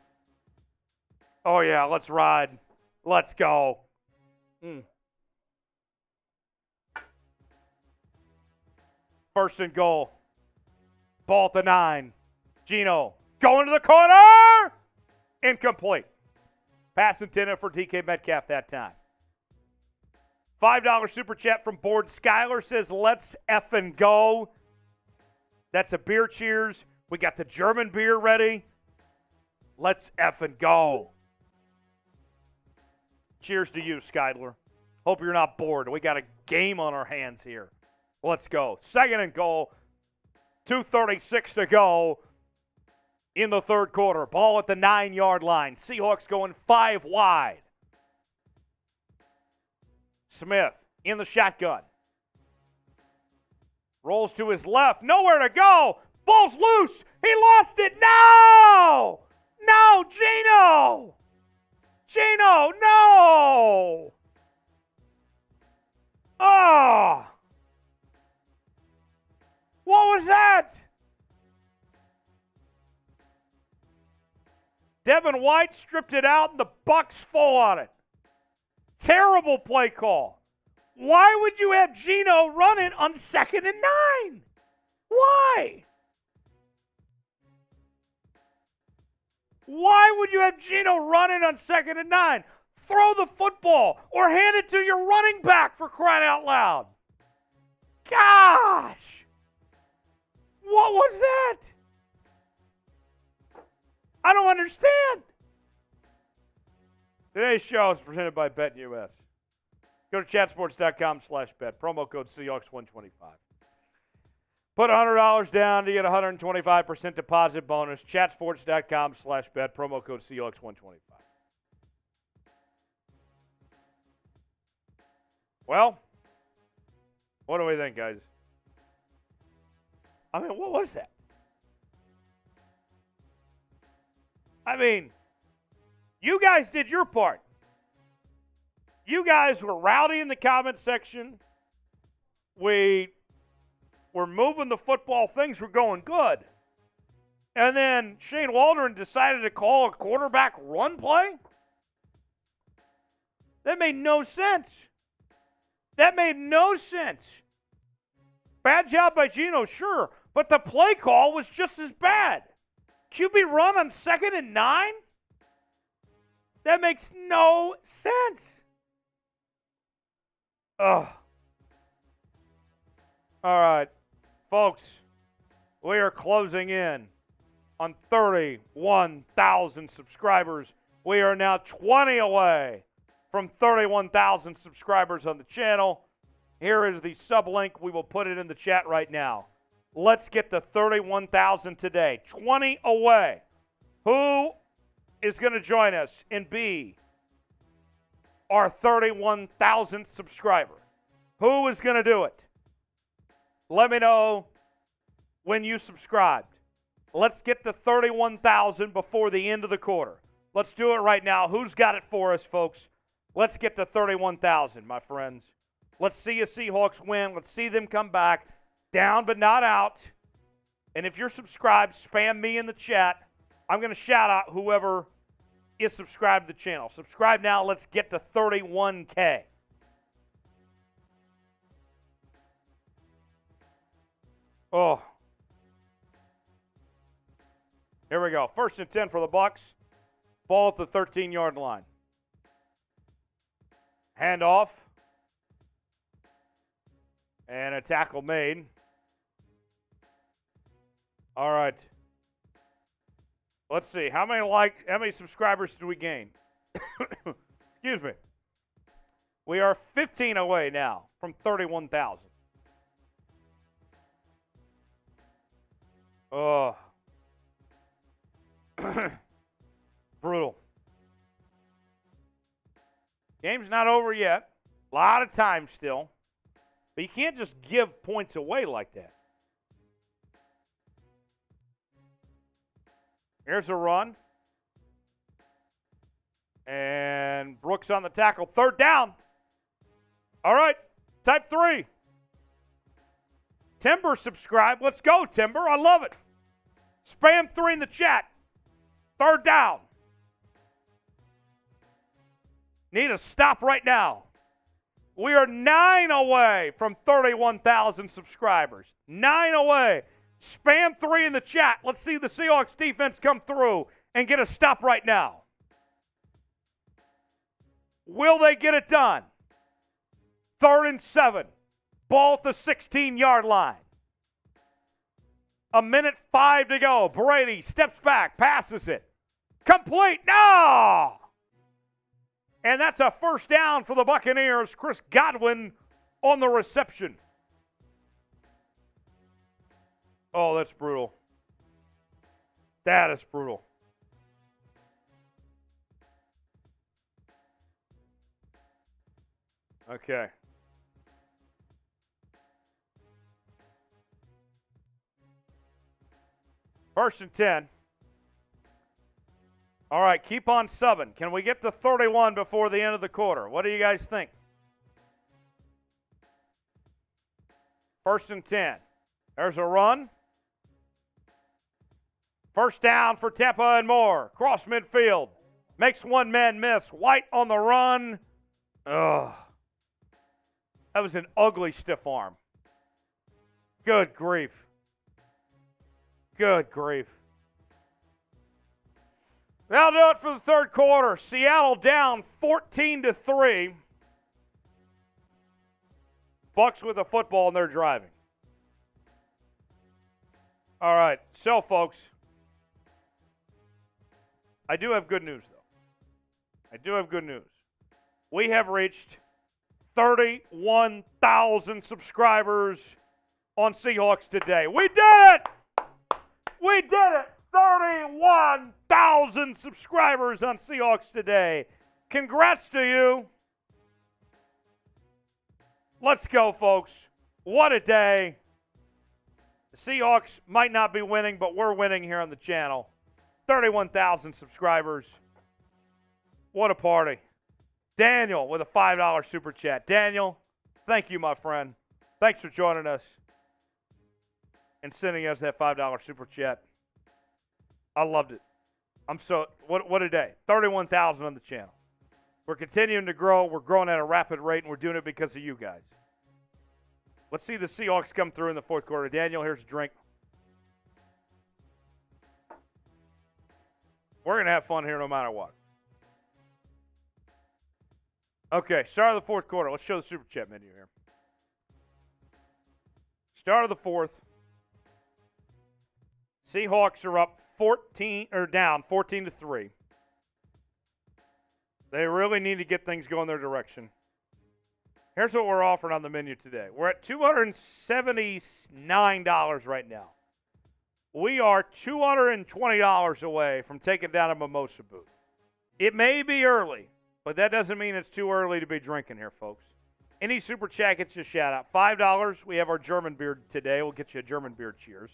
Oh, yeah, let's ride. Let's go. 1st and goal. Ball at the 9. Geno going to the corner. Incomplete. Pass intended for DK Metcalf that time. $5 super chat from Board Skyler says, let's effing go. That's a beer cheers. We got the German beer ready. Let's effing go. Cheers to you, Skydler. Hope you're not bored. We got a game on our hands here. Let's go. 2nd and goal. 2:36 to go in the 3rd quarter. Ball at the 9-yard line. Seahawks going 5 wide. Smith in the shotgun. Rolls to his left. Nowhere to go. Ball's loose. He lost it. No! No, Geno! Geno, no! Oh! What was that? Devin White stripped it out and the Bucs fall on it. Terrible play call. Why would you have Geno run it on 2nd and 9? Why? Why would you have Geno run it on 2nd and 9? Throw the football or hand it to your running back, for crying out loud. Gosh! What was that? I don't understand. Today's show is presented by BetUS. Go to chatsports.com/bet. Promo code Seahawks125. Put $100 down to get a 125% deposit bonus. Chatsports.com/bet. Promo code Seahawks125. Well, what do we think, guys? I mean, what was that? I mean, you guys did your part. You guys were rowdy in the comment section. We were moving the football. Things were going good. And then Shane Waldron decided to call a quarterback run play? That made no sense. That made no sense. Bad job by Geno, sure, but the play call was just as bad. QB run on 2nd and 9? That makes no sense. Ugh. All right, folks, we are closing in on 31,000 subscribers. We are now 20 away from 31,000 subscribers on the channel. Here is the sub link. We will put it in the chat right now. Let's get to 31,000 today. 20 away. Who is going to join us and be our 31,000th subscriber? Who is going to do it? Let me know when you subscribed. Let's get to 31,000 before the end of the quarter. Let's do it right now. Who's got it for us, folks? Let's get to 31,000, my friends. Let's see a Seahawks win. Let's see them come back. Down but not out. And if you're subscribed, spam me in the chat. I'm going to shout out whoever is subscribed to the channel. Subscribe now. Let's get to 31K. Oh. Here we go. 1st and 10 for the Bucs. Ball at the 13-yard line. Handoff. And a tackle made. All right. Let's see. How many subscribers did we gain? Excuse me. We are 15 away now from 31,000. Oh. Brutal. Game's not over yet. A lot of time still. But you can't just give points away like that. Here's a run. And Brooks on the tackle. 3rd down. All right. Type 3. Timber subscribe. Let's go, Timber. I love it. Spam 3 in the chat. 3rd down. Need a stop right now. We are 9 away from 31,000 subscribers. 9 away. Spam 3 in the chat. Let's see the Seahawks defense come through and get a stop right now. Will they get it done? 3rd and 7. Ball at the 16-yard line. 1:05 to go. Brady steps back, passes it. Complete. No! And that's a 1st down for the Buccaneers. Chris Godwin on the reception. Oh, that's brutal. That is brutal. Okay. First and 10. All right, keep on subbing. Can we get to 31 before the end of the quarter? What do you guys think? First and 10. There's a run. 1st down for Tampa and more. Cross midfield. Makes one man miss. White on the run. Ugh. That was an ugly stiff arm. Good grief. Good grief. That'll do it for the 3rd quarter. Seattle down 14-3. Bucs with the football and they're driving. All right. So, folks, I do have good news, though. I do have good news. We have reached 31,000 subscribers on Seahawks today. We did it! We did it! 31,000 subscribers on Seahawks today. Congrats to you. Let's go, folks. What a day. The Seahawks might not be winning, but we're winning here on the channel. 31,000 subscribers. What a party. Daniel with a $5 super chat. Daniel, thank you, my friend. Thanks for joining us and sending us that $5 super chat. I loved it. What a day. 31,000 on the channel. We're continuing to grow. We're growing at a rapid rate, and we're doing it because of you guys. Let's see the Seahawks come through in the 4th quarter. Daniel, here's a drink. We're going to have fun here no matter what. Okay, start of the 4th quarter. Let's show the super chat menu here. Start of the 4th. Seahawks are up down 14-3. They really need to get things going their direction. Here's what we're offering on the menu today. We're at $279 right now. We are $220 away from taking down a mimosa booth. It may be early, but that doesn't mean it's too early to be drinking here, folks. Any super chat gets you a shout out. $5, we have our German beer today. We'll get you a German beer cheers.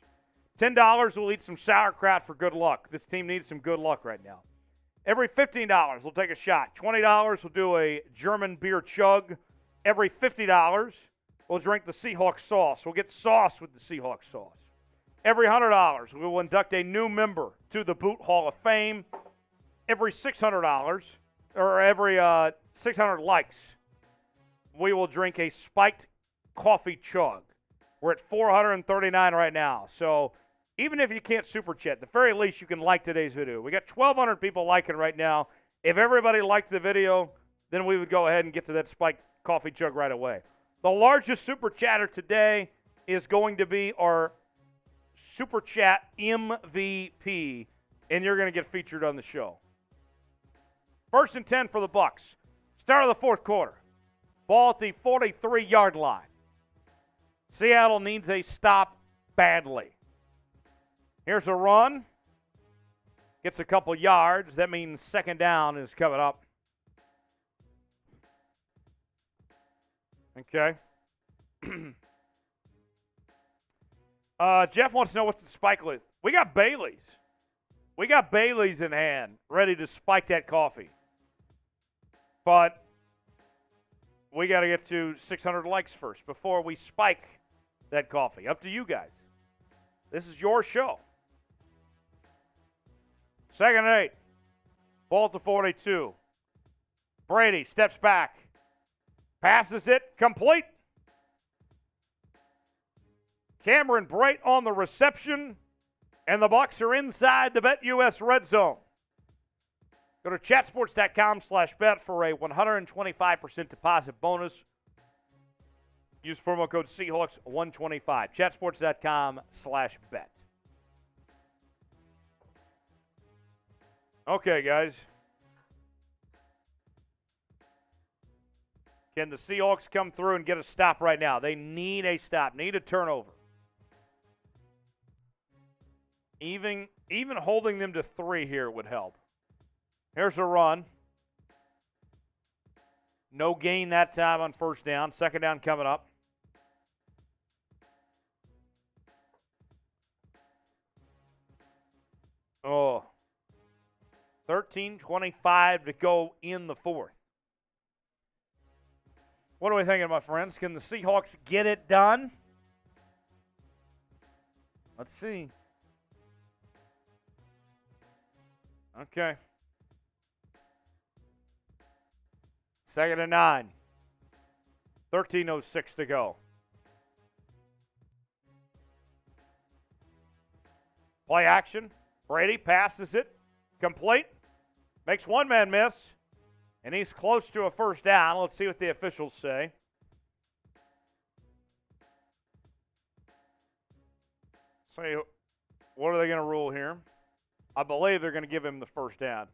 $10, we'll eat some sauerkraut for good luck. This team needs some good luck right now. Every $15, we'll take a shot. $20, we'll do a German beer chug. Every $50, we'll drink the Seahawks sauce. We'll get sauce with the Seahawks sauce. Every $100, we will induct a new member to the Boot Hall of Fame. Every $600, or every 600 likes, we will drink a spiked coffee chug. We're at 439 right now. So even if you can't super chat, at the very least you can like today's video. We got 1,200 people liking right now. If everybody liked the video, then we would go ahead and get to that spiked coffee chug right away. The largest super chatter today is going to be our super chat MVP, and you're going to get featured on the show. 1st and 10 for the Bucs. Start of the fourth quarter. Ball at the 43-yard line. Seattle needs a stop badly. Here's a run. Gets a couple yards. That means second down is coming up. Okay. Jeff wants to know what's the spike with. We got Bailey's. We got Bailey's in hand, ready to spike that coffee. But we got to get to 600 likes first before we spike that coffee. Up to you guys. This is your show. 2nd and 8. Ball at the 42. Brady steps back. Passes it. Complete. Cameron Brate on the reception. And the Bucs are inside the BetUS red zone. Go to chatsports.com/bet for a 125% deposit bonus. Use promo code Seahawks125. Chatsports.com/bet. Okay, guys. Can the Seahawks come through and get a stop right now? They need a stop, need a turnover. Even holding them to 3 here would help. Here's a run. No gain that time on first down. Second down coming up. Oh. 13:25 to go in the fourth. What are we thinking, my friends? Can the Seahawks get it done? Let's see. Okay. 2nd and 9. 13:06 to go. Play action. Brady passes it. Complete. Makes one man miss. And he's close to a first down. Let's see what the officials say. So, what are they going to rule here? I believe they're going to give him the first down.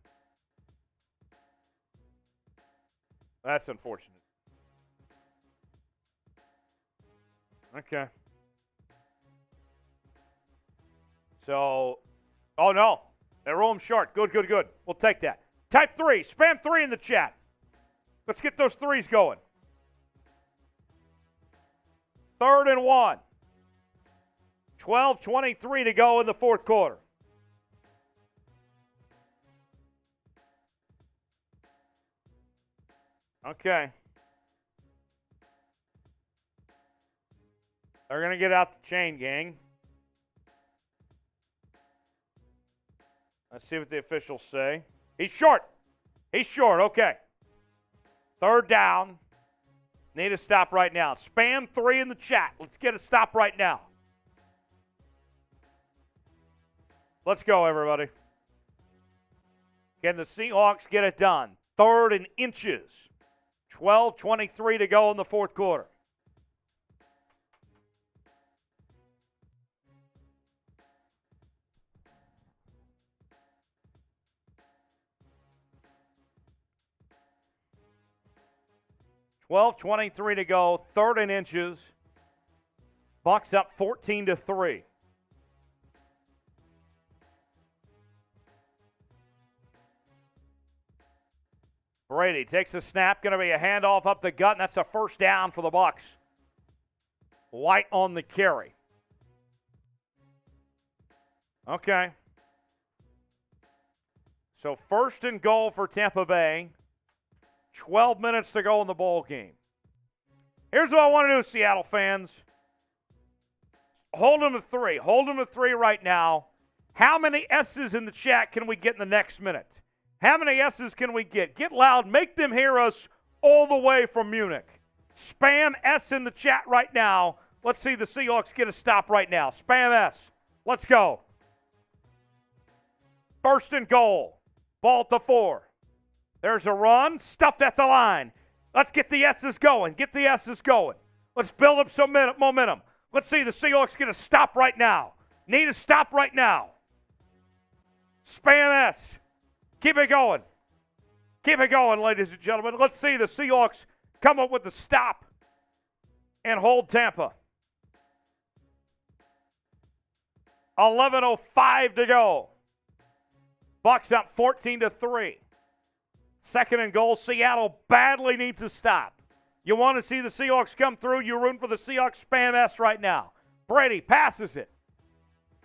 That's unfortunate. Okay. So, oh no. They roll him short. Good. We'll take that. Type 3. Spam 3 in the chat. Let's get those threes going. 3rd and 1. 12:23 to go in the fourth quarter. Okay. They're going to get out the chain, gang. Let's see what the officials say. He's short. Okay. 3rd down. Need a stop right now. Spam 3 in the chat. Let's get a stop right now. Let's go, everybody. Can the Seahawks get it done? 3rd and inches. 12:23 to go in the fourth quarter. $12:23 to go, 3rd and inches. Bucs up 14-3. Brady takes a snap, going to be a handoff up the gut, and that's a first down for the Bucs. White on the carry. Okay. So 1st and goal for Tampa Bay. 12 minutes to go in the ball game. Here's what I want to do, Seattle fans. Hold them to 3. Hold them to 3 right now. How many S's in the chat can we get in the next minute? How many S's can we get? Get loud. Make them hear us all the way from Munich. Spam S in the chat right now. Let's see the Seahawks get a stop right now. Spam S. Let's go. First and goal. Ball at the 4. There's a run. Stuffed at the line. Let's get the S's going. Get the S's going. Let's build up some momentum. Let's see the Seahawks get a stop right now. Need a stop right now. Spam S. Keep it going. Keep it going, ladies and gentlemen. Let's see the Seahawks come up with the stop and hold Tampa. 11:05 to go. Bucs up 14-3. Second and goal. Seattle badly needs a stop. You want to see the Seahawks come through? You're rooting for the Seahawks. Spam S right now. Brady passes it.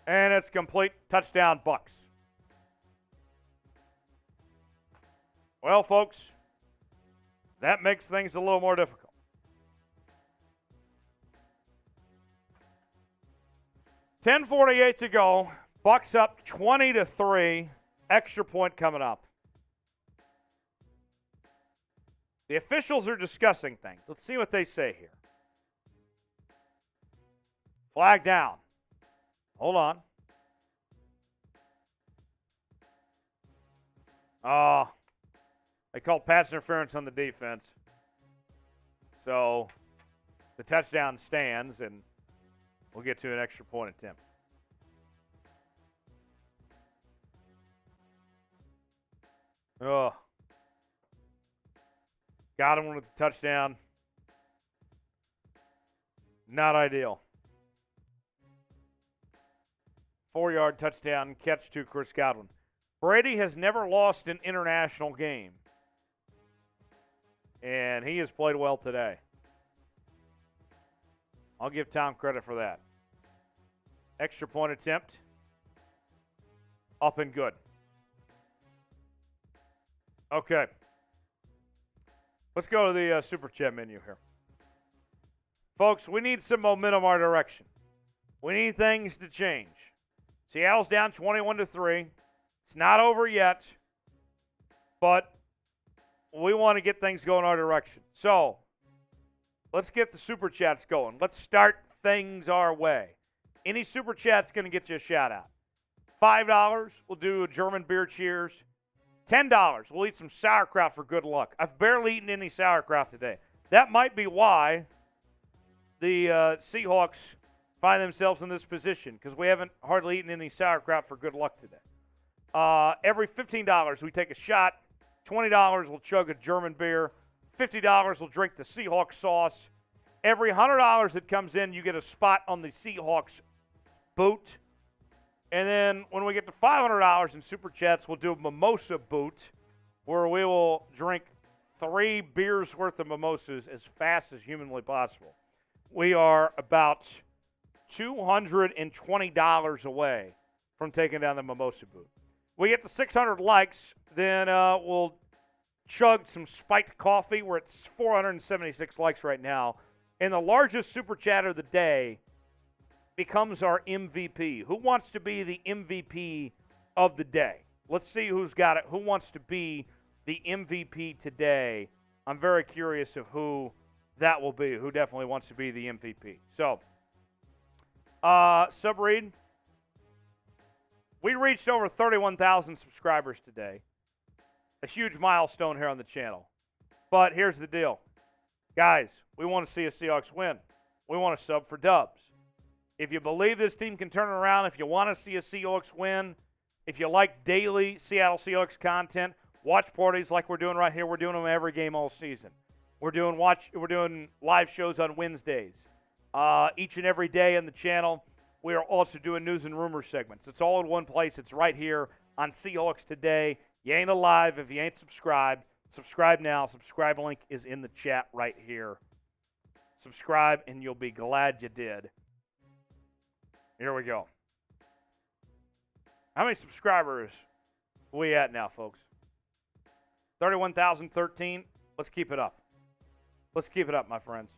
And it's complete. Touchdown, Bucs. Well, folks, that makes things a little more difficult. $10:48 to go. Bucs up 20-3. Extra point coming up. The officials are discussing things. Let's see what they say here. Flag down. Hold on. They called pass interference on the defense. So the touchdown stands, and we'll get to an extra point attempt. Godwin with the touchdown. Not ideal. 4-yard touchdown catch to Chris Godwin. Brady has never lost an international game. And he has played well today. I'll give Tom credit for that. Extra point attempt. Up and good. Okay. Let's go to the Super Chat menu here. Folks, we need some momentum our direction. We need things to change. Seattle's down 21-3. It's not over yet, but we want to get things going our direction. So let's get the Super Chats going. Let's start things our way. Any Super Chat's going to get you a shout-out. $5, we'll do a German beer cheers. $10, we'll eat some sauerkraut for good luck. I've barely eaten any sauerkraut today. That might be why the Seahawks find themselves in this position, because we haven't hardly eaten any sauerkraut for good luck today. Every $15, we take a shot. $20, we'll chug a German beer. $50, we'll drink the Seahawks sauce. Every $100 that comes in, you get a spot on the Seahawks boot. And then when we get to $500 in Super Chats, we'll do a mimosa boot, where we will drink 3 beers worth of mimosas as fast as humanly possible. We are about $220 away from taking down the mimosa boot. We get to 600 likes, then we'll chug some spiked coffee. We're at 476 likes right now. And the largest Super Chatter of the day becomes our MVP. Who wants to be the MVP of the day? Let's see who's got it. Who wants to be the MVP today? I'm very curious of who that will be, who definitely wants to be the MVP. So, Subread, we reached over 31,000 subscribers today. A huge milestone here on the channel. But here's the deal. Guys, we want to see a Seahawks win. We want to sub for dubs. If you believe this team can turn it around, if you want to see a Seahawks win, if you like daily Seattle Seahawks content, watch parties like we're doing right here. We're doing them every game all season. We're doing live shows on Wednesdays. Each and every day on the channel, we are also doing news and rumor segments. It's all in one place. It's right here on Seahawks Today. You ain't alive if you ain't subscribed. Subscribe now. Subscribe link is in the chat right here. Subscribe, and you'll be glad you did. Here we go. How many subscribers are we at now, folks? 31,013. Let's keep it up. Let's keep it up, my friends.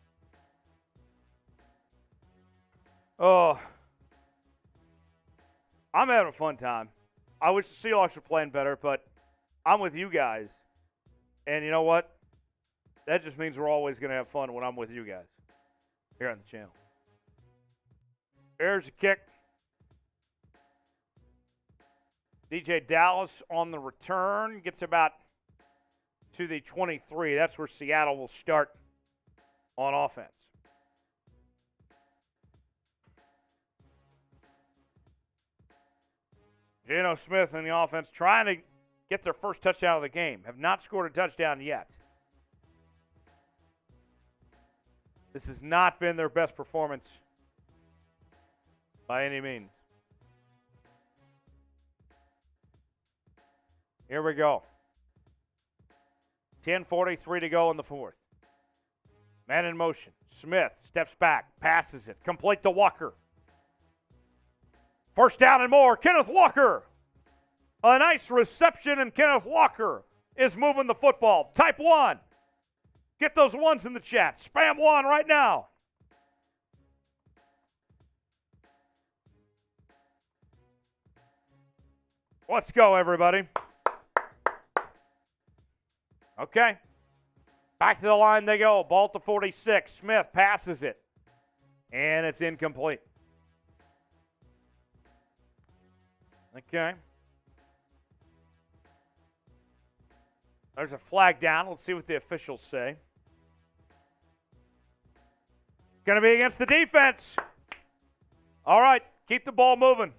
Oh, I'm having a fun time. I wish the Seahawks were playing better, but I'm with you guys. And you know what? That just means we're always going to have fun when I'm with you guys here on the channel. There's a kick. DJ Dallas on the return gets about to the 23. That's where Seattle will start on offense. Geno Smith and the offense trying to get their first touchdown of the game. Have not scored a touchdown yet. This has not been their best performance by any means. Here we go. 10:43 to go in the fourth. Man in motion. Smith steps back, passes it, complete to Walker. First down and more. Kenneth Walker. A nice reception, and Kenneth Walker is moving the football. Type 1. Get those ones in the chat. Spam 1 right now. Let's go, everybody. Okay. Back to the line they go. Ball to 46. Smith passes it. And it's incomplete. Okay. There's a flag down. Let's see what the officials say. Going to be against the defense. All right. Keep the ball moving.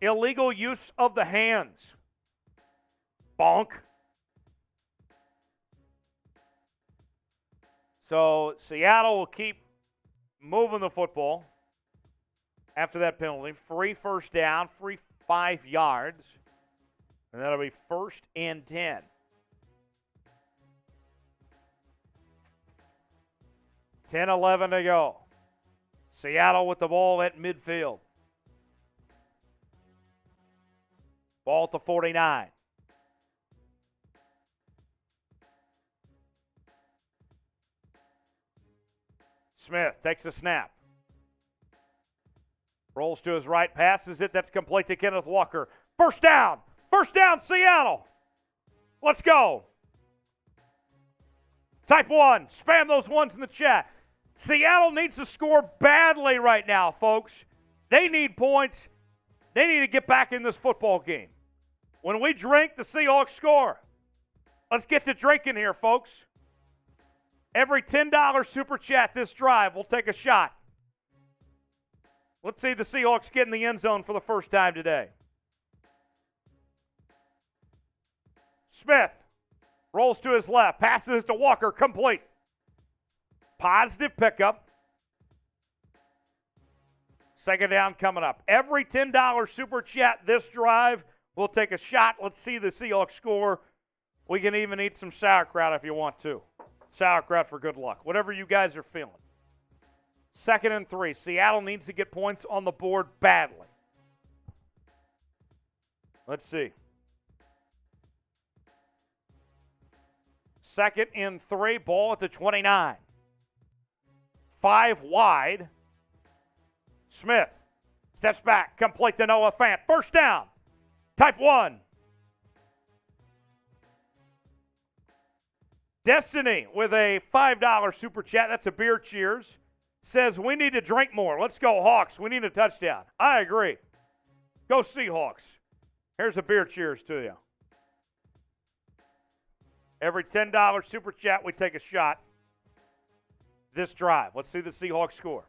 Illegal use of the hands. Bonk. So Seattle will keep moving the football after that penalty. Free first down, free 5 yards. And that'll be 1st and 10. 10-11 to go. Seattle with the ball at midfield. Ball to 49. Smith takes a snap. Rolls to his right, passes it. That's complete to Kenneth Walker. First down. First down, Seattle. Let's go. Type 1. Spam those ones in the chat. Seattle needs to score badly right now, folks. They need points. They need to get back in this football game. When we drink, the Seahawks score. Let's get to drinking here, folks. Every $10 super chat this drive, we'll take a shot. Let's see the Seahawks get in the end zone for the first time today. Smith rolls to his left, passes to Walker, complete. Positive pickup. Second down coming up. Every $10 super chat this drive, we'll take a shot. Let's see the Seahawks score. We can even eat some sauerkraut if you want to. Sauerkraut for good luck. Whatever you guys are feeling. 2nd and 3. Seattle needs to get points on the board badly. Let's see. 2nd and 3. Ball at the 29. 5 wide. Smith steps back. Complete to Noah Fant. First down. Type 1. Destiny with a $5 super chat. That's a beer cheers. Says we need to drink more. Let's go Hawks. We need a touchdown. I agree. Go Seahawks. Here's a beer cheers to you. Every $10 super chat, we take a shot this drive. Let's see the Seahawks score.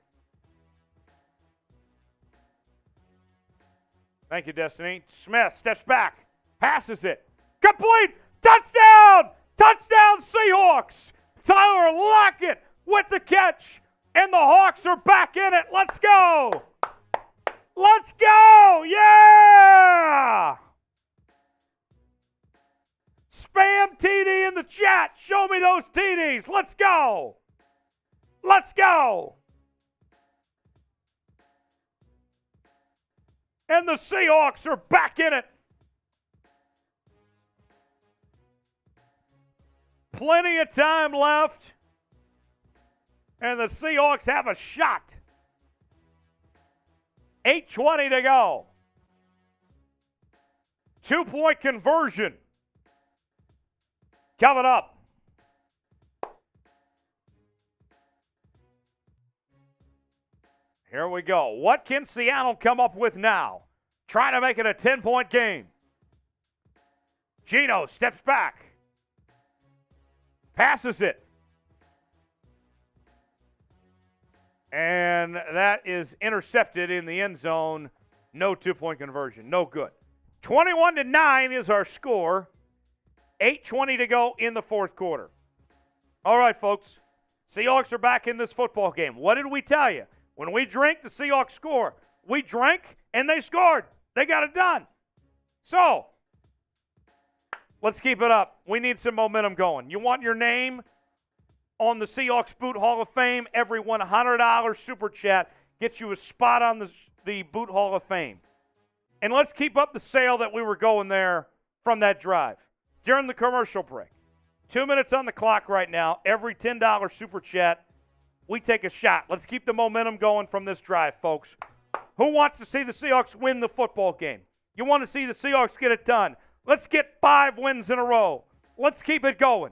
Thank you, Destiny. Smith steps back. Passes it. Complete. Touchdown! Touchdown, Seahawks! Tyler Lockett with the catch, and the Hawks are back in it. Let's go! Let's go! Yeah! Spam TD in the chat. Show me those TDs. Let's go! Let's go! And the Seahawks are back in it. Plenty of time left. And the Seahawks have a shot 8:20 to go. 2-point conversion. Coming up. Here we go. What can Seattle come up with now? Trying to make it a 10-point game. Geno steps back. Passes it. And that is intercepted in the end zone. No 2-point conversion. No good. 21-9 is our score. 8:20 to go in the fourth quarter. All right, folks. Seahawks are back in this football game. What did we tell you? When we drink, the Seahawks score. We drank, and they scored. They got it done. So, let's keep it up. We need some momentum going. You want your name on the Seahawks Boot Hall of Fame? Every $100 super chat gets you a spot on the Boot Hall of Fame. And let's keep up the sale that we were going there from that drive. During the commercial break. 2 minutes on the clock right now. Every $10 super chat, we take a shot. Let's keep the momentum going from this drive, folks. Who wants to see the Seahawks win the football game? You want to see the Seahawks get it done? Let's get 5 wins in a row. Let's keep it going.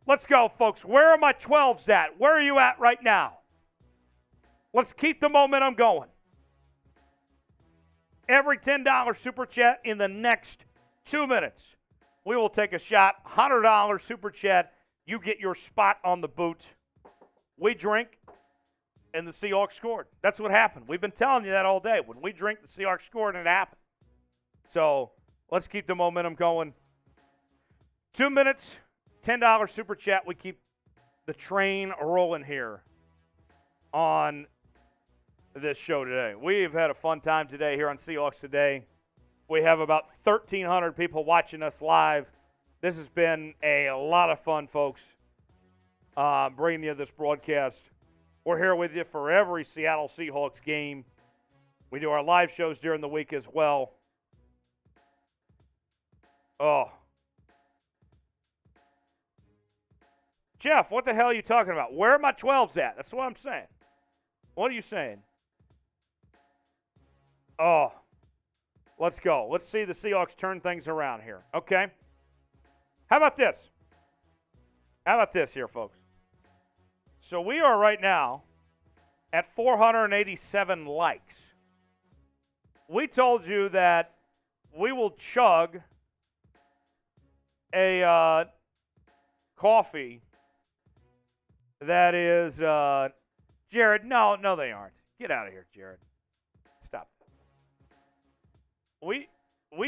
Let's go, folks. Where are my 12s at? Where are you at right now? Let's keep the momentum going. Every $10 super chat in the next 2 minutes, we will take a shot. $100 super chat. You get your spot on the boot. We drink, and the Seahawks scored. That's what happened. We've been telling you that all day. When we drink, the Seahawks scored, and it happened. So let's keep the momentum going. 2 minutes, $10 super chat. We keep the train rolling here on this show today. We've had a fun time today here on Seahawks Today. We have about 1,300 people watching us live. This has been a lot of fun, folks, bringing you this broadcast. We're here with you for every Seattle Seahawks game. We do our live shows during the week as well. Oh. Jeff, what the hell are you talking about? Where are my 12s at? That's what I'm saying. What are you saying? Oh. Let's go. Let's see the Seahawks turn things around here. Okay? How about this? How about this here, folks? So we are right now at 487 likes. We told you that we will chug a coffee that is, Jared, no, they aren't. Get out of here, Jared. Stop. We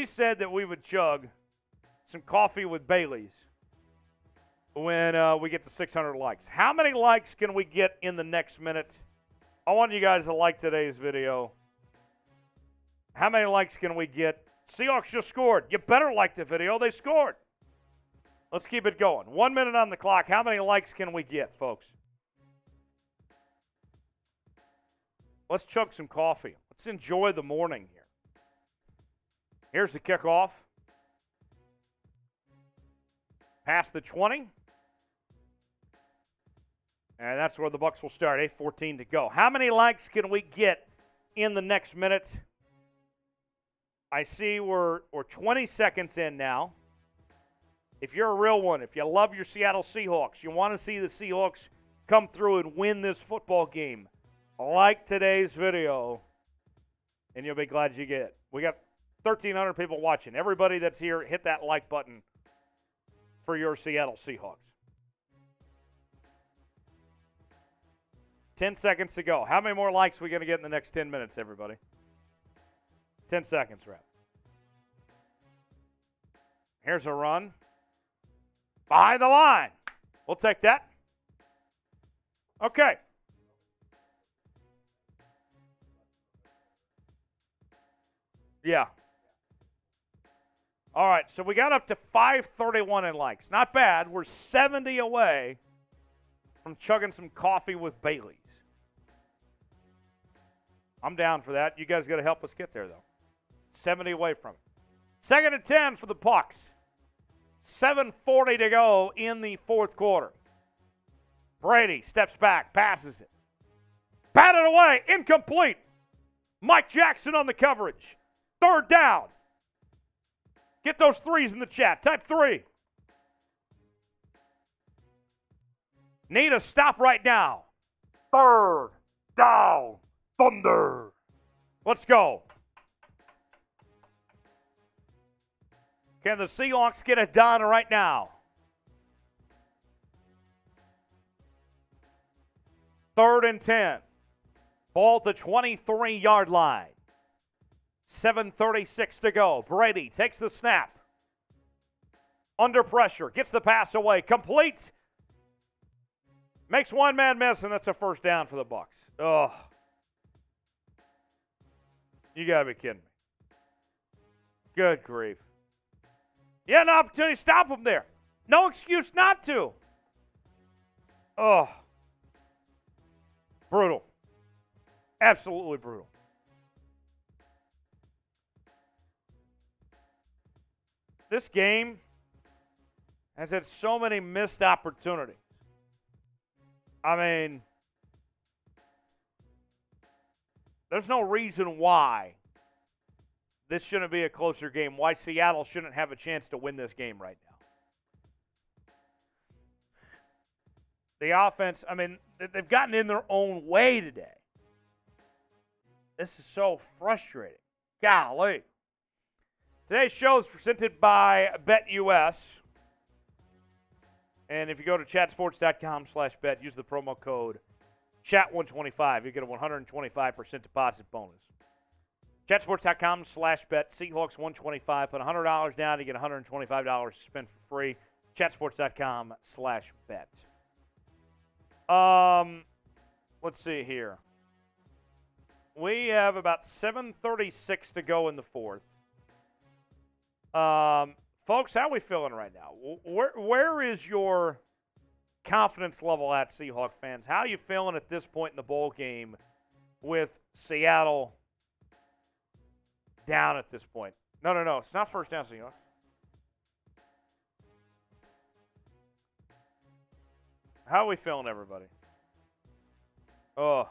said that we would chug some coffee with Bailey's when we get to 600 likes. How many likes can we get in the next minute? I want you guys to like today's video. How many likes can we get? Seahawks just scored. You better like the video. They scored. Let's keep it going. 1 minute on the clock. How many likes can we get, folks? Let's chug some coffee. Let's enjoy the morning here. Here's the kickoff. Past the 20. And that's where the Bucs will start. 8:14 to go. How many likes can we get in the next minute? I see we're 20 seconds in now. If you're a real one, if you love your Seattle Seahawks, you want to see the Seahawks come through and win this football game, like today's video, and you'll be glad you get it. We got 1,300 people watching. Everybody that's here, hit that like button for your Seattle Seahawks. 10 seconds to go. How many more likes are we going to get in the next 10 minutes, everybody? 10 seconds, Rep. Here's a run. Behind the line. We'll take that. Okay. Yeah. All right, so we got up to 531 in likes. Not bad. We're 70 away from chugging some coffee with Bailey's. I'm down for that. You guys got to help us get there, though. 70 away from it. Second and 10 for the Bucs. 7:40 to go in the fourth quarter. Brady steps back, passes it. Batted away. Incomplete. Mike Jackson on the coverage. Third down. Get those threes in the chat. Type 3. Need a stop right now. Third down. Thunder. Let's go. Can the Seahawks get it done right now? Third and 10. Ball at the 23-yard line. 7:36 to go. Brady takes the snap. Under pressure. Gets the pass away. Complete. Makes one man miss, and that's a first down for the Bucs. Ugh. You got to be kidding me. Good grief. You had an opportunity to stop him there. No excuse not to. Oh. Brutal. Absolutely brutal. This game has had so many missed opportunities. I mean, there's no reason why this shouldn't be a closer game, why Seattle shouldn't have a chance to win this game right now. The offense, I mean, they've gotten in their own way today. This is so frustrating. Golly. Today's show is presented by BetUS. And if you go to chatsports.com/bet, use the promo code CHAT125. You get a 125% deposit bonus. Chatsports.com/bet, Seahawks 125. Put $100 down, you get $125 to spend for free. Chatsports.com/bet. Let's see here. We have about 7:36 to go in the fourth. Folks, how are we feeling right now? Where is your confidence level at, Seahawk fans? How are you feeling at this point in the bowl game with Seattle down at this point? No. It's not first down, Seahawks. How are we feeling, everybody? Oh,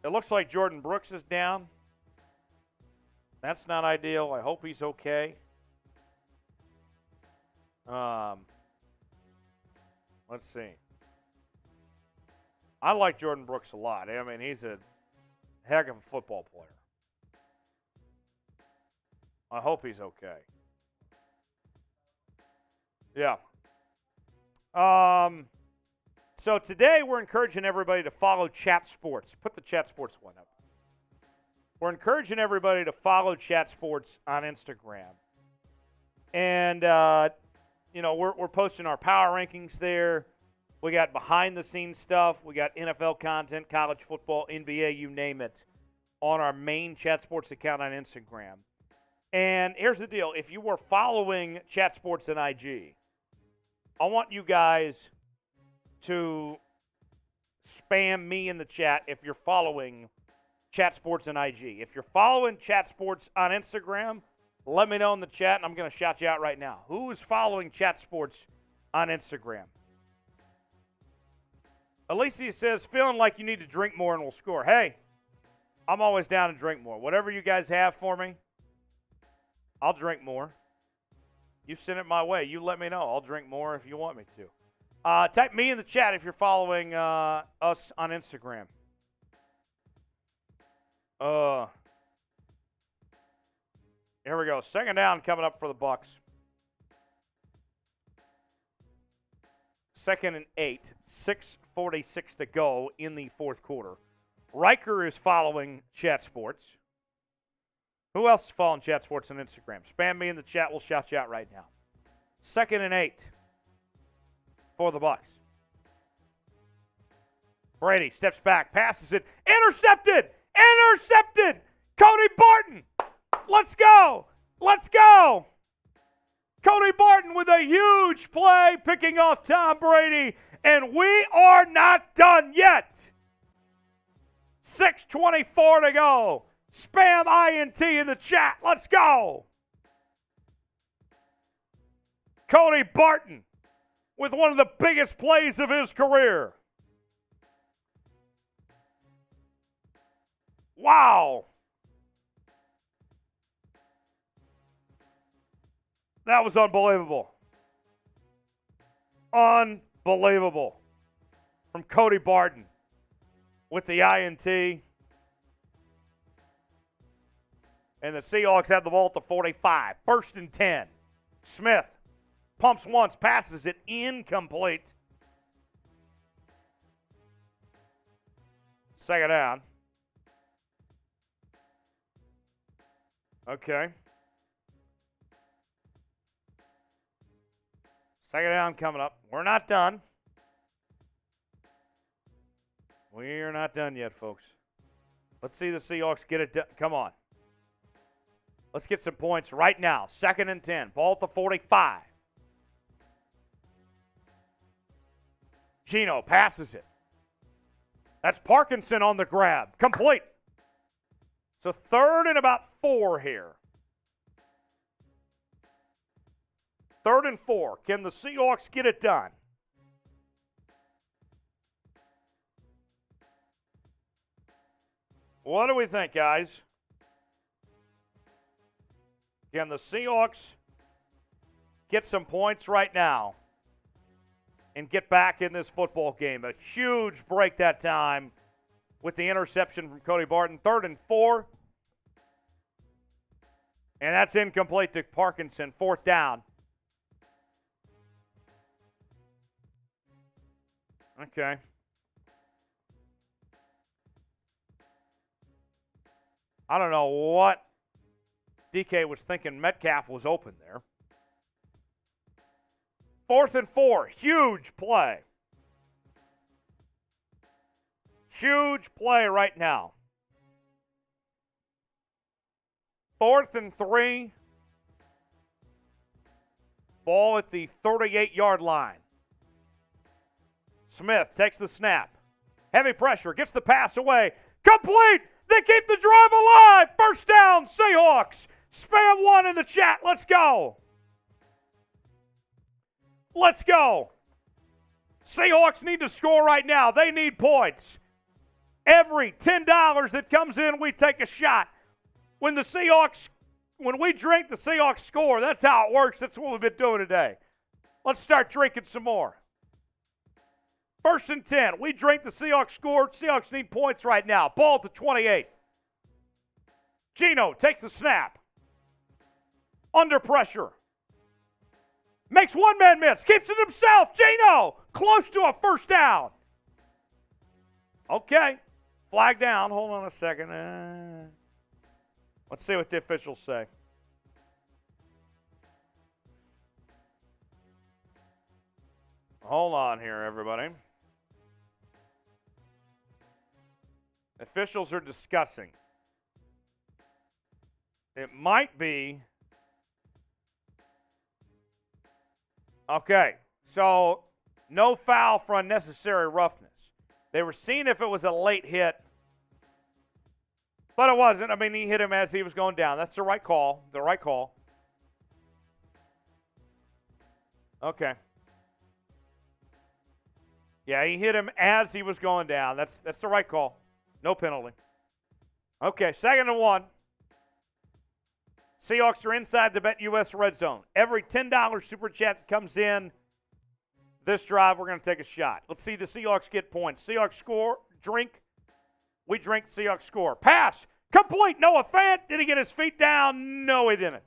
it looks like Jordan Brooks is down. That's not ideal. I hope he's okay. Let's see. I like Jordan Brooks a lot. I mean, he's a heck of a football player. I hope he's okay. Yeah. So today we're encouraging everybody to follow Chat Sports. Put the Chat Sports one up. We're encouraging everybody to follow Chat Sports on Instagram. And, we're posting our power rankings there. We got behind-the-scenes stuff. We got NFL content, college football, NBA, you name it, on our main Chat Sports account on Instagram. And here's the deal. If you were following Chat Sports and IG, I want you guys to spam me in the chat if you're following Chat Sports and IG. If you're following Chat Sports on Instagram, let me know in the chat, and I'm going to shout you out right now. Who is following Chat Sports on Instagram? Alicia says, feeling like you need to drink more and we'll score. Hey, I'm always down to drink more. Whatever you guys have for me, I'll drink more. You send it my way. You let me know. I'll drink more if you want me to. Type me in the chat if you're following us on Instagram. Here we go. Second down coming up for the Bucs. 2nd and 8. 6:46 to go in the fourth quarter. Riker is following Chat Sports. Who else is following Chat Sports on Instagram? Spam me in the chat. We'll shout you out right now. 2nd and 8 for the Bucs. Brady steps back, passes it. Intercepted! Intercepted! Cody Barton! Let's go! Let's go! Cody Barton with a huge play, picking off Tom Brady, and we are not done yet. 6:24 to go. Spam INT in the chat. Let's go. Cody Barton with one of the biggest plays of his career. Wow. That was unbelievable. Unbelievable. From Cody Barton with the INT. And the Seahawks have the ball at the 45. 1st and 10. Smith pumps once, passes it incomplete. 2nd down. Okay. 2nd down coming up. We're not done. We're not done yet, folks. Let's see the Seahawks get it done. Come on. Let's get some points right now. 2nd and 10. Ball at the 45. Geno passes it. That's Parkinson on the grab. Complete. So 3rd and about 4 here. 3rd and 4. Can the Seahawks get it done? What do we think, guys? Can the Seahawks get some points right now and get back in this football game? A huge break that time with the interception from Cody Barton. 3rd and 4. And that's incomplete to Parkinson. 4th down. Okay. I don't know what DK was thinking. Metcalf was open there. 4th and 4. Huge play. Huge play right now. 4th and 3. Ball at the 38-yard line. Smith takes the snap. Heavy pressure. Gets the pass away. Complete! They keep the drive alive! 1st down, Seahawks! Spam 1 in the chat. Let's go. Let's go. Seahawks need to score right now. They need points. Every $10 that comes in, we take a shot. When we drink, the Seahawks score. That's how it works. That's what we've been doing today. Let's start drinking some more. 1st and 10. We drink, the Seahawks score. Seahawks need points right now. Ball at the 28. Geno takes the snap. Under pressure. Makes one man miss. Keeps it himself. Geno close to a 1st down. Okay. Flag down. Hold on a second. Let's see what the officials say. Hold on here, everybody. Officials are discussing. It might be. Okay, so no foul for unnecessary roughness. They were seeing if it was a late hit, but it wasn't. I mean, he hit him as he was going down. That's the right call. The right call. Okay. Yeah, he hit him as he was going down. That's the right call. No penalty. Okay, 2nd and 1. Seahawks are inside the BetUS red zone. Every $10 super chat that comes in this drive, we're going to take a shot. Let's see the Seahawks get points. Seahawks score, drink. We drink, Seahawks score. Pass, complete. Noah Fant, did he get his feet down? No, he didn't.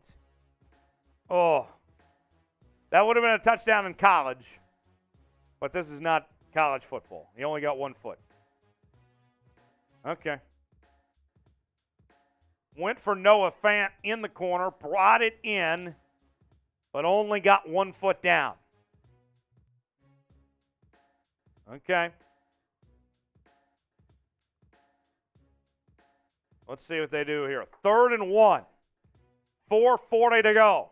Oh, that would have been a touchdown in college, but this is not college football. He only got 1 foot. Okay. Went for Noah Fant in the corner, brought it in, but only got 1 foot down. Okay. Let's see what they do here. 3rd and 1. 4:40 to go.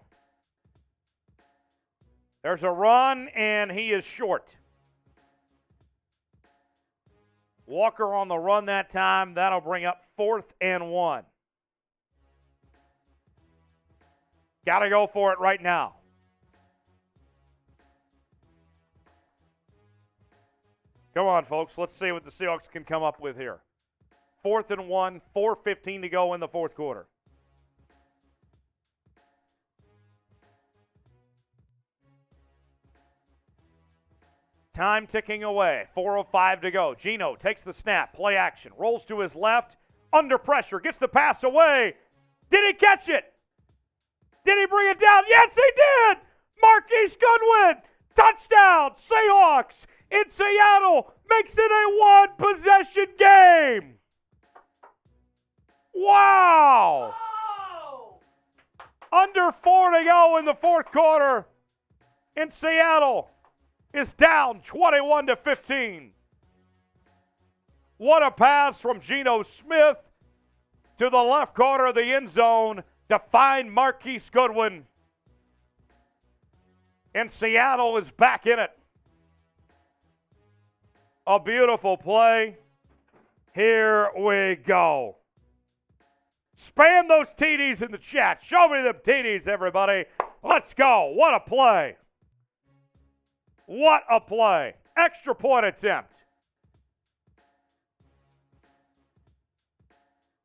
There's a run, and he is short. Walker on the run that time. That'll bring up 4th and 1. Got to go for it right now. Come on, folks. Let's see what the Seahawks can come up with here. 4th and 1, 4:15 to go in the fourth quarter. Time ticking away. 4:05 to go. Geno takes the snap. Play action. Rolls to his left. Under pressure. Gets the pass away. Did he catch it? Did he bring it down? Yes, he did! Marquise Goodwin. Touchdown. Seahawks in Seattle. Makes it a one-possession game. Wow. Under 4 to go in the fourth quarter. In Seattle is down 21-15. What a pass from Geno Smith to the left corner of the end zone to find Marquise Goodwin. And Seattle is back in it. A beautiful play. Here we go. Spam those TDs in the chat. Show me them TDs, everybody. Let's go. What a play. What a play. Extra point attempt.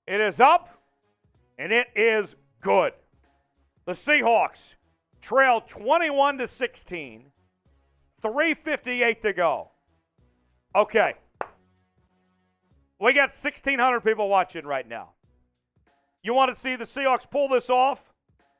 It is up, and it is good. The Seahawks trail 21-16, 3:58 to go. Okay. We got 1,600 people watching right now. You want to see the Seahawks pull this off?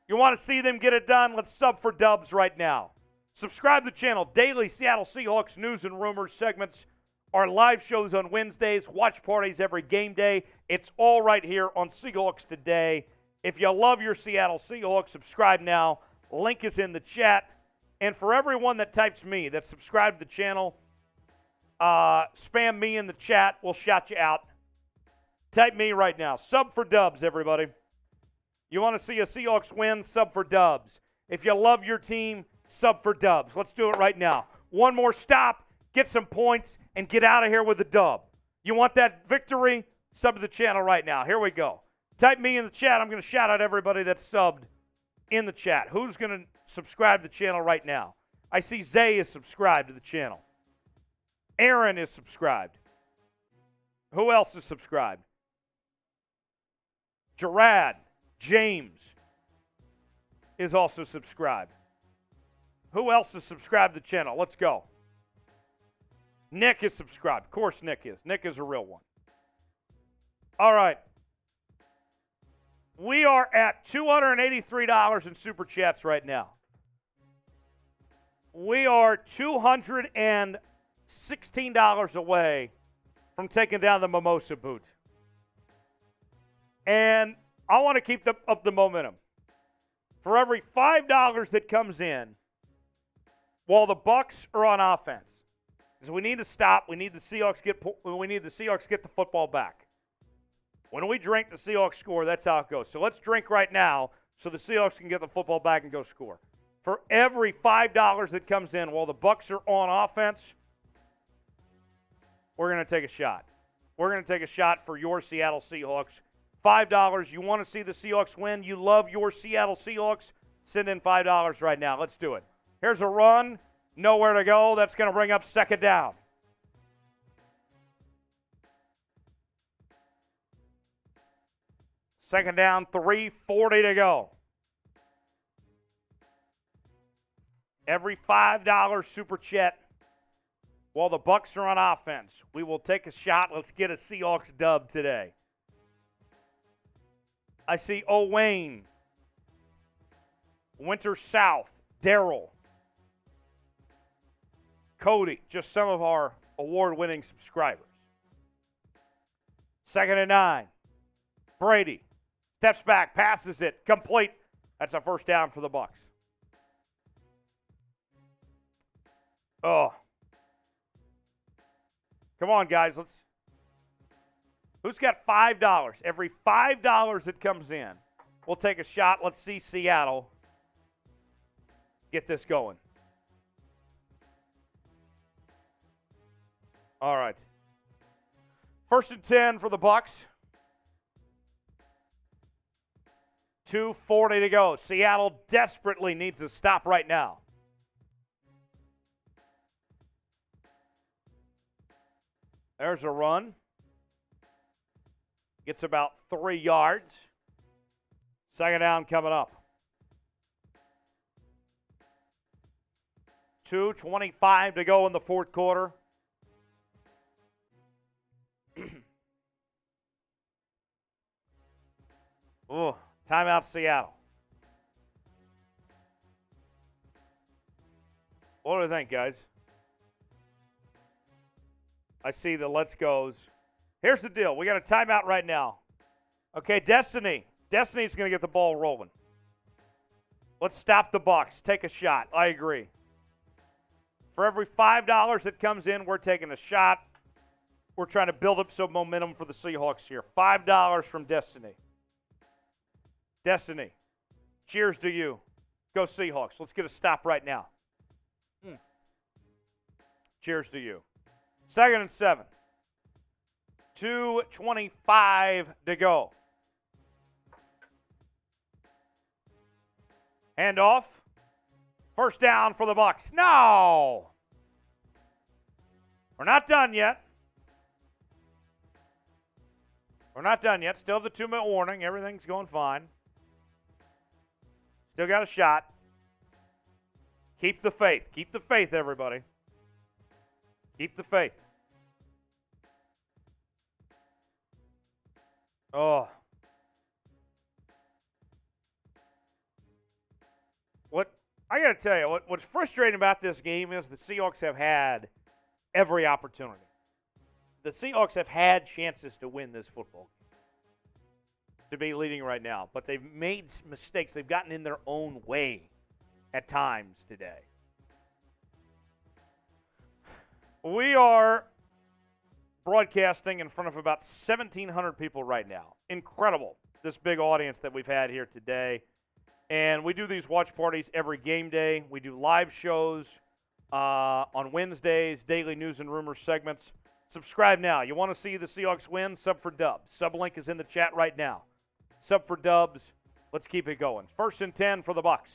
You want to see them get it done? Let's sub for dubs right now. Subscribe to the channel. Daily Seattle Seahawks news and rumors segments. Our live shows on Wednesdays. Watch parties every game day. It's all right here on Seahawks Today. If you love your Seattle Seahawks, subscribe now. Link is in the chat. And for everyone that types me, that subscribe to the channel, spam me in the chat. We'll shout you out. Type me right now. Sub for dubs, everybody. You want to see a Seahawks win? Sub for dubs. If you love your team, sub for dubs. Let's do it right now. One more stop, get some points, and get out of here with a dub. You want that victory? Sub to the channel right now. Here we go. Type me in the chat. I'm going to shout out everybody that's subbed in the chat. Who's going to subscribe to the channel right now? I see Zay is subscribed to the channel. Aaron is subscribed. Who else is subscribed? Gerard, James is also subscribed. Who else is subscribed to the channel? Let's go. Nick is subscribed. Of course Nick is. Nick is a real one. All right. We are at $283 in Super Chats right now. We are $216 away from taking down the Mimosa boot. And I want to keep up the momentum. For every $5 that comes in, while the Bucs are on offense, because we need to stop. We need the Seahawks get the football back. When we drink, the Seahawks score. That's how it goes. So let's drink right now so the Seahawks can get the football back and go score. For every $5 that comes in while the Bucs are on offense, we're going to take a shot. We're going to take a shot for your Seattle Seahawks. $5. You want to see the Seahawks win? You love your Seattle Seahawks? Send in $5 right now. Let's do it. Here's a run. Nowhere to go. That's going to bring up second down. Second down, 3:40 to go. Every $5 super chat while the Bucs are on offense, we will take a shot. Let's get a Seahawks dub today. I see Owain, Winter South, Daryl, Cody, just some of our award-winning subscribers. 2nd and 9. Brady steps back, passes it, complete. That's a first down for the Bucs. Oh. Come on, guys. Who's got $5? Every $5 that comes in, we'll take a shot. Let's see Seattle get this going. All right. 1st and 10 for the Bucs. 2:40 to go. Seattle desperately needs a stop right now. There's a run. Gets about 3 yards. Second down coming up. 2:25 to go in the fourth quarter. Oh, timeout Seattle. What do you think, guys? I see the let's goes. Here's the deal. We got a timeout right now. Okay, Destiny. Destiny's going to get the ball rolling. Let's stop the Bucs. Take a shot. I agree. For every $5 that comes in, we're taking a shot. We're trying to build up some momentum for the Seahawks here. $5 from Destiny. Destiny, cheers to you. Go Seahawks. Let's get a stop right now. Cheers to you. 2nd and 7. 2:25 to go. Handoff. First down for the Bucs. No! We're not done yet. We're not done yet. Still have the 2-minute warning. Everything's going fine. Still got a shot. Keep the faith. Keep the faith, everybody. Keep the faith. Oh. I got to tell you, what's frustrating about this game is the Seahawks have had every opportunity. The Seahawks have had chances to win this football game, to be leading right now. But they've made mistakes. They've gotten in their own way at times today. We are broadcasting in front of about 1,700 people right now. Incredible, this big audience that we've had here today. And we do these watch parties every game day. We do live shows on Wednesdays, daily news and rumors segments. Subscribe now. You want to see the Seahawks win? Sub for Dubs. Sub link is in the chat right now. Sub for Dubs. Let's keep it going. 1st and 10 for the Bucs.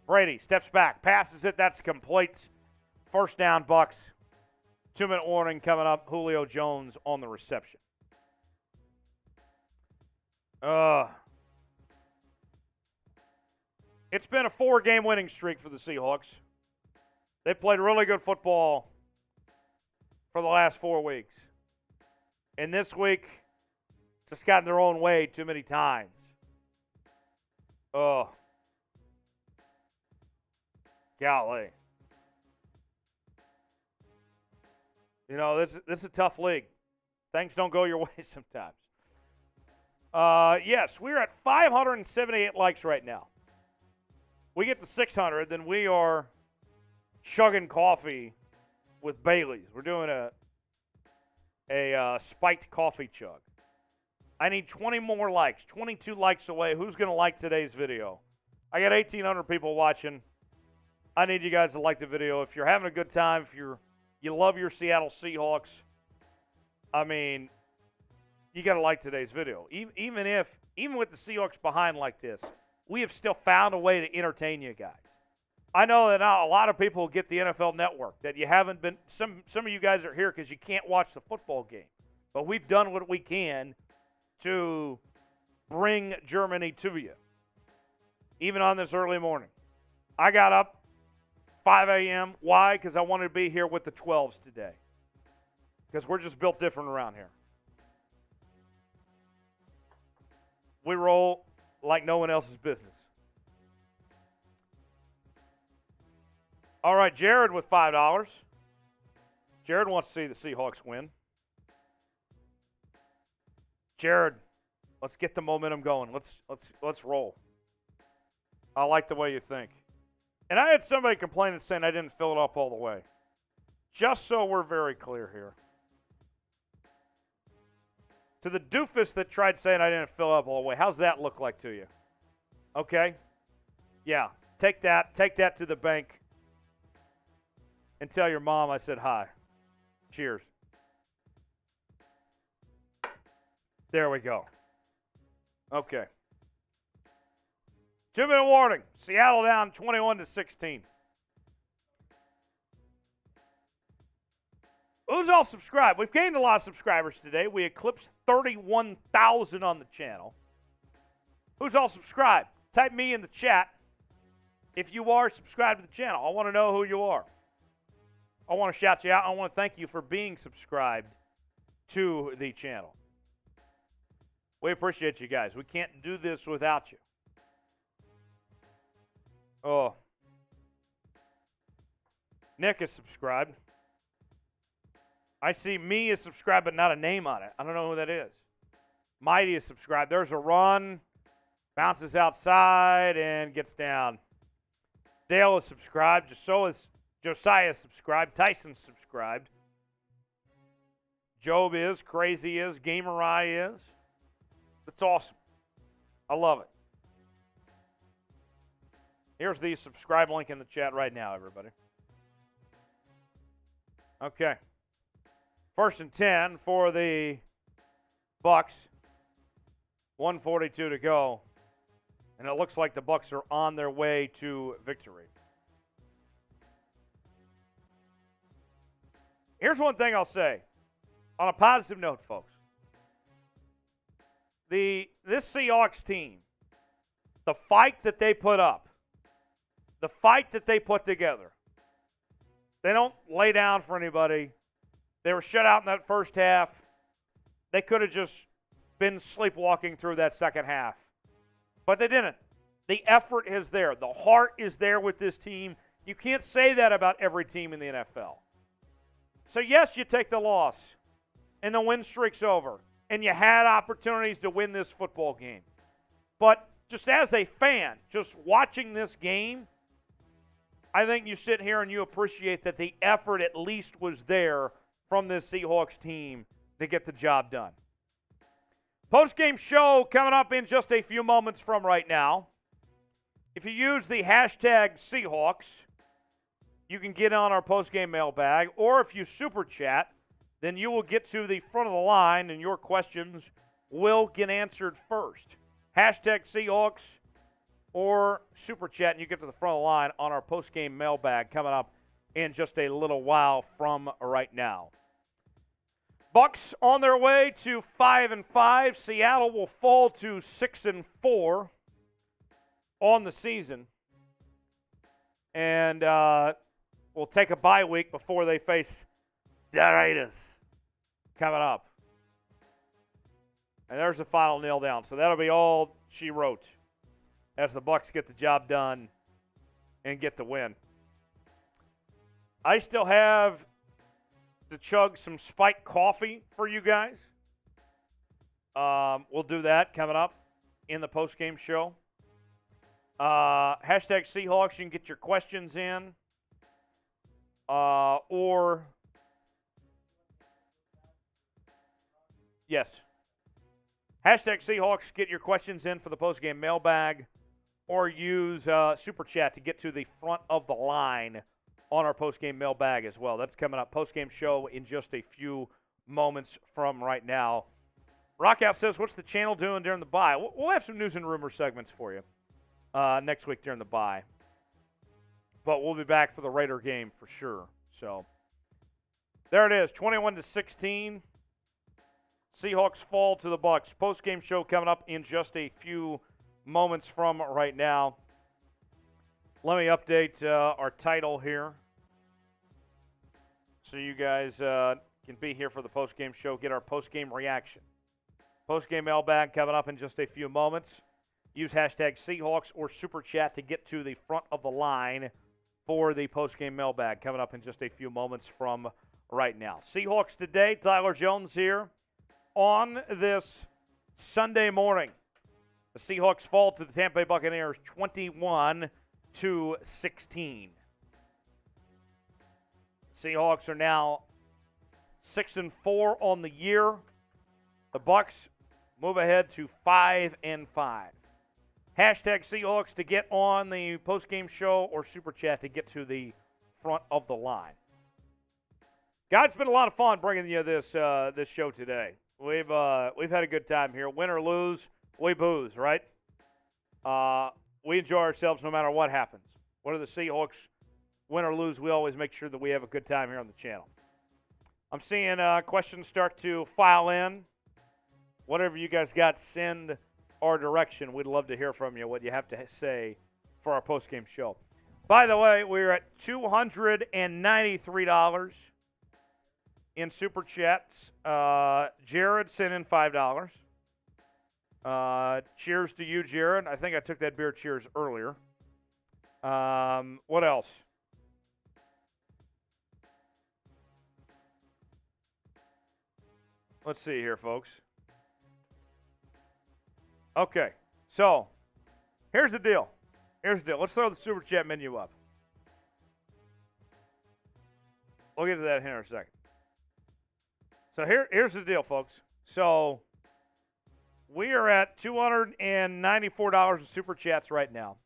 Brady steps back, passes it. That's complete. First down, Bucs. 2-minute warning coming up. Julio Jones on the reception. It's been a 4-game winning streak for the Seahawks. They played really good football for the last 4 weeks. And this week, just got in their own way too many times. Oh. Golly. You know, this is a tough league. Things don't go your way sometimes. Yes, we're at 578 likes right now. We get to 600, then we are chugging coffee with Bailey's. We're doing a spiked coffee chug. I need 20 more likes, 22 likes away. Who's going to like today's video? I got 1,800 people watching. I need you guys to like the video. If you're having a good time, if you love your Seattle Seahawks, I mean, you got to like today's video. Even with the Seahawks behind like this, we have still found a way to entertain you guys. I know that not a lot of people get the NFL Network, that you haven't been, some of you guys are here because you can't watch the football game. But we've done what we can to bring Germany to you, even on this early morning. I got up 5 a.m. Why? Because I wanted to be here with the 12s today. Because we're just built different around here. We roll like no one else's business. All right, Jared with $5. Jared wants to see the Seahawks win. Jared, let's get the momentum going. Let's roll. I like the way you think. And I had somebody complaining saying I didn't fill it up all the way. Just so we're very clear here. To the doofus that tried saying I didn't fill up all the way, how's that look like to you? Okay? Yeah, take that to the bank and tell your mom I said hi. Cheers. There we go. Okay. 2-minute warning. Seattle down 21-16. Who's all subscribed? We've gained a lot of subscribers today. We eclipsed 31,000 on the channel. Who's all subscribed? Type me in the chat if you are subscribed to the channel. I want to know who you are. I want to shout you out. I want to thank you for being subscribed to the channel. We appreciate you guys. We can't do this without you. Oh. Nick is subscribed. I see me is subscribed, but not a name on it. I don't know who that is. Mighty is subscribed. There's a run. Bounces outside and gets down. Dale is subscribed. So is Josiah subscribed. Tyson's subscribed. Job is. Crazy is. Gamerai is. That's awesome. I love it. Here's the subscribe link in the chat right now, everybody. Okay. 1st and 10 for the Bucks. 1:42 to go. And it looks like the Bucks are on their way to victory. Here's one thing I'll say. On a positive note, folks. This Seahawks team, the fight that they put up, the fight that they put together, they don't lay down for anybody. They were shut out in that first half. They could have just been sleepwalking through that second half. But they didn't. The effort is there. The heart is there with this team. You can't say that about every team in the NFL. So, yes, you take the loss, and the win streak's over, and you had opportunities to win this football game. But just as a fan, just watching this game, I think you sit here and you appreciate that the effort at least was there from this Seahawks team to get the job done. Post-game show coming up in just a few moments from right now. If you use the hashtag Seahawks, you can get on our post-game mailbag, or if you super chat, then you will get to the front of the line and your questions will get answered first. Hashtag Seahawks or super chat, and you get to the front of the line on our post-game mailbag coming up in just a little while from right now. Bucks on their way to 5-5. Seattle will fall to 6-4 on the season, and will take a bye week before they face the Raiders coming up. And there's the final nail down. So that'll be all she wrote as the Bucks get the job done and get the win. I still have to chug some spiked coffee for you guys. We'll do that coming up in the post-game show. Hashtag Seahawks, you can get your questions in. Or, yes. Hashtag Seahawks, get your questions in for the post-game mailbag. Or use Super Chat to get to the front of the line on our post-game mailbag as well. That's coming up. Post-game show in just a few moments from right now. Rockout says, what's the channel doing during the bye? We'll have some news and rumor segments for you next week during the bye. But we'll be back for the Raider game for sure. So there it is, 21-16. Seahawks fall to the Bucks. Post-game show coming up in just a few moments from right now. Let me update our title here so you guys can be here for the post-game show, get our post-game reaction. Post-game mailbag coming up in just a few moments. Use hashtag Seahawks or Super Chat to get to the front of the line for the post-game mailbag coming up in just a few moments from right now. Seahawks today, Tyler Jones here on this Sunday morning. The Seahawks fall to the Tampa Bay Buccaneers 21-16. Seahawks are now 6-4 on the year. The Bucks move ahead to 5-5. Hashtag Seahawks to get on the postgame show or Super Chat to get to the front of the line. Guys, it's been a lot of fun bringing you this show today. We've had a good time here. Win or lose, we booze, right? We enjoy ourselves no matter what happens. Whether the Seahawks win or lose, we always make sure that we have a good time here on the channel. I'm seeing questions start to file in. Whatever you guys got, send our direction. We'd love to hear from you, what you have to say for our postgame show. By the way, we're at $293 in Super Chats. Jared sent in $5. Cheers to you, Jared. I think I took that beer cheers earlier. What else? Let's see here, folks. Okay, so here's the deal. Let's throw the Super Chat menu up. We'll get to that here in a second. So here's the deal, folks. So we are at $294 in Super Chats right now.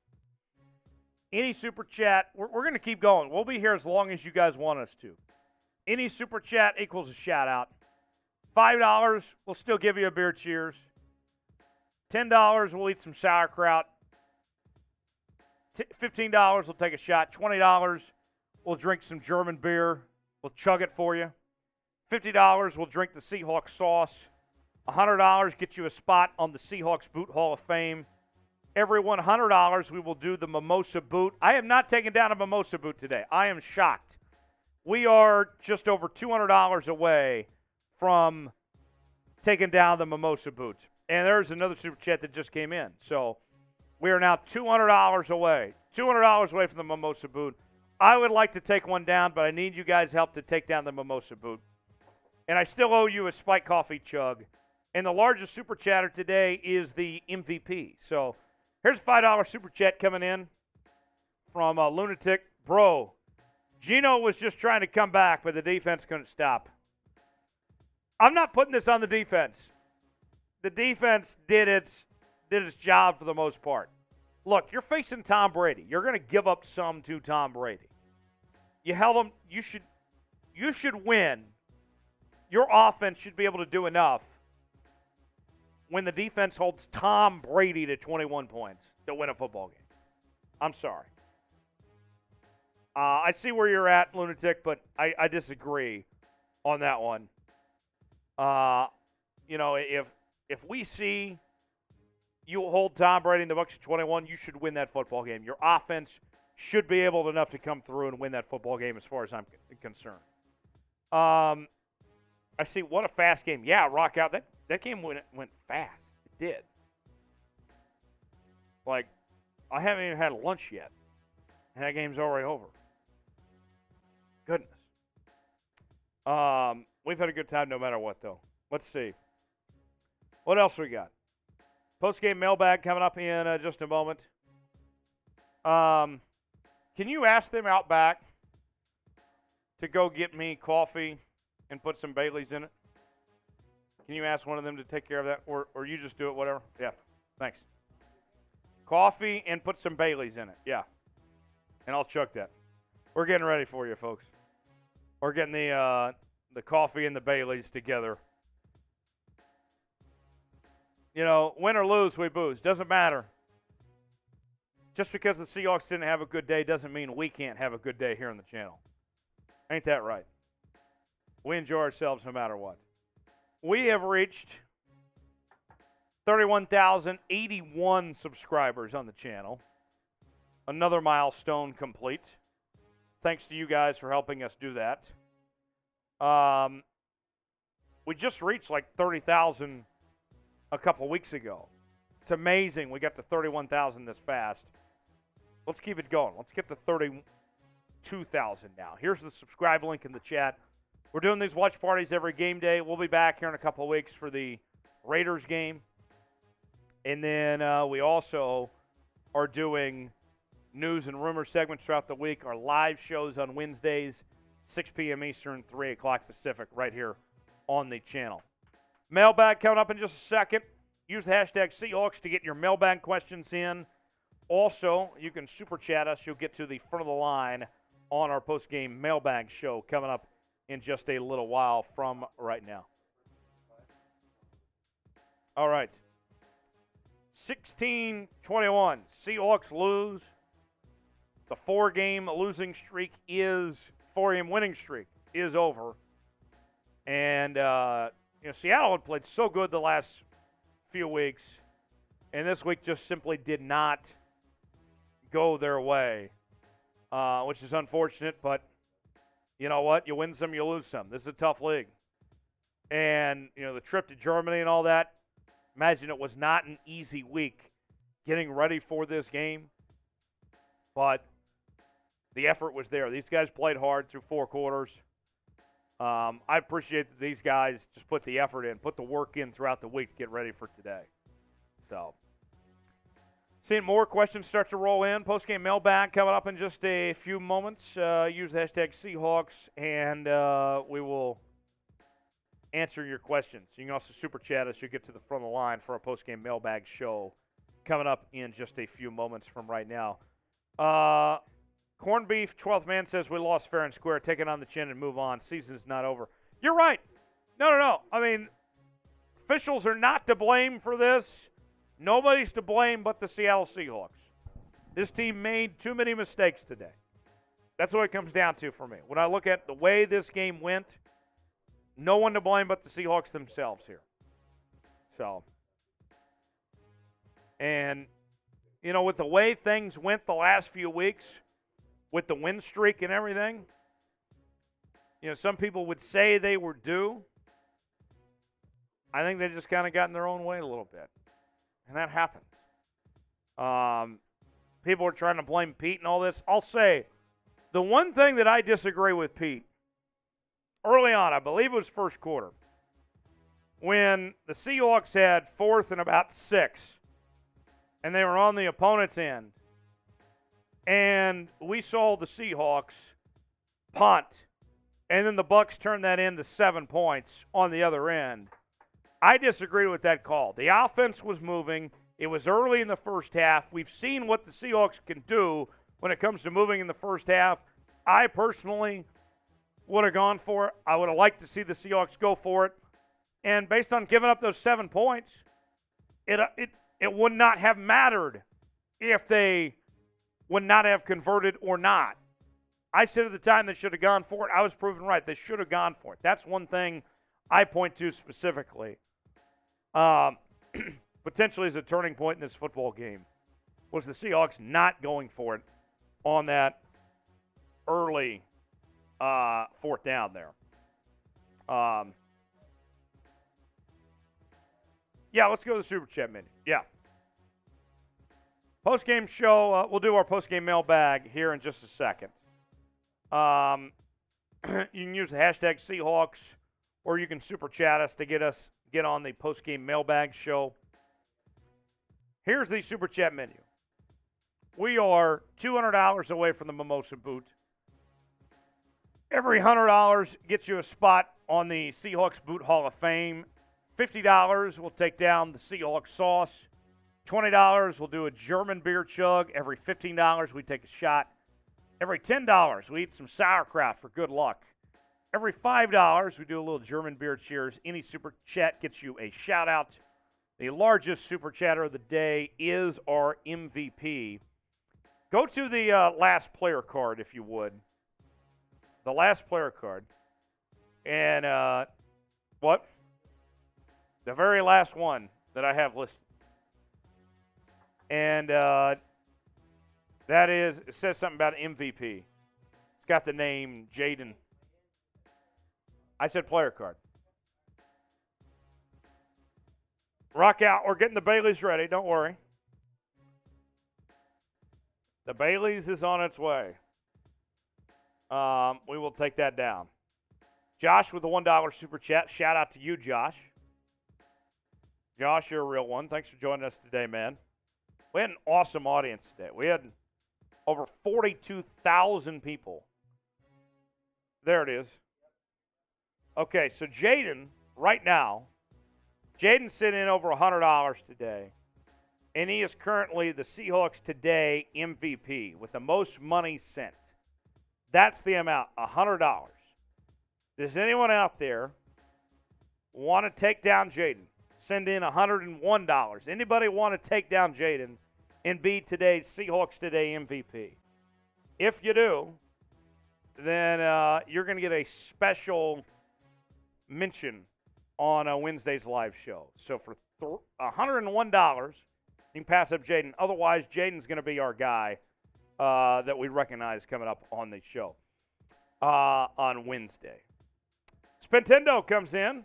Any Super Chat, we're going to keep going. We'll be here as long as you guys want us to. Any Super Chat equals a shout-out. $5, we'll still give you a beer cheers. $10, we'll eat some sauerkraut. $15, we'll take a shot. $20, we'll drink some German beer. We'll chug it for you. $50, we'll drink the Seahawks sauce. $100, get you a spot on the Seahawks Boot Hall of Fame. Every $100, we will do the Mimosa Boot. I have not taken down a Mimosa Boot today. I am shocked. We are just over $200 away from taking down the Mimosa Boot. And there's another Super Chat that just came in. So we are now $200 away. $200 away from the Mimosa Boot. I would like to take one down, but I need you guys' help to take down the Mimosa Boot. And I still owe you a Spike Coffee chug. And the largest Super Chatter today is the MVP. So here's a $5 Super Chat coming in from Lunatic. Bro, Geno was just trying to come back, but the defense couldn't stop. I'm not putting this on the defense. The defense did its job for the most part. Look, you're facing Tom Brady. You're going to give up some to Tom Brady. You held him. You should win. Your offense should be able to do enough when the defense holds Tom Brady to 21 points to win a football game. I'm sorry. I see where you're at, Lunatic, but I disagree on that one. If we see you hold Tom Brady and the Bucs at 21, you should win that football game. Your offense should be able enough to come through and win that football game as far as I'm concerned. I see, what a fast game. Yeah, rock out. That game went fast. It did. Like, I haven't even had lunch yet, and that game's already over. Goodness. We've had a good time no matter what, though. Let's see. What else we got? Post-game mailbag coming up in just a moment. Can you ask them out back to go get me coffee and put some Baileys in it? Can you ask one of them to take care of that? Or you just do it, whatever? Yeah, thanks. Coffee and put some Baileys in it. Yeah. And I'll chuck that. We're getting ready for you, folks. We're getting the coffee and the Baileys together. You know, win or lose, we booze. Doesn't matter. Just because the Seahawks didn't have a good day doesn't mean we can't have a good day here on the channel. Ain't that right? We enjoy ourselves no matter what. We have reached 31,081 subscribers on the channel. Another milestone complete. Thanks to you guys for helping us do that. We just reached like 30,000 a couple weeks ago. It's amazing we got to 31,000 this fast. Let's keep it going. Let's get to 32,000 now. Here's the subscribe link in the chat. We're doing these watch parties every game day. We'll be back here in a couple of weeks for the Raiders game. And then we also are doing news and rumor segments throughout the week. Our live shows on Wednesdays, 6 p.m. Eastern, 3 o'clock Pacific, right here on the channel. Mailbag coming up in just a second. Use the hashtag Seahawks to get your mailbag questions in. Also, you can super chat us. You'll get to the front of the line on our post-game mailbag show coming up in just a little while from right now. All right. 16-21. Seahawks lose. The four-game winning streak is over. And, Seattle had played so good the last few weeks, and this week just simply did not go their way, which is unfortunate, but you know what? You win some, you lose some. This is a tough league. And, the trip to Germany and all that, imagine it was not an easy week getting ready for this game, but the effort was there. These guys played hard through 4 quarters. I appreciate that these guys just put the effort in, put the work in throughout the week to get ready for today. So, seeing more questions start to roll in. Post-game mailbag coming up in just a few moments. Use the hashtag Seahawks, and we will answer your questions. You can also super chat us. You'll get to the front of the line for our post-game mailbag show coming up in just a few moments from right now. Corned Beef, 12th Man says we lost fair and square. Take it on the chin and move on. Season's not over. You're right. No. I mean, officials are not to blame for this. Nobody's to blame but the Seattle Seahawks. This team made too many mistakes today. That's what it comes down to for me. When I look at the way this game went, no one to blame but the Seahawks themselves here. So, and, with the way things went the last few weeks, with the win streak and everything, some people would say they were due. I think they just kind of got in their own way a little bit. And that happens. People are trying to blame Pete and all this. I'll say, the one thing that I disagree with Pete, early on, I believe it was first quarter, when the Seahawks had 4th and about 6, and they were on the opponent's end, and we saw the Seahawks punt, and then the Bucs turned that into 7 points on the other end. I disagree with that call. The offense was moving. It was early in the first half. We've seen what the Seahawks can do when it comes to moving in the first half. I personally would have gone for it. I would have liked to see the Seahawks go for it. And based on giving up those 7 points, it would not have mattered if they would not have converted or not. I said at the time they should have gone for it. I was proven right. They should have gone for it. That's one thing I point to specifically. Potentially as a turning point in this football game was the Seahawks not going for it on that early 4th down there. Let's go to the Super Chat menu. Yeah. Post-game show, we'll do our post-game mailbag here in just a second. You can use the hashtag Seahawks, or you can super chat us to get on the post-game mailbag show. Here's the super chat menu. We are $200 away from the Mimosa Boot. Every $100 gets you a spot on the Seahawks Boot Hall of Fame. $50 will take down the Seahawks sauce. $20 we'll do a German beer chug. Every $15 we take a shot. Every $10 we eat some sauerkraut for good luck. Every $5 we do a little German beer cheers. Any super chat gets you a shout out. The largest super chatter of the day is our MVP. Go to the last player card, if you would. The last player card. And what? The very last one that I have listed. And that is, it says something about MVP. It's got the name Jaden. I said player card. Rock out. We're getting the Baileys ready. Don't worry. The Baileys is on its way. We will take that down. Josh with the $1 super chat. Shout out to you, Josh. Josh, you're a real one. Thanks for joining us today, man. We had an awesome audience today. We had over 42,000 people. There it is. Okay, so Jaden, right now, Jaden's sitting in over $100 today, and he is currently the Seahawks Today MVP with the most money sent. That's the amount, $100. Does anyone out there want to take down Jaden? Send in $101. Anybody want to take down Jaden and be today's Seahawks Today MVP? If you do, then you're going to get a special mention on Wednesday's live show. So for $101, you can pass up Jaden. Otherwise, Jaden's going to be our guy that we recognize coming up on the show on Wednesday. Spentendo comes in.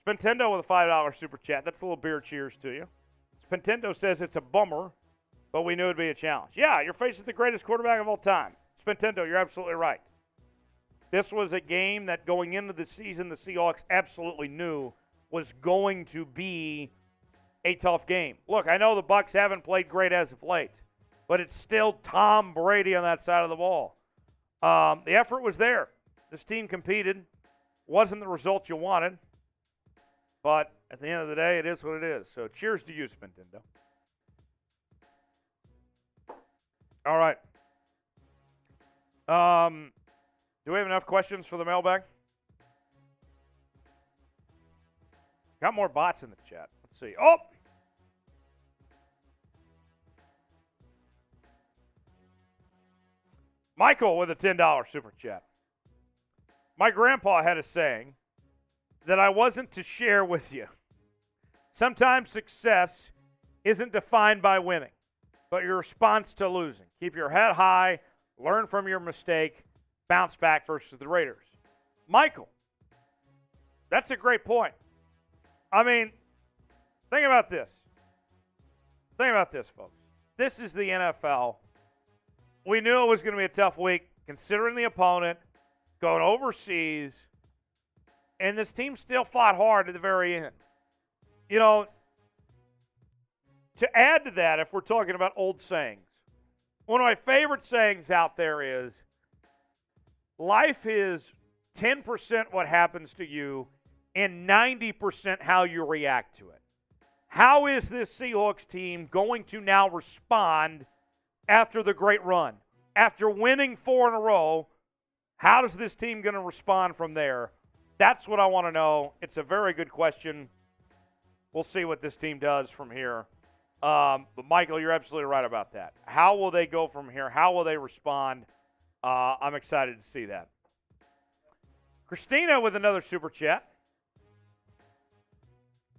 Spentendo with a $5 super chat. That's a little beer cheers to you. Spentendo says it's a bummer, but we knew it'd be a challenge. Yeah, you're facing the greatest quarterback of all time. Spentendo, you're absolutely right. This was a game that going into the season, the Seahawks absolutely knew was going to be a tough game. Look, I know the Bucs haven't played great as of late, but it's still Tom Brady on that side of the ball. The effort was there. This team competed. Wasn't the result you wanted, but at the end of the day, it is what it is. So cheers to you, Spentendo. All right. Do we have enough questions for the mailbag? Got more bots in the chat. Let's see. Oh! Michael with a $10 super chat. My grandpa had a saying that I wasn't to share with you. Sometimes success isn't defined by winning, but your response to losing. Keep your head high, learn from your mistake, bounce back versus the Raiders. Michael, that's a great point. I mean, think about this. Think about this, folks. This is the NFL. We knew it was going to be a tough week, considering the opponent, going overseas, and this team still fought hard at the very end. You know, to add to that, if we're talking about old sayings, one of my favorite sayings out there is, life is 10% what happens to you and 90% how you react to it. How is this Seahawks team going to now respond after the great run? After winning 4 in a row, how is this team going to respond from there? That's what I want to know. It's a very good question. We'll see what this team does from here. But, Michael, you're absolutely right about that. How will they go from here? How will they respond? I'm excited to see that. Christina with another super chat.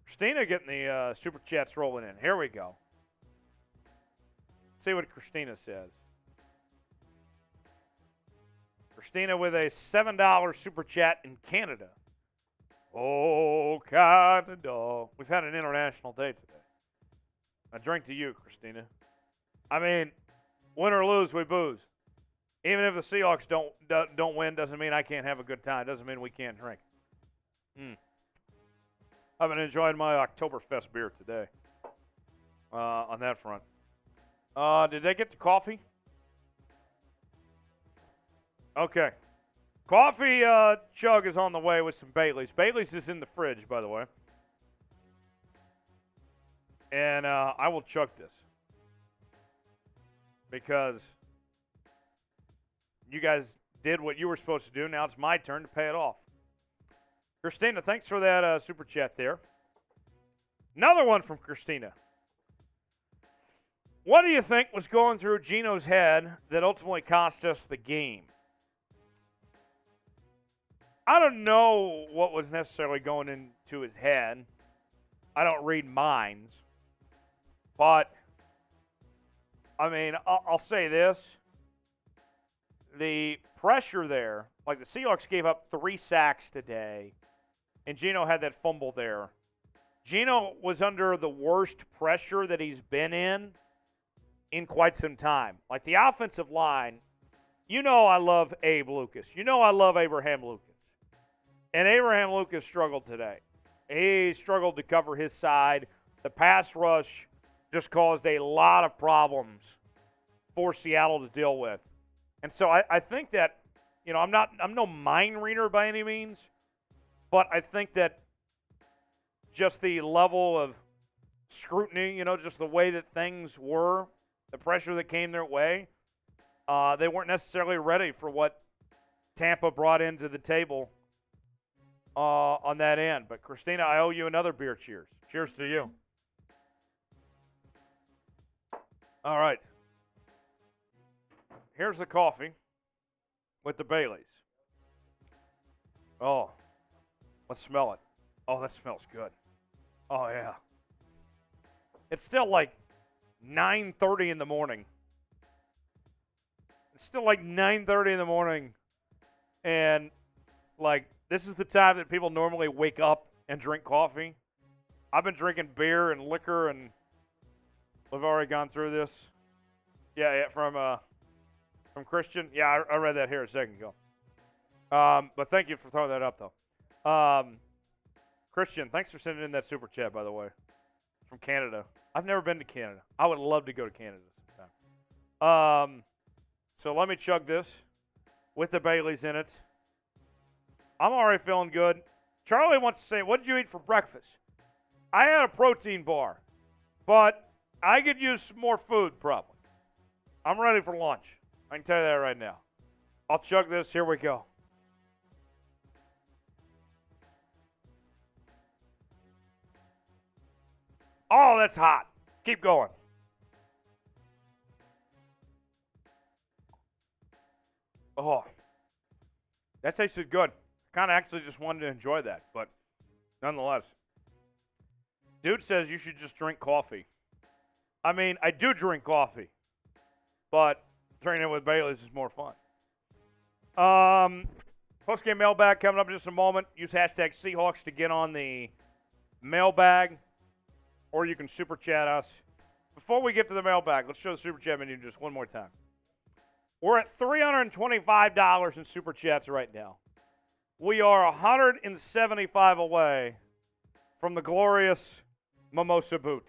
Christina getting the super chats rolling in. Here we go. Let's see what Christina says. Christina with a $7 super chat in Canada. Oh, Canada. We've had an international day today. A drink to you, Christina. I mean, win or lose, we booze. Even if the Seahawks don't win, doesn't mean I can't have a good time. Doesn't mean we can't drink. I've been enjoying my Oktoberfest beer today on that front. Did they get the coffee? Okay. Coffee chug is on the way with some Bailey's. Bailey's is in the fridge, by the way. And I will chug this because you guys did what you were supposed to do. Now it's my turn to pay it off. Christina, thanks for that super chat there. Another one from Christina. What do you think was going through Geno's head that ultimately cost us the game? I don't know what was necessarily going into his head. I don't read minds. But, I mean, I'll say this. The pressure there, like the Seahawks gave up 3 sacks today, and Geno had that fumble there. Geno was under the worst pressure that he's been in quite some time. Like the offensive line, you know I love Abe Lucas. You know I love Abraham Lucas. And Abraham Lucas struggled today. He struggled to cover his side. The pass rush just caused a lot of problems for Seattle to deal with. And so I think that, you know, I'm no mind reader by any means, but I think that just the level of scrutiny, you know, just the way that things were, the pressure that came their way, they weren't necessarily ready for what Tampa brought into the table on that end. But, Christina, I owe you another beer cheers. Cheers to you. All right. Here's the coffee with the Baileys. Oh, Let's smell it. Oh, that smells good. Oh, yeah. It's still like 9:30 in the morning. It's still like 9:30 in the morning. And, like, this is the time that people normally wake up and drink coffee. I've been drinking beer and liquor, and we've already gone through this. Yeah, from Christian. Yeah, I read that here a second ago. But thank you for throwing that up, though. Christian, thanks for sending in that super chat, by the way, from Canada. I've never been to Canada. I would love to go to Canada sometime. So let me chug this with the Baileys in it. I'm already feeling good. Charlie wants to say, what did you eat for breakfast? I had a protein bar, but I could use some more food probably. I'm ready for lunch. I can tell you that right now. I'll chug this. Here we go. Oh, that's hot. Keep going. Oh, that tasted good. Kind of actually just wanted to enjoy that, but nonetheless. Dude says you should just drink coffee. I mean, I do drink coffee, but drinking it with Bailey's is more fun. Post-game mailbag coming up in just a moment. Use hashtag Seahawks to get on the mailbag, or you can super chat us. Before we get to the mailbag, let's show the super chat menu just one more time. We're at $325 in super chats right now. We are 175 away from the glorious Mimosa Boot.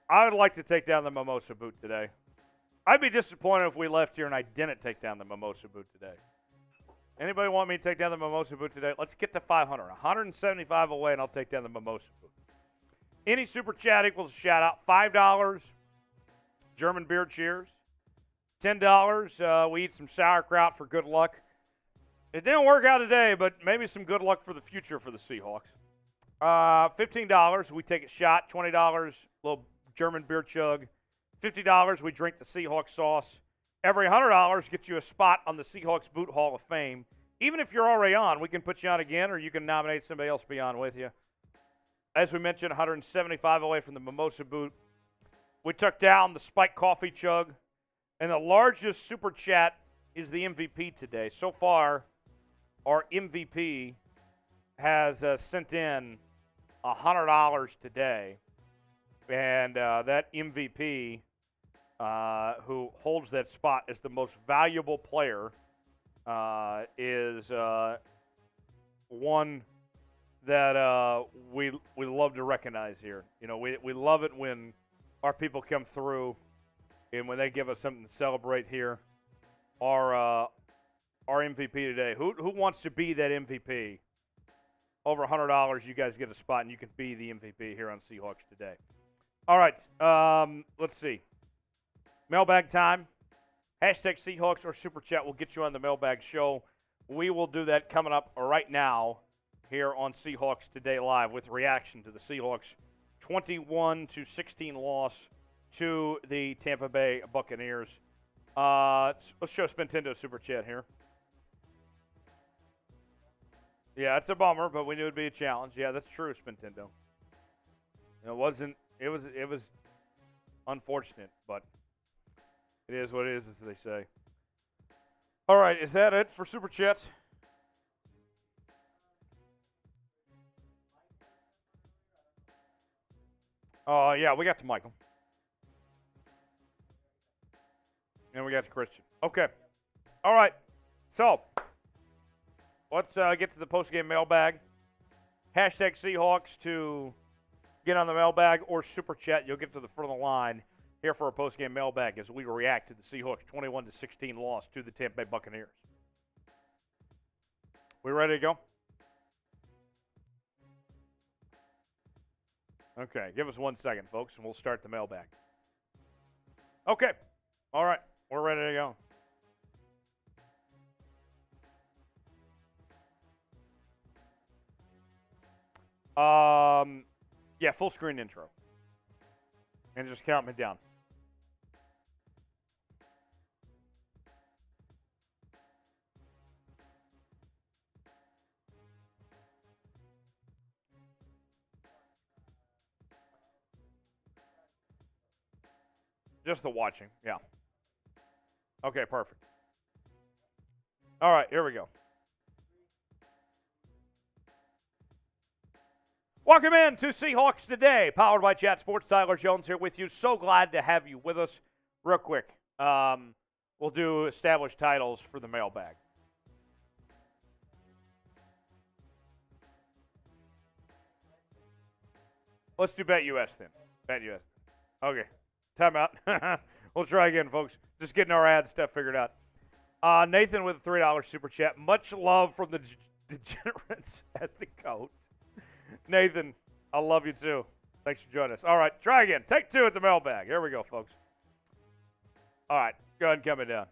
I would like to take down the Mimosa Boot today. I'd be disappointed if we left here and I didn't take down the Mimosa Boot today. Anybody want me to take down the Mimosa Boot today? Let's get to 500. 175 away, and I'll take down the Mimosa Boot. Any super chat equals a shout-out. $5, German beer cheers. $10, we eat some sauerkraut for good luck. It didn't work out today, but maybe some good luck for the future for the Seahawks. $15, we take a shot. $20, little German beer chug. $50, we drink the Seahawks sauce. Every $100 gets you a spot on the Seahawks Boot Hall of Fame. Even if you're already on, we can put you on again, or you can nominate somebody else to be on with you. As we mentioned, 175 away from the Mimosa Boot. We took down the Spike Coffee Chug. And the largest super chat is the MVP today. So far, our MVP has sent in $100 today. And that MVP, who holds that spot as the most valuable player, is one that we love to recognize here. You know, we love it when our people come through and when they give us something to celebrate here. Our MVP today. Who wants to be that MVP? Over $100, you guys get a spot, and you can be the MVP here on Seahawks today. All right, let's see. Mailbag time. Hashtag Seahawks or Super Chat will get you on the Mailbag show. We will do that coming up right now here on Seahawks Today Live with reaction to the Seahawks 21-16 loss to the Tampa Bay Buccaneers. Let's show Spintendo Super Chat here. Yeah, it's a bummer, but we knew it'd be a challenge. Yeah, that's true, Spintendo. It was unfortunate, but it is what it is, as they say. All right, is that it for Super Chats? Yeah, we got to Michael. And we got to Christian. Okay. All right. So, let's get to the postgame mailbag. Hashtag Seahawks to get on the mailbag or Super Chat. You'll get to the front of the line here for our postgame mailbag as we react to the Seahawks 21-16 loss to the Tampa Bay Buccaneers. We ready to go? Okay, give us 1 second, folks, and we'll start the mailbag. Okay. All right. We're ready to go. Yeah, full screen intro. And just count me down. Just the watching, yeah. Okay, perfect. All right, here we go. Welcome in to Seahawks Today, powered by Chat Sports. Tyler Jones here with you. So glad to have you with us. Real quick, we'll do established titles for the mailbag. Let's do Bet US then. Bet US. Okay. Time out. We'll try again, folks. Just getting our ad stuff figured out. Nathan with a $3 super chat. Much love from the degenerates at the GOAT. Nathan, I love you too. Thanks for joining us. All right, try again. Take two at the mailbag. Here we go, folks. All right, go ahead and come it down.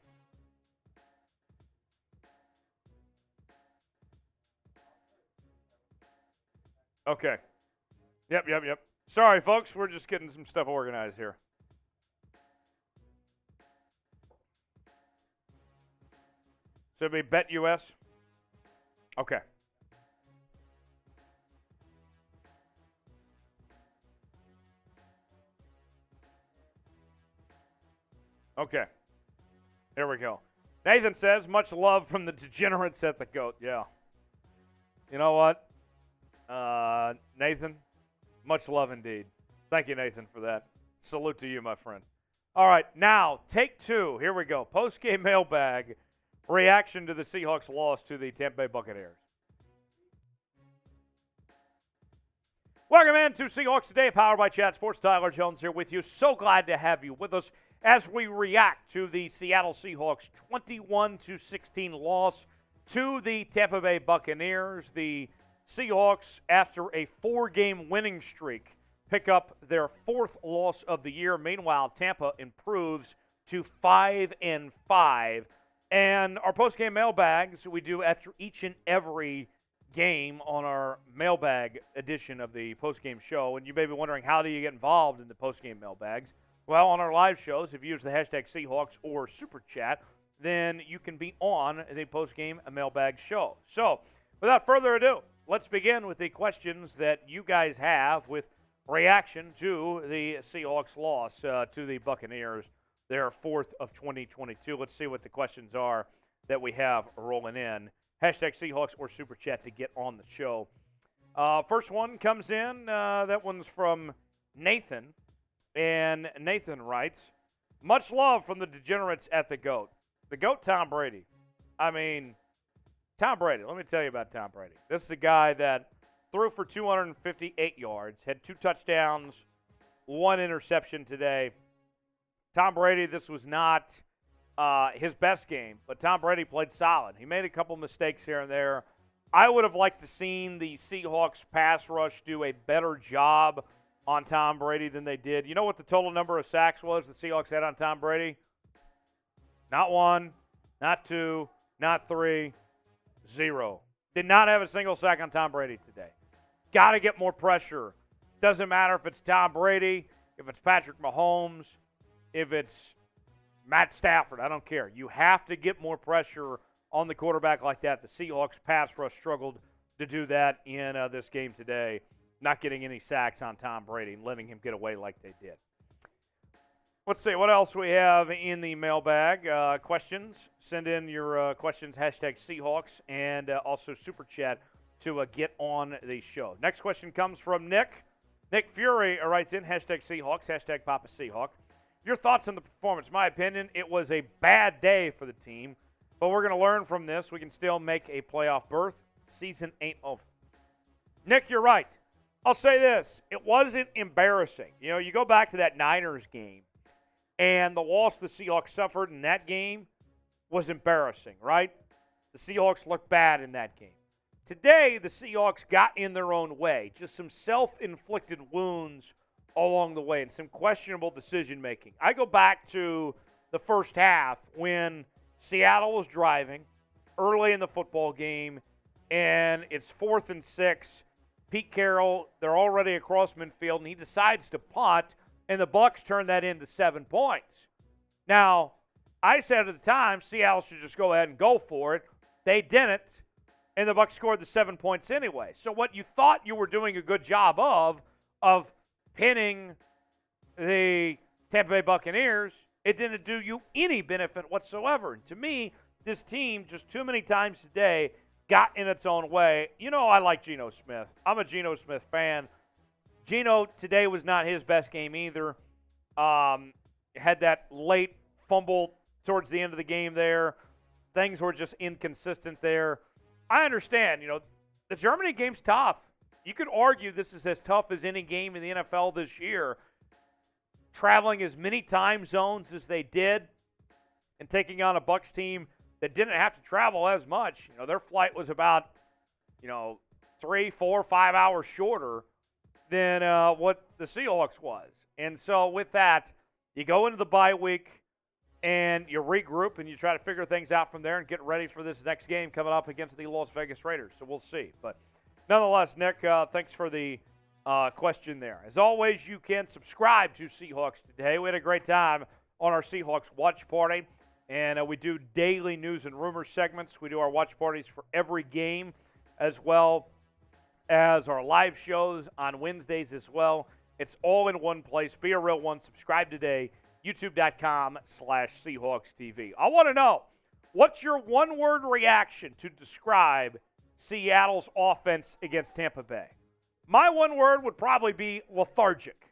Okay. Yep. Sorry, folks. We're just getting some stuff organized here. So it'll be Bet US? Okay. Okay. Here we go. Nathan says, much love from the degenerates at the GOAT. Yeah. You know what? Nathan, much love indeed. Thank you, Nathan, for that. Salute to you, my friend. All right, now, take two. Here we go. Post-game mailbag. Reaction to the Seahawks' loss to the Tampa Bay Buccaneers. Welcome in to Seahawks Today, powered by Chat Sports. Tyler Jones here with you. So glad to have you with us as we react to the Seattle Seahawks' 21-16 loss to the Tampa Bay Buccaneers. The Seahawks, after a 4-game winning streak, pick up their 4th loss of the year. Meanwhile, Tampa improves to 5-5. And our post-game mailbags we do after each and every game on our mailbag edition of the post-game show. And you may be wondering, how do you get involved in the post-game mailbags? Well, on our live shows, if you use the hashtag Seahawks or Super Chat, then you can be on the post-game mailbag show. So, without further ado, let's begin with the questions that you guys have with reaction to the Seahawks loss to the Buccaneers, their 4th of 2022. Let's see what the questions are that we have rolling in. Hashtag Seahawks or Super Chat to get on the show. First one comes in. That one's from Nathan. And Nathan writes, much love from the degenerates at the GOAT. The GOAT, Tom Brady. I mean, Tom Brady. Let me tell you about Tom Brady. This is a guy that threw for 258 yards, had 2 touchdowns, 1 interception today. Tom Brady, this was not his best game, but Tom Brady played solid. He made a couple mistakes here and there. I would have liked to seen the Seahawks pass rush do a better job on Tom Brady than they did. You know what the total number of sacks was the Seahawks had on Tom Brady? Not 1, not 2, not 3, 0. Did not have a single sack on Tom Brady today. Got to get more pressure. Doesn't matter if it's Tom Brady, if it's Patrick Mahomes, if it's Matt Stafford. I don't care. You have to get more pressure on the quarterback like that. The Seahawks pass rush struggled to do that in this game today, not getting any sacks on Tom Brady and letting him get away like they did. Let's see what else we have in the mailbag. Questions. Send in your questions, hashtag Seahawks, and also Super Chat to get on the show. Next question comes from Nick. Nick Fury writes in, hashtag Seahawks, hashtag Papa Seahawk. Your thoughts on the performance? My opinion, it was a bad day for the team, but we're going to learn from this. We can still make a playoff berth. Season ain't over. Nick, you're right. I'll say this. It wasn't embarrassing. You know, you go back to that Niners game, and the loss the Seahawks suffered in that game was embarrassing, right? The Seahawks looked bad in that game. Today, the Seahawks got in their own way. Just some self-inflicted wounds along the way and some questionable decision-making. I go back to the first half when Seattle was driving early in the football game, and it's 4th and 6. Pete Carroll, they're already across midfield, and he decides to punt, and the Bucs turn that into 7 points. Now, I said at the time, Seattle should just go ahead and go for it. They didn't, and the Bucs scored the 7 points anyway. So what you thought you were doing a good job of pinning the Tampa Bay Buccaneers, it didn't do you any benefit whatsoever. And to me, this team just too many times today got in its own way. You know I like Geno Smith. I'm a Geno Smith fan. Geno today was not his best game either. Had that late fumble towards the end of the game there. Things were just inconsistent there. I understand, the Germany game's tough. You could argue this is as tough as any game in the NFL this year. Traveling as many time zones as they did and taking on a Bucs team that didn't have to travel as much. Their flight was about, 3, 4, 5 hours shorter than what the Seahawks was. And so with that, you go into the bye week and you regroup and you try to figure things out from there and get ready for this next game coming up against the Las Vegas Raiders. So we'll see. But nonetheless, Nick, thanks for the question there. As always, you can subscribe to Seahawks Today. We had a great time on our Seahawks watch party, and we do daily news and rumors segments. We do our watch parties for every game, as well as our live shows on Wednesdays as well. It's all in one place. Be a real one. Subscribe today, youtube.com/Seahawks TV. I want to know, what's your one-word reaction to describe Seattle's offense against Tampa Bay? My one word would probably be lethargic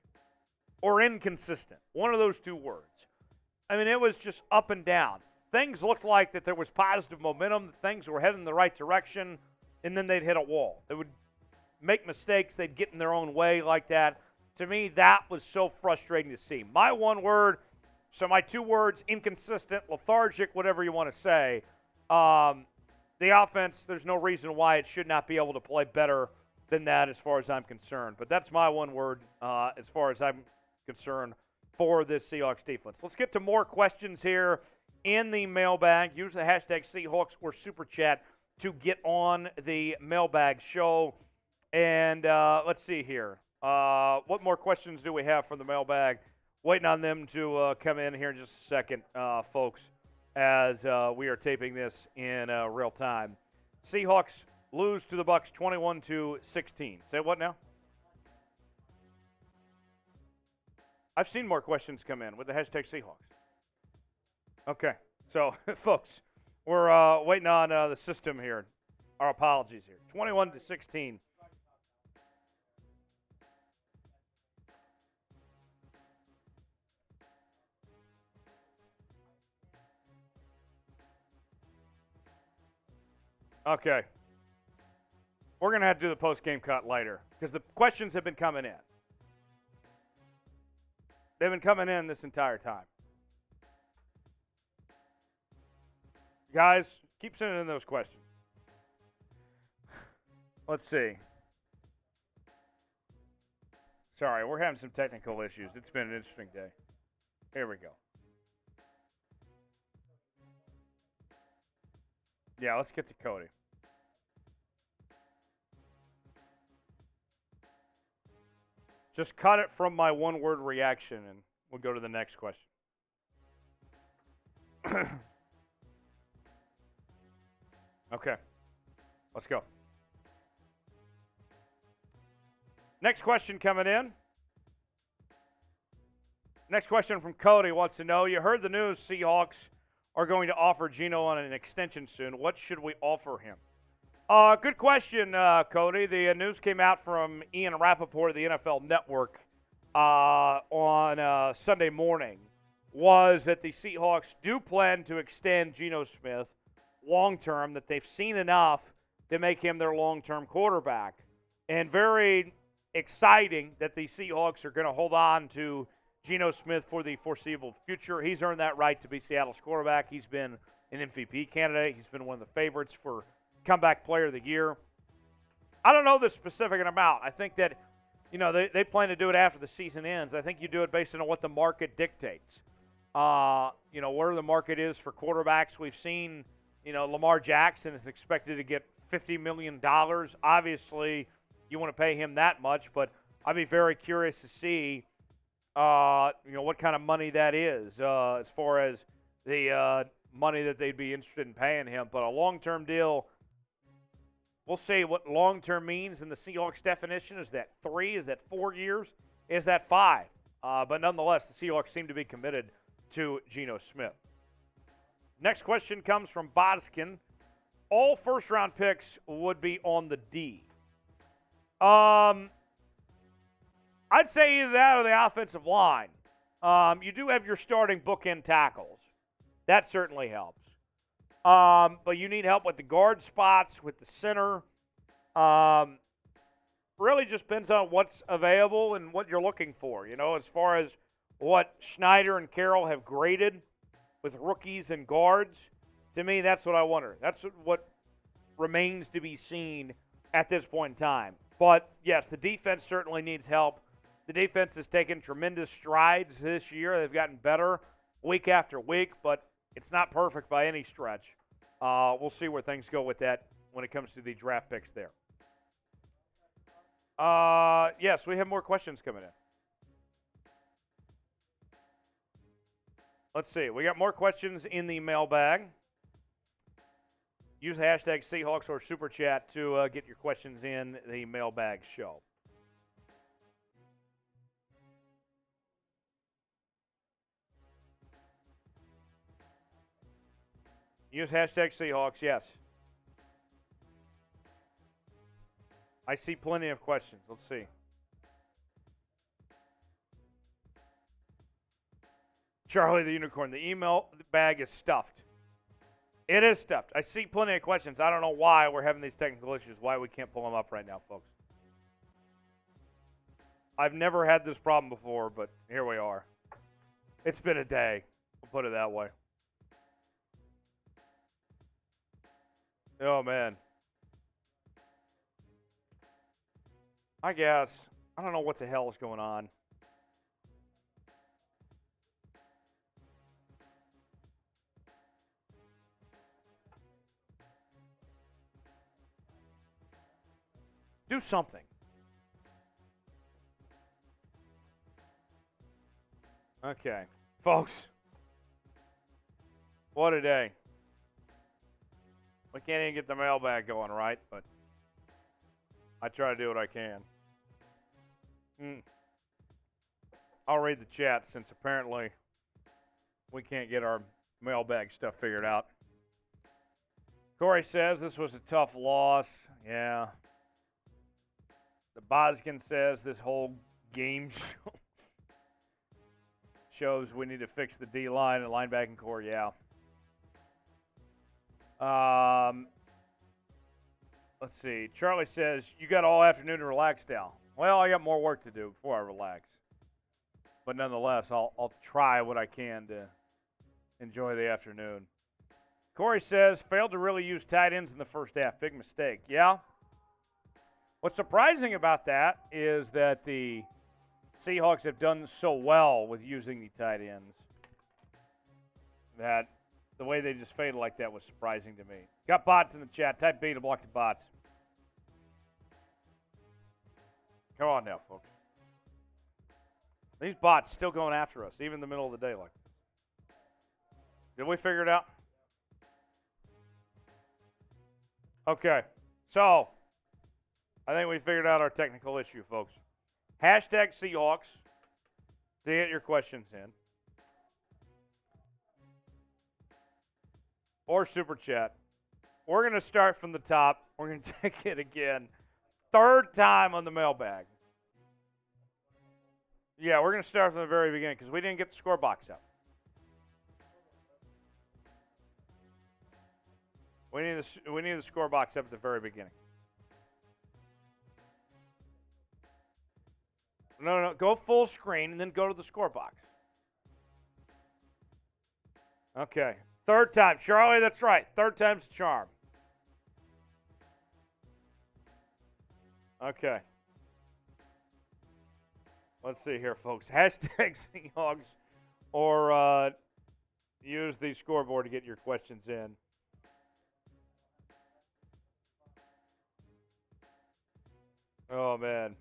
or inconsistent. One of those two words. I mean, it was just up and down. Things looked like that there was positive momentum, that things were heading in the right direction, and then they'd hit a wall. They would make mistakes. They'd get in their own way like that. To me, that was so frustrating to see. My one word, so my two words, inconsistent, lethargic, whatever you want to say. The offense, there's no reason why it should not be able to play better than that as far as I'm concerned. But that's my one word as far as I'm concerned for this Seahawks defense. Let's get to more questions here in the mailbag. Use the hashtag Seahawks or Super Chat to get on the mailbag show. And let's see here. What more questions do we have from the mailbag? Waiting on them to come in here in just a second, folks, as we are taping this in real time. Seahawks lose to the Bucs 21-16. Say what now? I've seen more questions come in with the hashtag Seahawks. Okay, so folks, we're waiting on the system here. Our apologies here. 21-16. Okay. We're going to have to do the post-game cut later because the questions have been coming in. They've been coming in this entire time. Guys, keep sending in those questions. Let's see. Sorry, we're having some technical issues. It's been an interesting day. Here we go. Yeah, let's get to Cody. Just cut it from my one-word reaction, and we'll go to the next question. Okay. Let's go. Next question coming in. Next question from Cody wants to know, you heard the news Seahawks are going to offer Geno on an extension soon. What should we offer him? Good question, Cody. The news came out from Ian Rappaport of the NFL Network on Sunday morning was that the Seahawks do plan to extend Geno Smith long-term, that they've seen enough to make him their long-term quarterback. And very exciting that the Seahawks are going to hold on to Geno Smith for the foreseeable future. He's earned that right to be Seattle's quarterback. He's been an MVP candidate. He's been one of the favorites for comeback player of the year. I don't know the specific amount. I think that, they plan to do it after the season ends. I think you do it based on what the market dictates. Where the market is for quarterbacks. We've seen, Lamar Jackson is expected to get $50 million. Obviously, you want to pay him that much, but I'd be very curious to see, what kind of money that is as far as the money that they'd be interested in paying him. But a long-term deal, we'll see what long-term means in the Seahawks definition. Is that 3? Is that 4 years? Is that 5? But nonetheless, the Seahawks seem to be committed to Geno Smith. Next question comes from Boskin. All first-round picks would be on the D. I'd say either that or the offensive line. You do have your starting bookend tackles. That certainly helps. But you need help with the guard spots, with the center. Really just depends on what's available and what you're looking for. As far as what Schneider and Carroll have graded with rookies and guards, to me, that's what I wonder. That's what remains to be seen at this point in time. But, yes, the defense certainly needs help. The defense has taken tremendous strides this year. They've gotten better week after week, but it's not perfect by any stretch. We'll see where things go with that when it comes to the draft picks there. Yes, we have more questions coming in. Let's see. We got more questions in the mailbag. Use hashtag Seahawks or Super Chat to get your questions in the mailbag show. Use hashtag Seahawks, yes. I see plenty of questions. Let's see. Charlie the Unicorn, the email bag is stuffed. It is stuffed. I see plenty of questions. I don't know why we're having these technical issues, why we can't pull them up right now, folks. I've never had this problem before, but here we are. It's been a day. We'll put it that way. Oh, man. I guess. I don't know what the hell is going on. Do something. Okay. Folks. What a day. We can't even get the mailbag going, right? But I try to do what I can. I'll read the chat since apparently we can't get our mailbag stuff figured out. Corey says this was a tough loss. Yeah. The Boskin says this whole game shows we need to fix the D-line and linebacking core. Yeah. Let's see. Charlie says, you got all afternoon to relax now. Well, I got more work to do before I relax. But nonetheless, I'll try what I can to enjoy the afternoon. Corey says, failed to really use tight ends in the first half. Big mistake. Yeah. What's surprising about that is that the Seahawks have done so well with using the tight ends that the way they just faded like that was surprising to me. Got bots in the chat. Type B to block the bots. Come on now, folks. These bots still going after us, even in the middle of the day like this. Did we figure it out? Okay. So, I think we figured out our technical issue, folks. Hashtag Seahawks to get your questions in. Or Super Chat. We're going to start from the top. We're going to take it again. Third time on the mailbag. Yeah, we're going to start from the very beginning because we didn't get the score box up. We need the score box up at the very beginning. No, go full screen and then go to the score box. Okay. Third time. Charlie, that's right. Third time's the charm. Okay. Let's see here, folks. Hashtag Seahawks or use the scoreboard to get your questions in. Oh, man.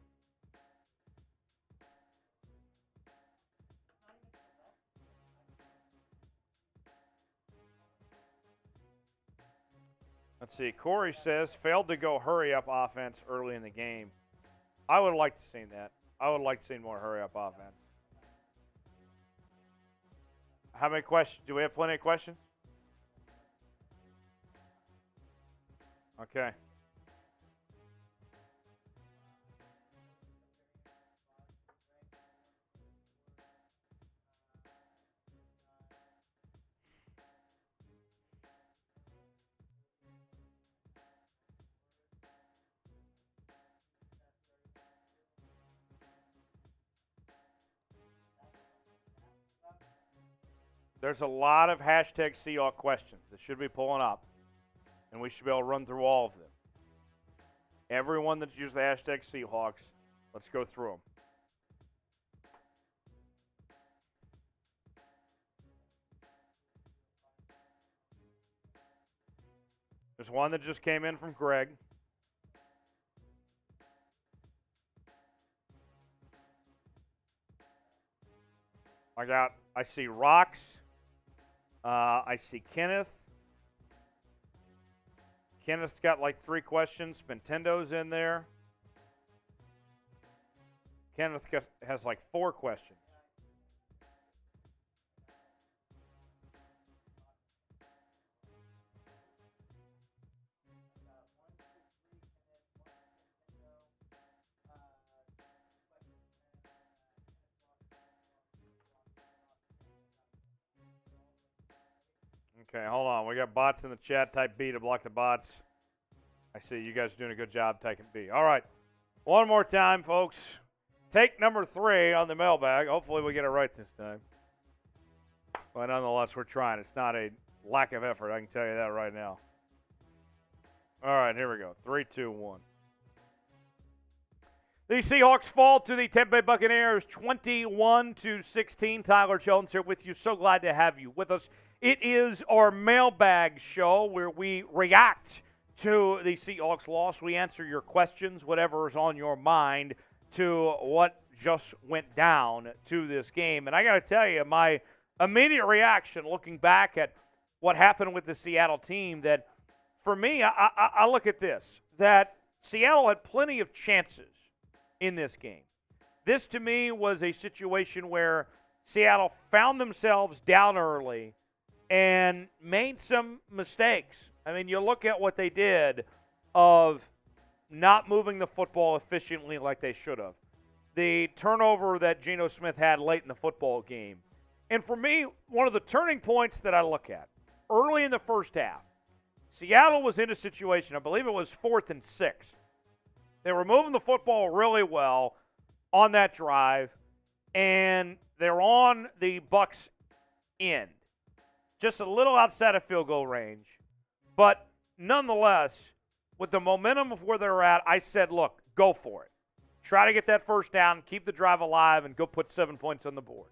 Let's see. Corey says, failed to go hurry-up offense early in the game. I would have liked to have seen that. I would like to see more hurry-up offense. How many questions? Do we have plenty of questions? Okay. There's a lot of hashtag Seahawks questions that should be pulling up, and we should be able to run through all of them. Everyone that's used the hashtag Seahawks, let's go through them. There's one that just came in from Greg. I see Rocks. I see Kenneth. Kenneth's got like 3 questions. Nintendo's in there. Kenneth has like 4 questions. Okay, hold on. We got bots in the chat. Type B to block the bots. I see you guys are doing a good job typing B. All right. One more time, folks. Take number 3 on the mailbag. Hopefully we get it right this time. But nonetheless, we're trying. It's not a lack of effort. I can tell you that right now. All right, here we go. 3, 2, 1. The Seahawks fall to the Tampa Bay Buccaneers 21-16. Tyler Jones here with you. So glad to have you with us. It is our mailbag show where we react to the Seahawks loss. We answer your questions, whatever is on your mind, to what just went down to this game. And I got to tell you, my immediate reaction looking back at what happened with the Seattle team, that for me, I look at this, that Seattle had plenty of chances in this game. This, to me, was a situation where Seattle found themselves down early and made some mistakes. I mean, you look at what they did of not moving the football efficiently like they should have. The turnover that Geno Smith had late in the football game. And for me, one of the turning points that I look at, early in the first half, Seattle was in a situation, I believe it was 4th and 6. They were moving the football really well on that drive, and they're on the Bucs' end. Just a little outside of field goal range. But nonetheless, with the momentum of where they're at, I said, look, go for it. Try to get that first down, keep the drive alive, and go put 7 points on the board.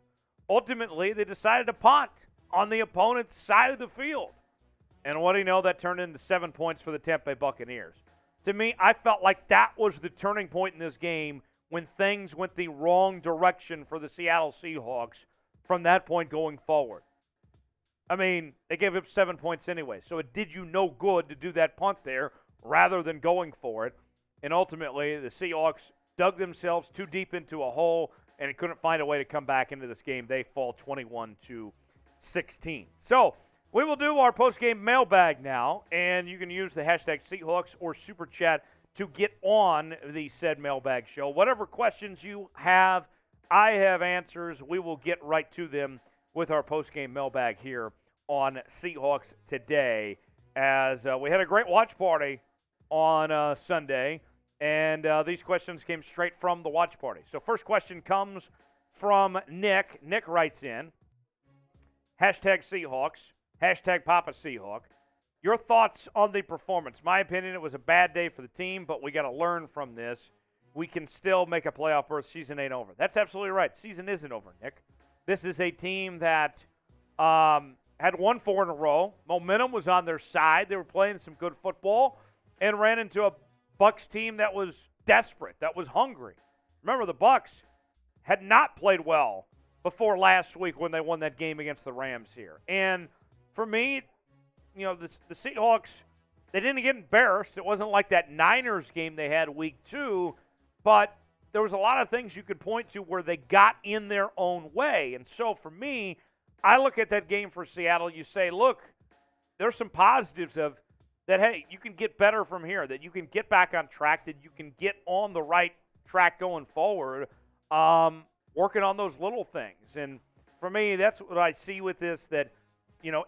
Ultimately, they decided to punt on the opponent's side of the field. And what do you know? That turned into 7 points for the Tampa Bay Buccaneers. To me, I felt like that was the turning point in this game when things went the wrong direction for the Seattle Seahawks from that point going forward. I mean, they gave up 7 points anyway, so it did you no good to do that punt there rather than going for it. And ultimately, the Seahawks dug themselves too deep into a hole and couldn't find a way to come back into this game. They fall 21-16. So we will do our post-game mailbag now, and you can use the hashtag Seahawks or Super Chat to get on the said mailbag show. Whatever questions you have, I have answers. We will get right to them with our post-game mailbag here on Seahawks Today, as we had a great watch party on Sunday, and these questions came straight from the watch party. So first question comes from Nick. Nick writes in, hashtag Seahawks, hashtag Papa Seahawk. Your thoughts on the performance? My opinion, it was a bad day for the team, but we got to learn from this. We can still make a playoff berth. Season ain't over. That's absolutely right. Season isn't over, Nick. This is a team that had won 4 in a row. Momentum was on their side. They were playing some good football and ran into a Bucs team that was desperate, that was hungry. Remember, the Bucs had not played well before last week when they won that game against the Rams here. And for me, you know, the Seahawks, they didn't get embarrassed. It wasn't like that Niners game they had week 2, but there was a lot of things you could point to where they got in their own way. And so for me, I look at that game for Seattle. You say, look, there's some positives of that, hey, you can get better from here, that you can get back on track, that you can get on the right track going forward, working on those little things. And for me, that's what I see with this, that,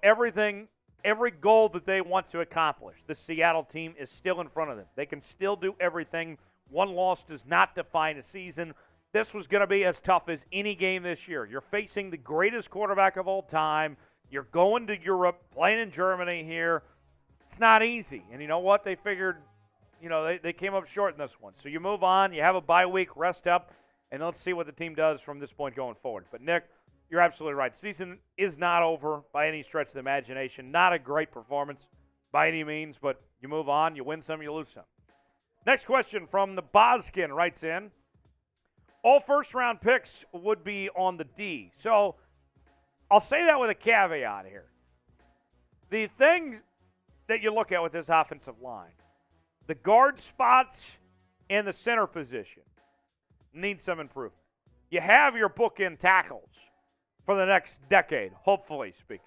every goal that they want to accomplish, the Seattle team is still in front of them. They can still do everything. One loss does not define a season. This was going to be as tough as any game this year. You're facing the greatest quarterback of all time. You're going to Europe, playing in Germany here. It's not easy. And you know what? They figured, they came up short in this one. So you move on. You have a bye week, rest up, and let's see what the team does from this point going forward. But, Nick, you're absolutely right. Season is not over by any stretch of the imagination. Not a great performance by any means, but you move on. You win some, you lose some. Next question from the Boskin writes in. All first-round picks would be on the D. So I'll say that with a caveat here. The things that you look at with this offensive line, the guard spots and the center position need some improvement. You have your bookend tackles for the next decade, hopefully speaking.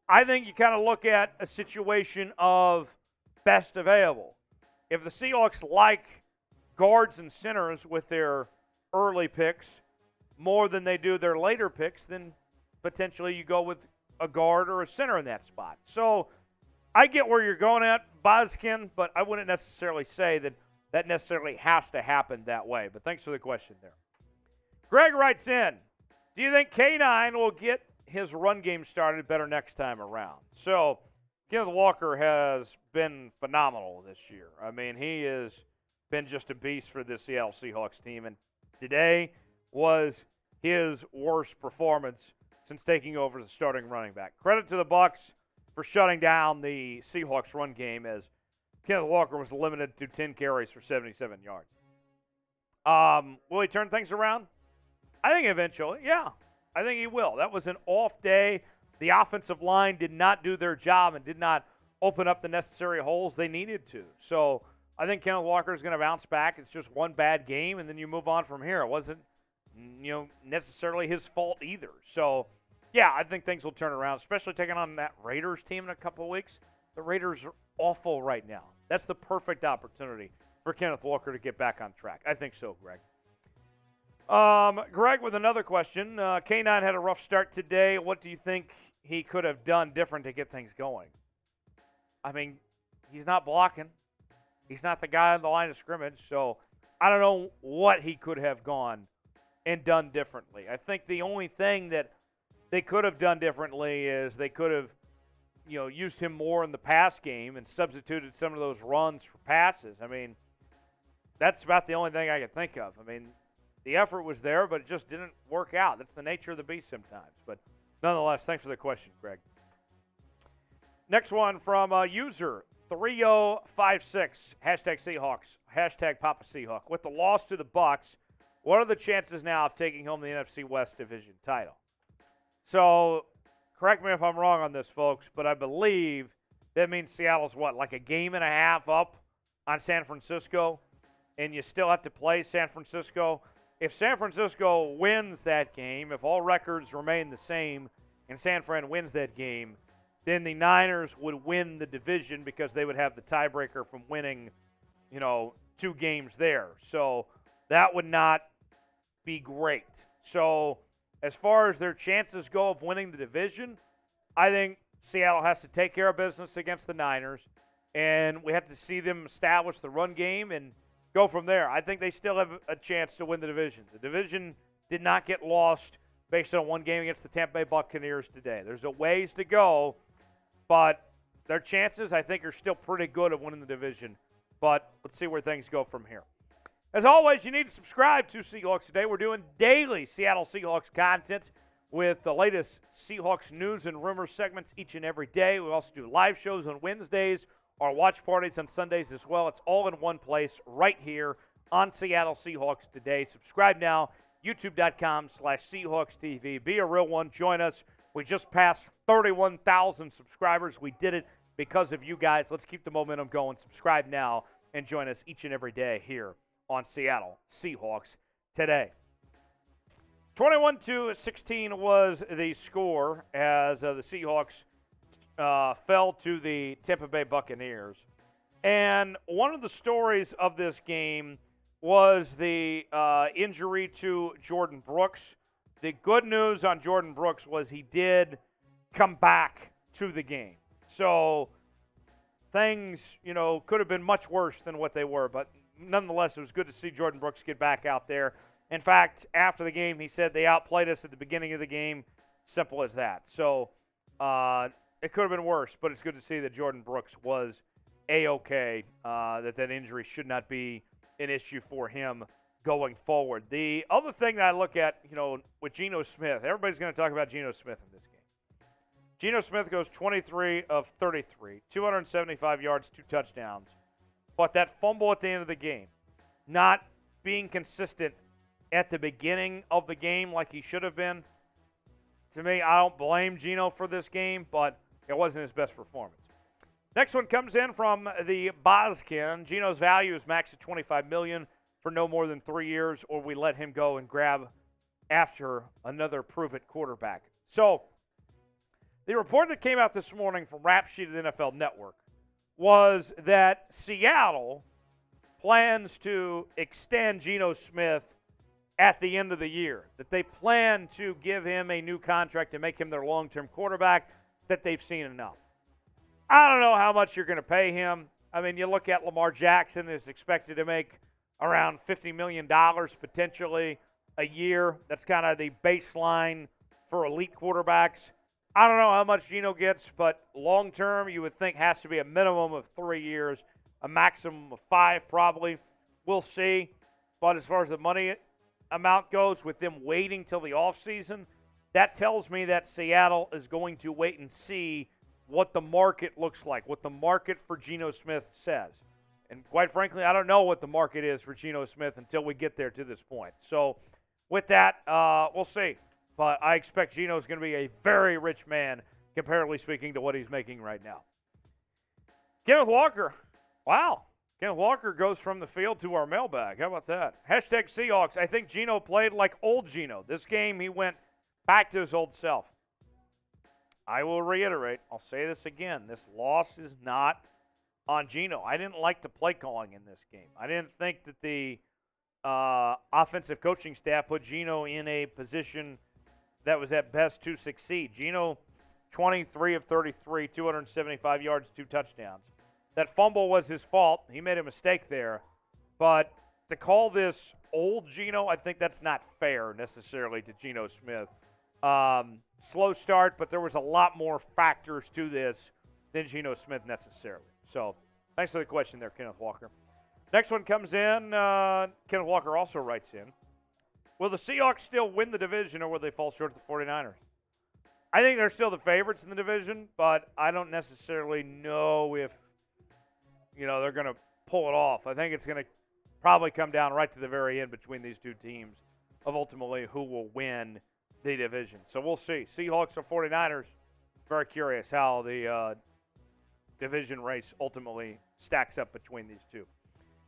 I think you kind of look at a situation of best available. If the Seahawks like guards and centers with their early picks more than they do their later picks, then potentially you go with a guard or a center in that spot. So I get where you're going at, Boskin, but I wouldn't necessarily say that necessarily has to happen that way. But thanks for the question there. Greg writes in, do you think K9 will get his run game started better next time around? So Kenneth Walker has been phenomenal this year. I mean, he has been just a beast for the Seattle Seahawks team, and today was his worst performance since taking over as the starting running back. Credit to the Bucs for shutting down the Seahawks run game, as Kenneth Walker was limited to 10 carries for 77 yards. Will he turn things around? I think eventually, yeah. I think he will. That was an off day. The offensive line did not do their job and did not open up the necessary holes they needed to. So I think Kenneth Walker is going to bounce back. It's just one bad game, and then you move on from here. It wasn't, necessarily his fault either. So, yeah, I think things will turn around, especially taking on that Raiders team in a couple of weeks. The Raiders are awful right now. That's the perfect opportunity for Kenneth Walker to get back on track. I think so, Greg. Greg with another question. K9 had a rough start today. What do you think he could have done different to get things going? I mean, he's not blocking. He's not the guy on the line of scrimmage, so I don't know what he could have gone and done differently. I think the only thing that they could have done differently is they could have, used him more in the pass game and substituted some of those runs for passes. I mean, that's about the only thing I can think of. I mean, the effort was there, but it just didn't work out. That's the nature of the beast sometimes. But nonetheless, thanks for the question, Greg. Next one from user 3056, hashtag Seahawks, hashtag Papa Seahawk. With the loss to the Bucs, what are the chances now of taking home the NFC West division title? So, correct me if I'm wrong on this, folks, but I believe that means Seattle's like a game and a half up on San Francisco, and you still have to play San Francisco. If San Francisco wins that game, if all records remain the same, and San Fran wins that game, then the Niners would win the division because they would have the tiebreaker from winning, 2 games there. So that would not be great. So as far as their chances go of winning the division, I think Seattle has to take care of business against the Niners, and we have to see them establish the run game and go from there. I think they still have a chance to win the division. The division did not get lost based on one game against the Tampa Bay Buccaneers today. There's a ways to go, but their chances, I think, are still pretty good of winning the division. But let's see where things go from here. As always, you need to subscribe to Seahawks Today. We're doing daily Seattle Seahawks content with the latest Seahawks news and rumors segments each and every day. We also do live shows on Wednesdays, our watch parties on Sundays as well. It's all in one place right here on Seattle Seahawks Today. Subscribe now, youtube.com/Seahawks TV. Be a real one. Join us. We just passed 31,000 subscribers. We did it because of you guys. Let's keep the momentum going. Subscribe now and join us each and every day here on Seattle Seahawks Today. 21-16 was the score as the Seahawks fell to the Tampa Bay Buccaneers. And one of the stories of this game was the injury to Jordan Brooks. The good news on Jordan Brooks was he did come back to the game. So things, could have been much worse than what they were. But nonetheless, it was good to see Jordan Brooks get back out there. In fact, after the game, he said they outplayed us at the beginning of the game. Simple as that. So it could have been worse, but it's good to see that Jordan Brooks was A-OK, that injury should not be an issue for him going forward. The other thing that I look at, with Geno Smith, everybody's going to talk about Geno Smith in this game. Geno Smith goes 23 of 33, 275 yards, 2 touchdowns. But that fumble at the end of the game, not being consistent at the beginning of the game like he should have been, to me, I don't blame Geno for this game, but it wasn't his best performance. Next one comes in from the Boskin. Geno's value is maxed at $25 million for no more than 3 years, or we let him go and grab after another prove-it quarterback. So the report that came out this morning from Rap Sheet of the NFL Network was that Seattle plans to extend Geno Smith at the end of the year, that they plan to give him a new contract and make him their long-term quarterback, that they've seen enough. I don't know how much you're going to pay him. I mean, you look at Lamar Jackson is expected to make around $50 million potentially a year. That's kind of the baseline for elite quarterbacks. I don't know how much Geno gets, but long-term you would think has to be a minimum of 3 years, a maximum of 5 probably. We'll see. But as far as the money amount goes, with them waiting till the offseason, that tells me that Seattle is going to wait and see what the market looks like, what the market for Geno Smith says. And quite frankly, I don't know what the market is for Geno Smith until we get there to this point. So with that, we'll see. But I expect Geno is going to be a very rich man, comparatively speaking, to what he's making right now. Kenneth Walker. Wow. Kenneth Walker goes from the field to our mailbag. How about that? Hashtag Seahawks. I think Geno played like old Geno. This game, he went back to his old self. I will reiterate, I'll say this again, this loss is not on Geno. I didn't like the play calling in this game. I didn't think that the offensive coaching staff put Geno in a position that was at best to succeed. Geno, 23 of 33, 275 yards, 2 touchdowns. That fumble was his fault. He made a mistake there. But to call this old Geno, I think that's not fair necessarily to Geno Smith. Slow start, but there was a lot more factors to this than Geno Smith necessarily. So thanks for the question there, Kenneth Walker. Next one comes in. Kenneth Walker also writes in, will the Seahawks still win the division or will they fall short of the 49ers? I think they're still the favorites in the division, but I don't necessarily know if they're going to pull it off. I think it's going to probably come down right to the very end between these two teams of ultimately who will win the division. So we'll see. Seahawks or 49ers, very curious how the division race ultimately stacks up between these two.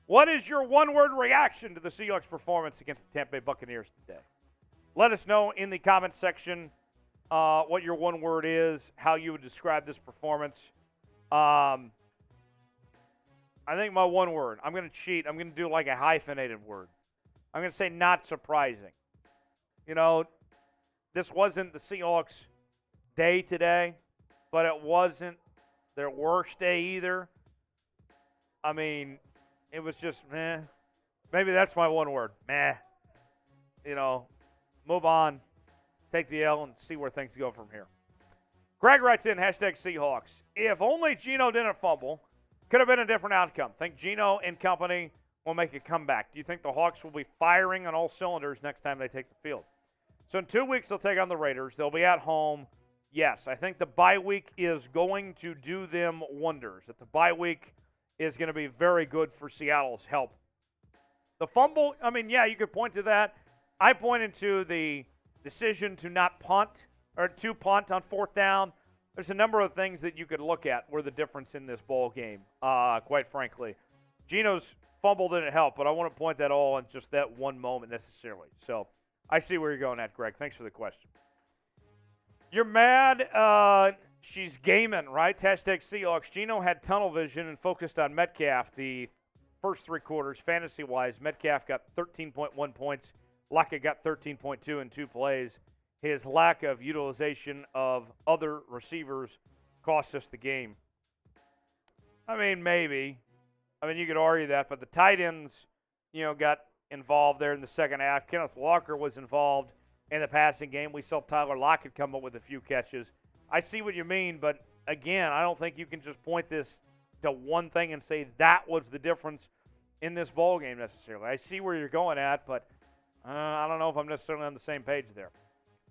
What is your one-word reaction to the Seahawks' performance against the Tampa Bay Buccaneers today? Let us know in the comments section what your one word is, how you would describe this performance. I think my one word, I'm going to cheat. I'm going to do like a hyphenated word. I'm going to say not surprising. This wasn't the Seahawks' day today, but it wasn't their worst day either. I mean, it was just meh. Maybe that's my one word, meh. Move on, take the L, and see where things go from here. Greg writes in, hashtag Seahawks. If only Geno didn't fumble, could have been a different outcome. Think Geno and company will make a comeback. Do you think the Hawks will be firing on all cylinders next time they take the field? So in 2 weeks, they'll take on the Raiders. They'll be at home. Yes, I think the bye week is going to do them wonders. That the bye week is going to be very good for Seattle's help. The fumble, you could point to that. I pointed to the decision to not punt, or to punt on 4th down. There's a number of things that you could look at were the difference in this ball game, quite frankly. Geno's fumble didn't help, but I want to point that all in just that one moment necessarily. So I see where you're going at, Greg. Thanks for the question. You're mad. She's gaming, right? Hashtag Seahawks. Geno had tunnel vision and focused on Metcalf the first three quarters. Fantasy-wise, Metcalf got 13.1 points. Lockett got 13.2 in 2 plays. His lack of utilization of other receivers cost us the game. I mean, maybe. I mean, you could argue that, but the tight ends, got involved there in the second half. Kenneth Walker was involved in the passing game. We saw Tyler Lockett come up with a few catches. I see what you mean, but again, I don't think you can just point this to one thing and say that was the difference in this ball game necessarily. I see where you're going at, but I don't know if I'm necessarily on the same page there.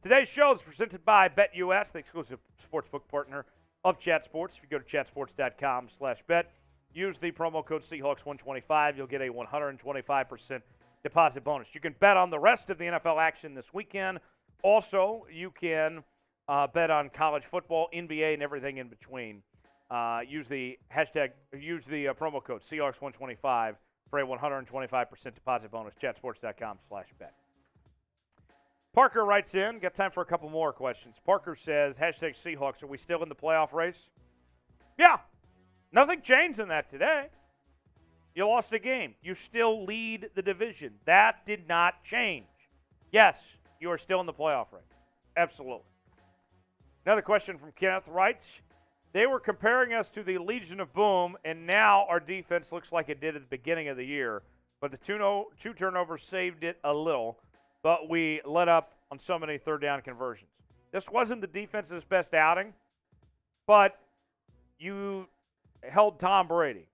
Today's show is presented by BetUS, the exclusive sportsbook partner of Chat Sports. If you go to chatsports.com/bet, use the promo code Seahawks125, you'll get a 125% deposit bonus. You can bet on the rest of the NFL action this weekend. Also, you can bet on college football, NBA, and everything in between. Use the promo code Seahawks125 for a 125% deposit bonus. Chatsports.com/bet. Parker writes in, got time for a couple more questions. Parker says, hashtag Seahawks, are we still in the playoff race? Yeah. Nothing changed in that today. You lost a game. You still lead the division. That did not change. Yes, you are still in the playoff race. Absolutely. Another question from Kenneth writes, they were comparing us to the Legion of Boom, and now our defense looks like it did at the beginning of the year. But the two turnovers saved it a little, but we let up on so many third down conversions. This wasn't the defense's best outing, but you held Tom Brady,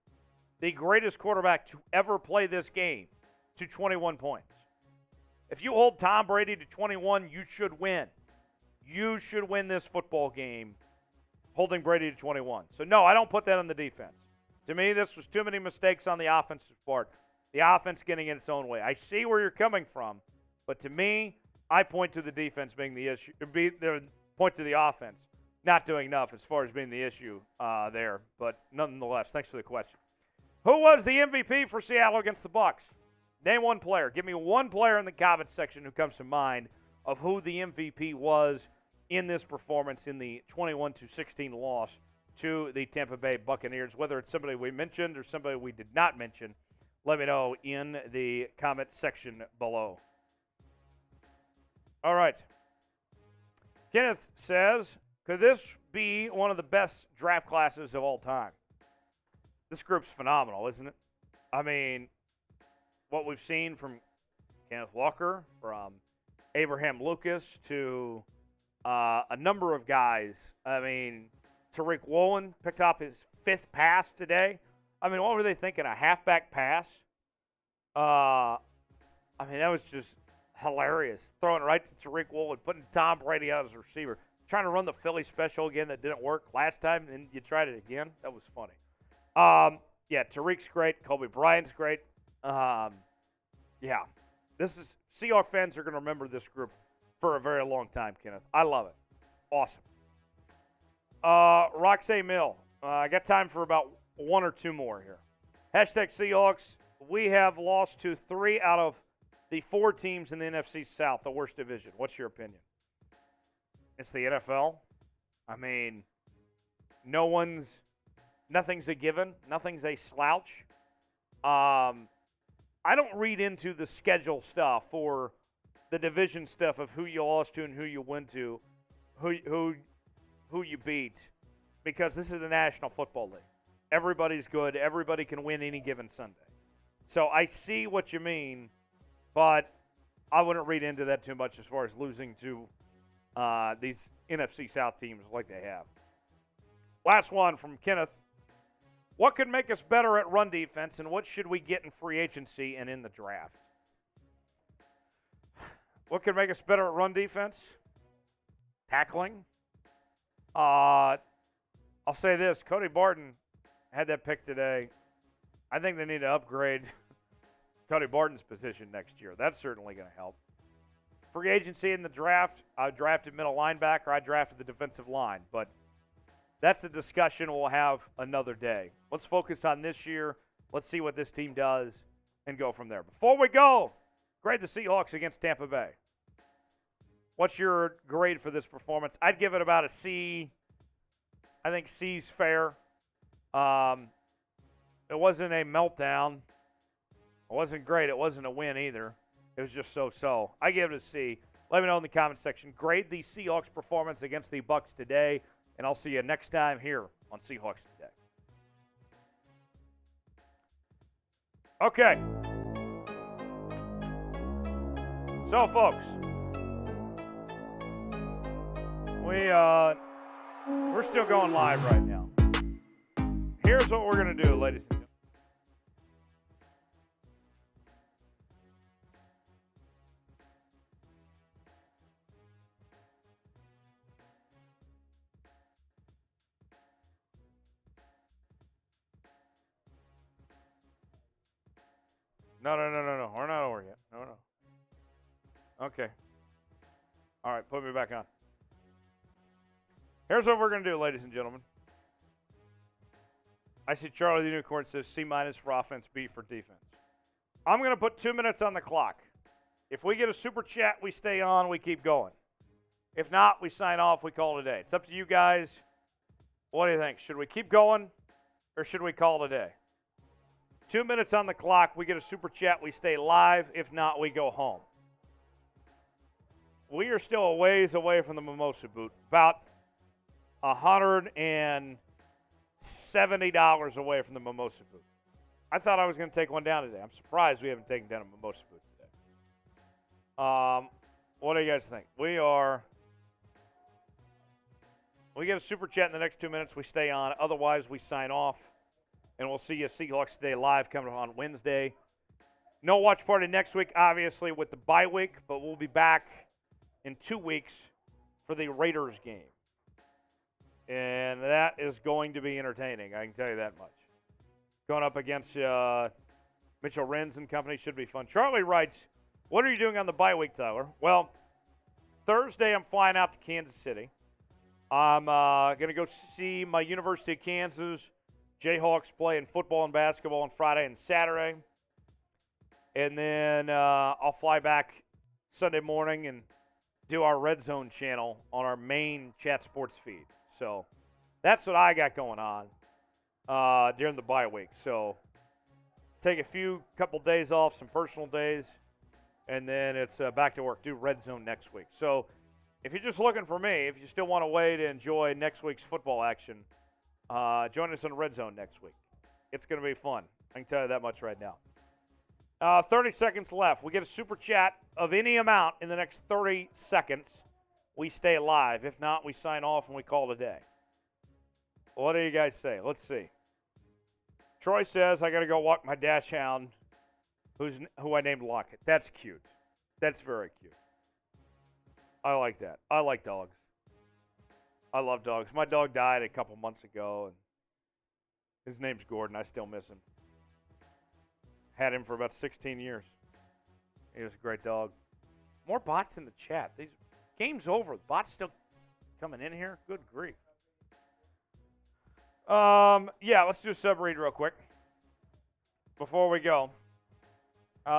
the greatest quarterback to ever play this game, to 21 points. If you hold Tom Brady to 21, you should win. You should win this football game holding Brady to 21. So, no, I don't put that on the defense. To me, this was too many mistakes on the offensive part. The offense getting in its own way. I see where you're coming from, but to me, I point to the defense being the issue. Point to the offense not doing enough as far as being the issue there. But nonetheless, thanks for the question. Who was the MVP for Seattle against the Bucs? Name one player. Give me one player in the comments section who comes to mind of who the MVP was in this performance in the 21-16 loss to the Tampa Bay Buccaneers. Whether it's somebody we mentioned or somebody we did not mention, let me know in the comment section below. All right. Kenneth says, could this be one of the best draft classes of all time? This group's phenomenal, isn't it? I mean, what we've seen from Kenneth Walker, from Abraham Lucas to a number of guys. I mean, Tariq Woolen picked up his 5th pass today. I mean, what were they thinking? A halfback pass? I mean, that was just hilarious. Throwing it right to Tariq Woolen, putting Tom Brady out as a receiver. Trying to run the Philly special again that didn't work last time, and you tried it again. That was funny. Yeah, Tariq's great. Coby Bryant's great. Yeah. This is Seahawks fans are going to remember this group for a very long time, Kenneth. I love it. Awesome. Roxay Mill. I got time for about 1 or 2 more here. Hashtag Seahawks. We have lost to 3 out of the 4 teams in the NFC South, the worst division. What's your opinion? It's the NFL. I mean, nothing's a given. Nothing's a slouch. I don't read into the schedule stuff or the division stuff of who you lost to and who you went to, who you beat, because this is the National Football League. Everybody's good. Everybody can win any given Sunday. So I see what you mean, but I wouldn't read into that too much as far as losing to these NFC South teams like they have. Last one from Kenneth. What could make us better at run defense, and what should we get in free agency and in the draft? What could make us better at run defense? Tackling. I'll say this. Cody Barton had that pick today. I think they need to upgrade Cody Barton's position next year. That's certainly going to help. Free agency in the draft, I drafted middle linebacker. I drafted the defensive line. But that's a discussion we'll have another day. Let's focus on this year. Let's see what this team does and go from there. Before we go, grade the Seahawks against Tampa Bay. What's your grade for this performance? I'd give it about a C. I think C's fair. It wasn't a meltdown. It wasn't great. It wasn't a win either. It was just so-so. I give it a C. Let me know in the comment section. Grade the Seahawks' performance against the Bucs today, and I'll see you next time here on Seahawks Today. Okay. So, folks, we're still going live right now. Here's what we're going to do, ladies and gentlemen. No. We're not over yet. No. Okay. All right, put me back on. Here's what we're going to do, ladies and gentlemen. I see Charlie the Unicorn says C- for offense, B for defense. I'm going to put 2 minutes on the clock. If we get a super chat, we stay on, we keep going. If not, we sign off, we call it a day. It's up to you guys. What do you think? Should we keep going or should we call it a day? 2 minutes on the clock, we get a super chat, we stay live. If not, we go home. We are still a ways away from the mimosa boot. About $170 away from the mimosa booth. I thought I was going to take one down today. I'm surprised we haven't taken down a mimosa booth today. What do you guys think? We get a super chat in the next 2 minutes. We stay on. Otherwise, we sign off. And we'll see you Seahawks Today live coming on Wednesday. No watch party next week, obviously, with the bye week. But we'll be back in 2 weeks for the Raiders game. And that is going to be entertaining, I can tell you that much. Going up against Mitchell Renz and company should be fun. Charlie writes, what are you doing on the bye week, Tyler? Well, Thursday I'm flying out to Kansas City. I'm going to go see my University of Kansas Jayhawks playing football and basketball on Friday and Saturday. And then I'll fly back Sunday morning and do our Red Zone channel on our main Chat Sports feed. So that's what I got going on during the bye week. So take a couple days off, some personal days, and then it's back to work. Do Red Zone next week. So if you're just looking for me, if you still want a way to enjoy next week's football action, join us on Red Zone next week. It's going to be fun. I can tell you that much right now. 30 seconds left. We get a super chat of any amount in the next 30 seconds. We stay live. If not, we sign off and we call it a day. What do you guys say? Let's see. Troy says, I got to go walk my dash hound who I named Lockett. That's cute. That's very cute. I like that. I like dogs. I love dogs. My dog died a couple months ago, and his name's Gordon. I still miss him. Had him for about 16 years. He was a great dog. More bots in the chat. These game's over. The bots still coming in here? Good grief. Yeah, let's do a sub-read real quick before we go. We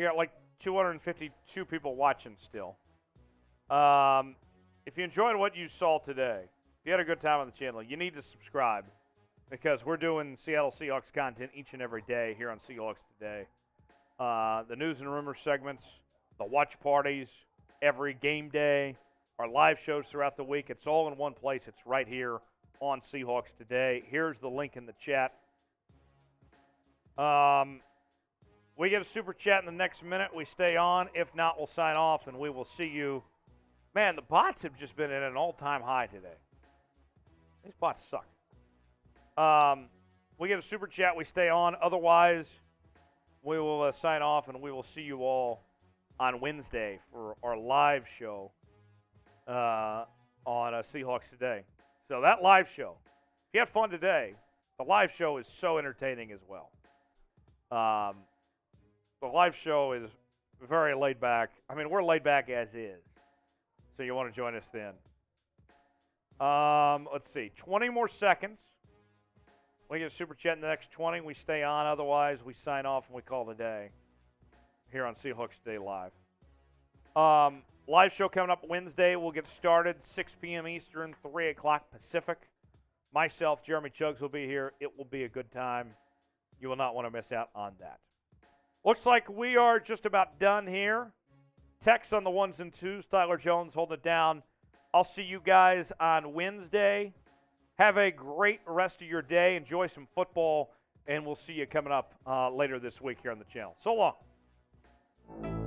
got like 252 people watching still. If you enjoyed what you saw today, if you had a good time on the channel, you need to subscribe because we're doing Seattle Seahawks content each and every day here on Seahawks Today. The news and rumors segments, the watch parties, every game day, our live shows throughout the week. It's all in one place. It's right here on Seahawks Today. Here's the link in the chat. We get a super chat in the next minute. We stay on. If not, we'll sign off, and we will see you. Man, the bots have just been at an all-time high today. These bots suck. We get a super chat. We stay on. Otherwise, we will sign off, and we will see you all on Wednesday for our live show on Seahawks Today. So that live show, if you had fun today, the live show is so entertaining as well. The live show is very laid back. I mean, we're laid back as is. So you want to join us then. Let's see. 20 more seconds. We get a super chat in the next 20. We stay on. Otherwise, we sign off and we call it a day here on Seahawks Today Live. Live show coming up Wednesday. We'll get started 6 p.m. Eastern, 3 o'clock Pacific. Myself, Jeremy Chuggs will be here. It will be a good time. You will not want to miss out on that. Looks like we are just about done here. Text on the ones and twos. Tyler Jones holding it down. I'll see you guys on Wednesday. Have a great rest of your day. Enjoy some football, and we'll see you coming up later this week here on the channel. So long.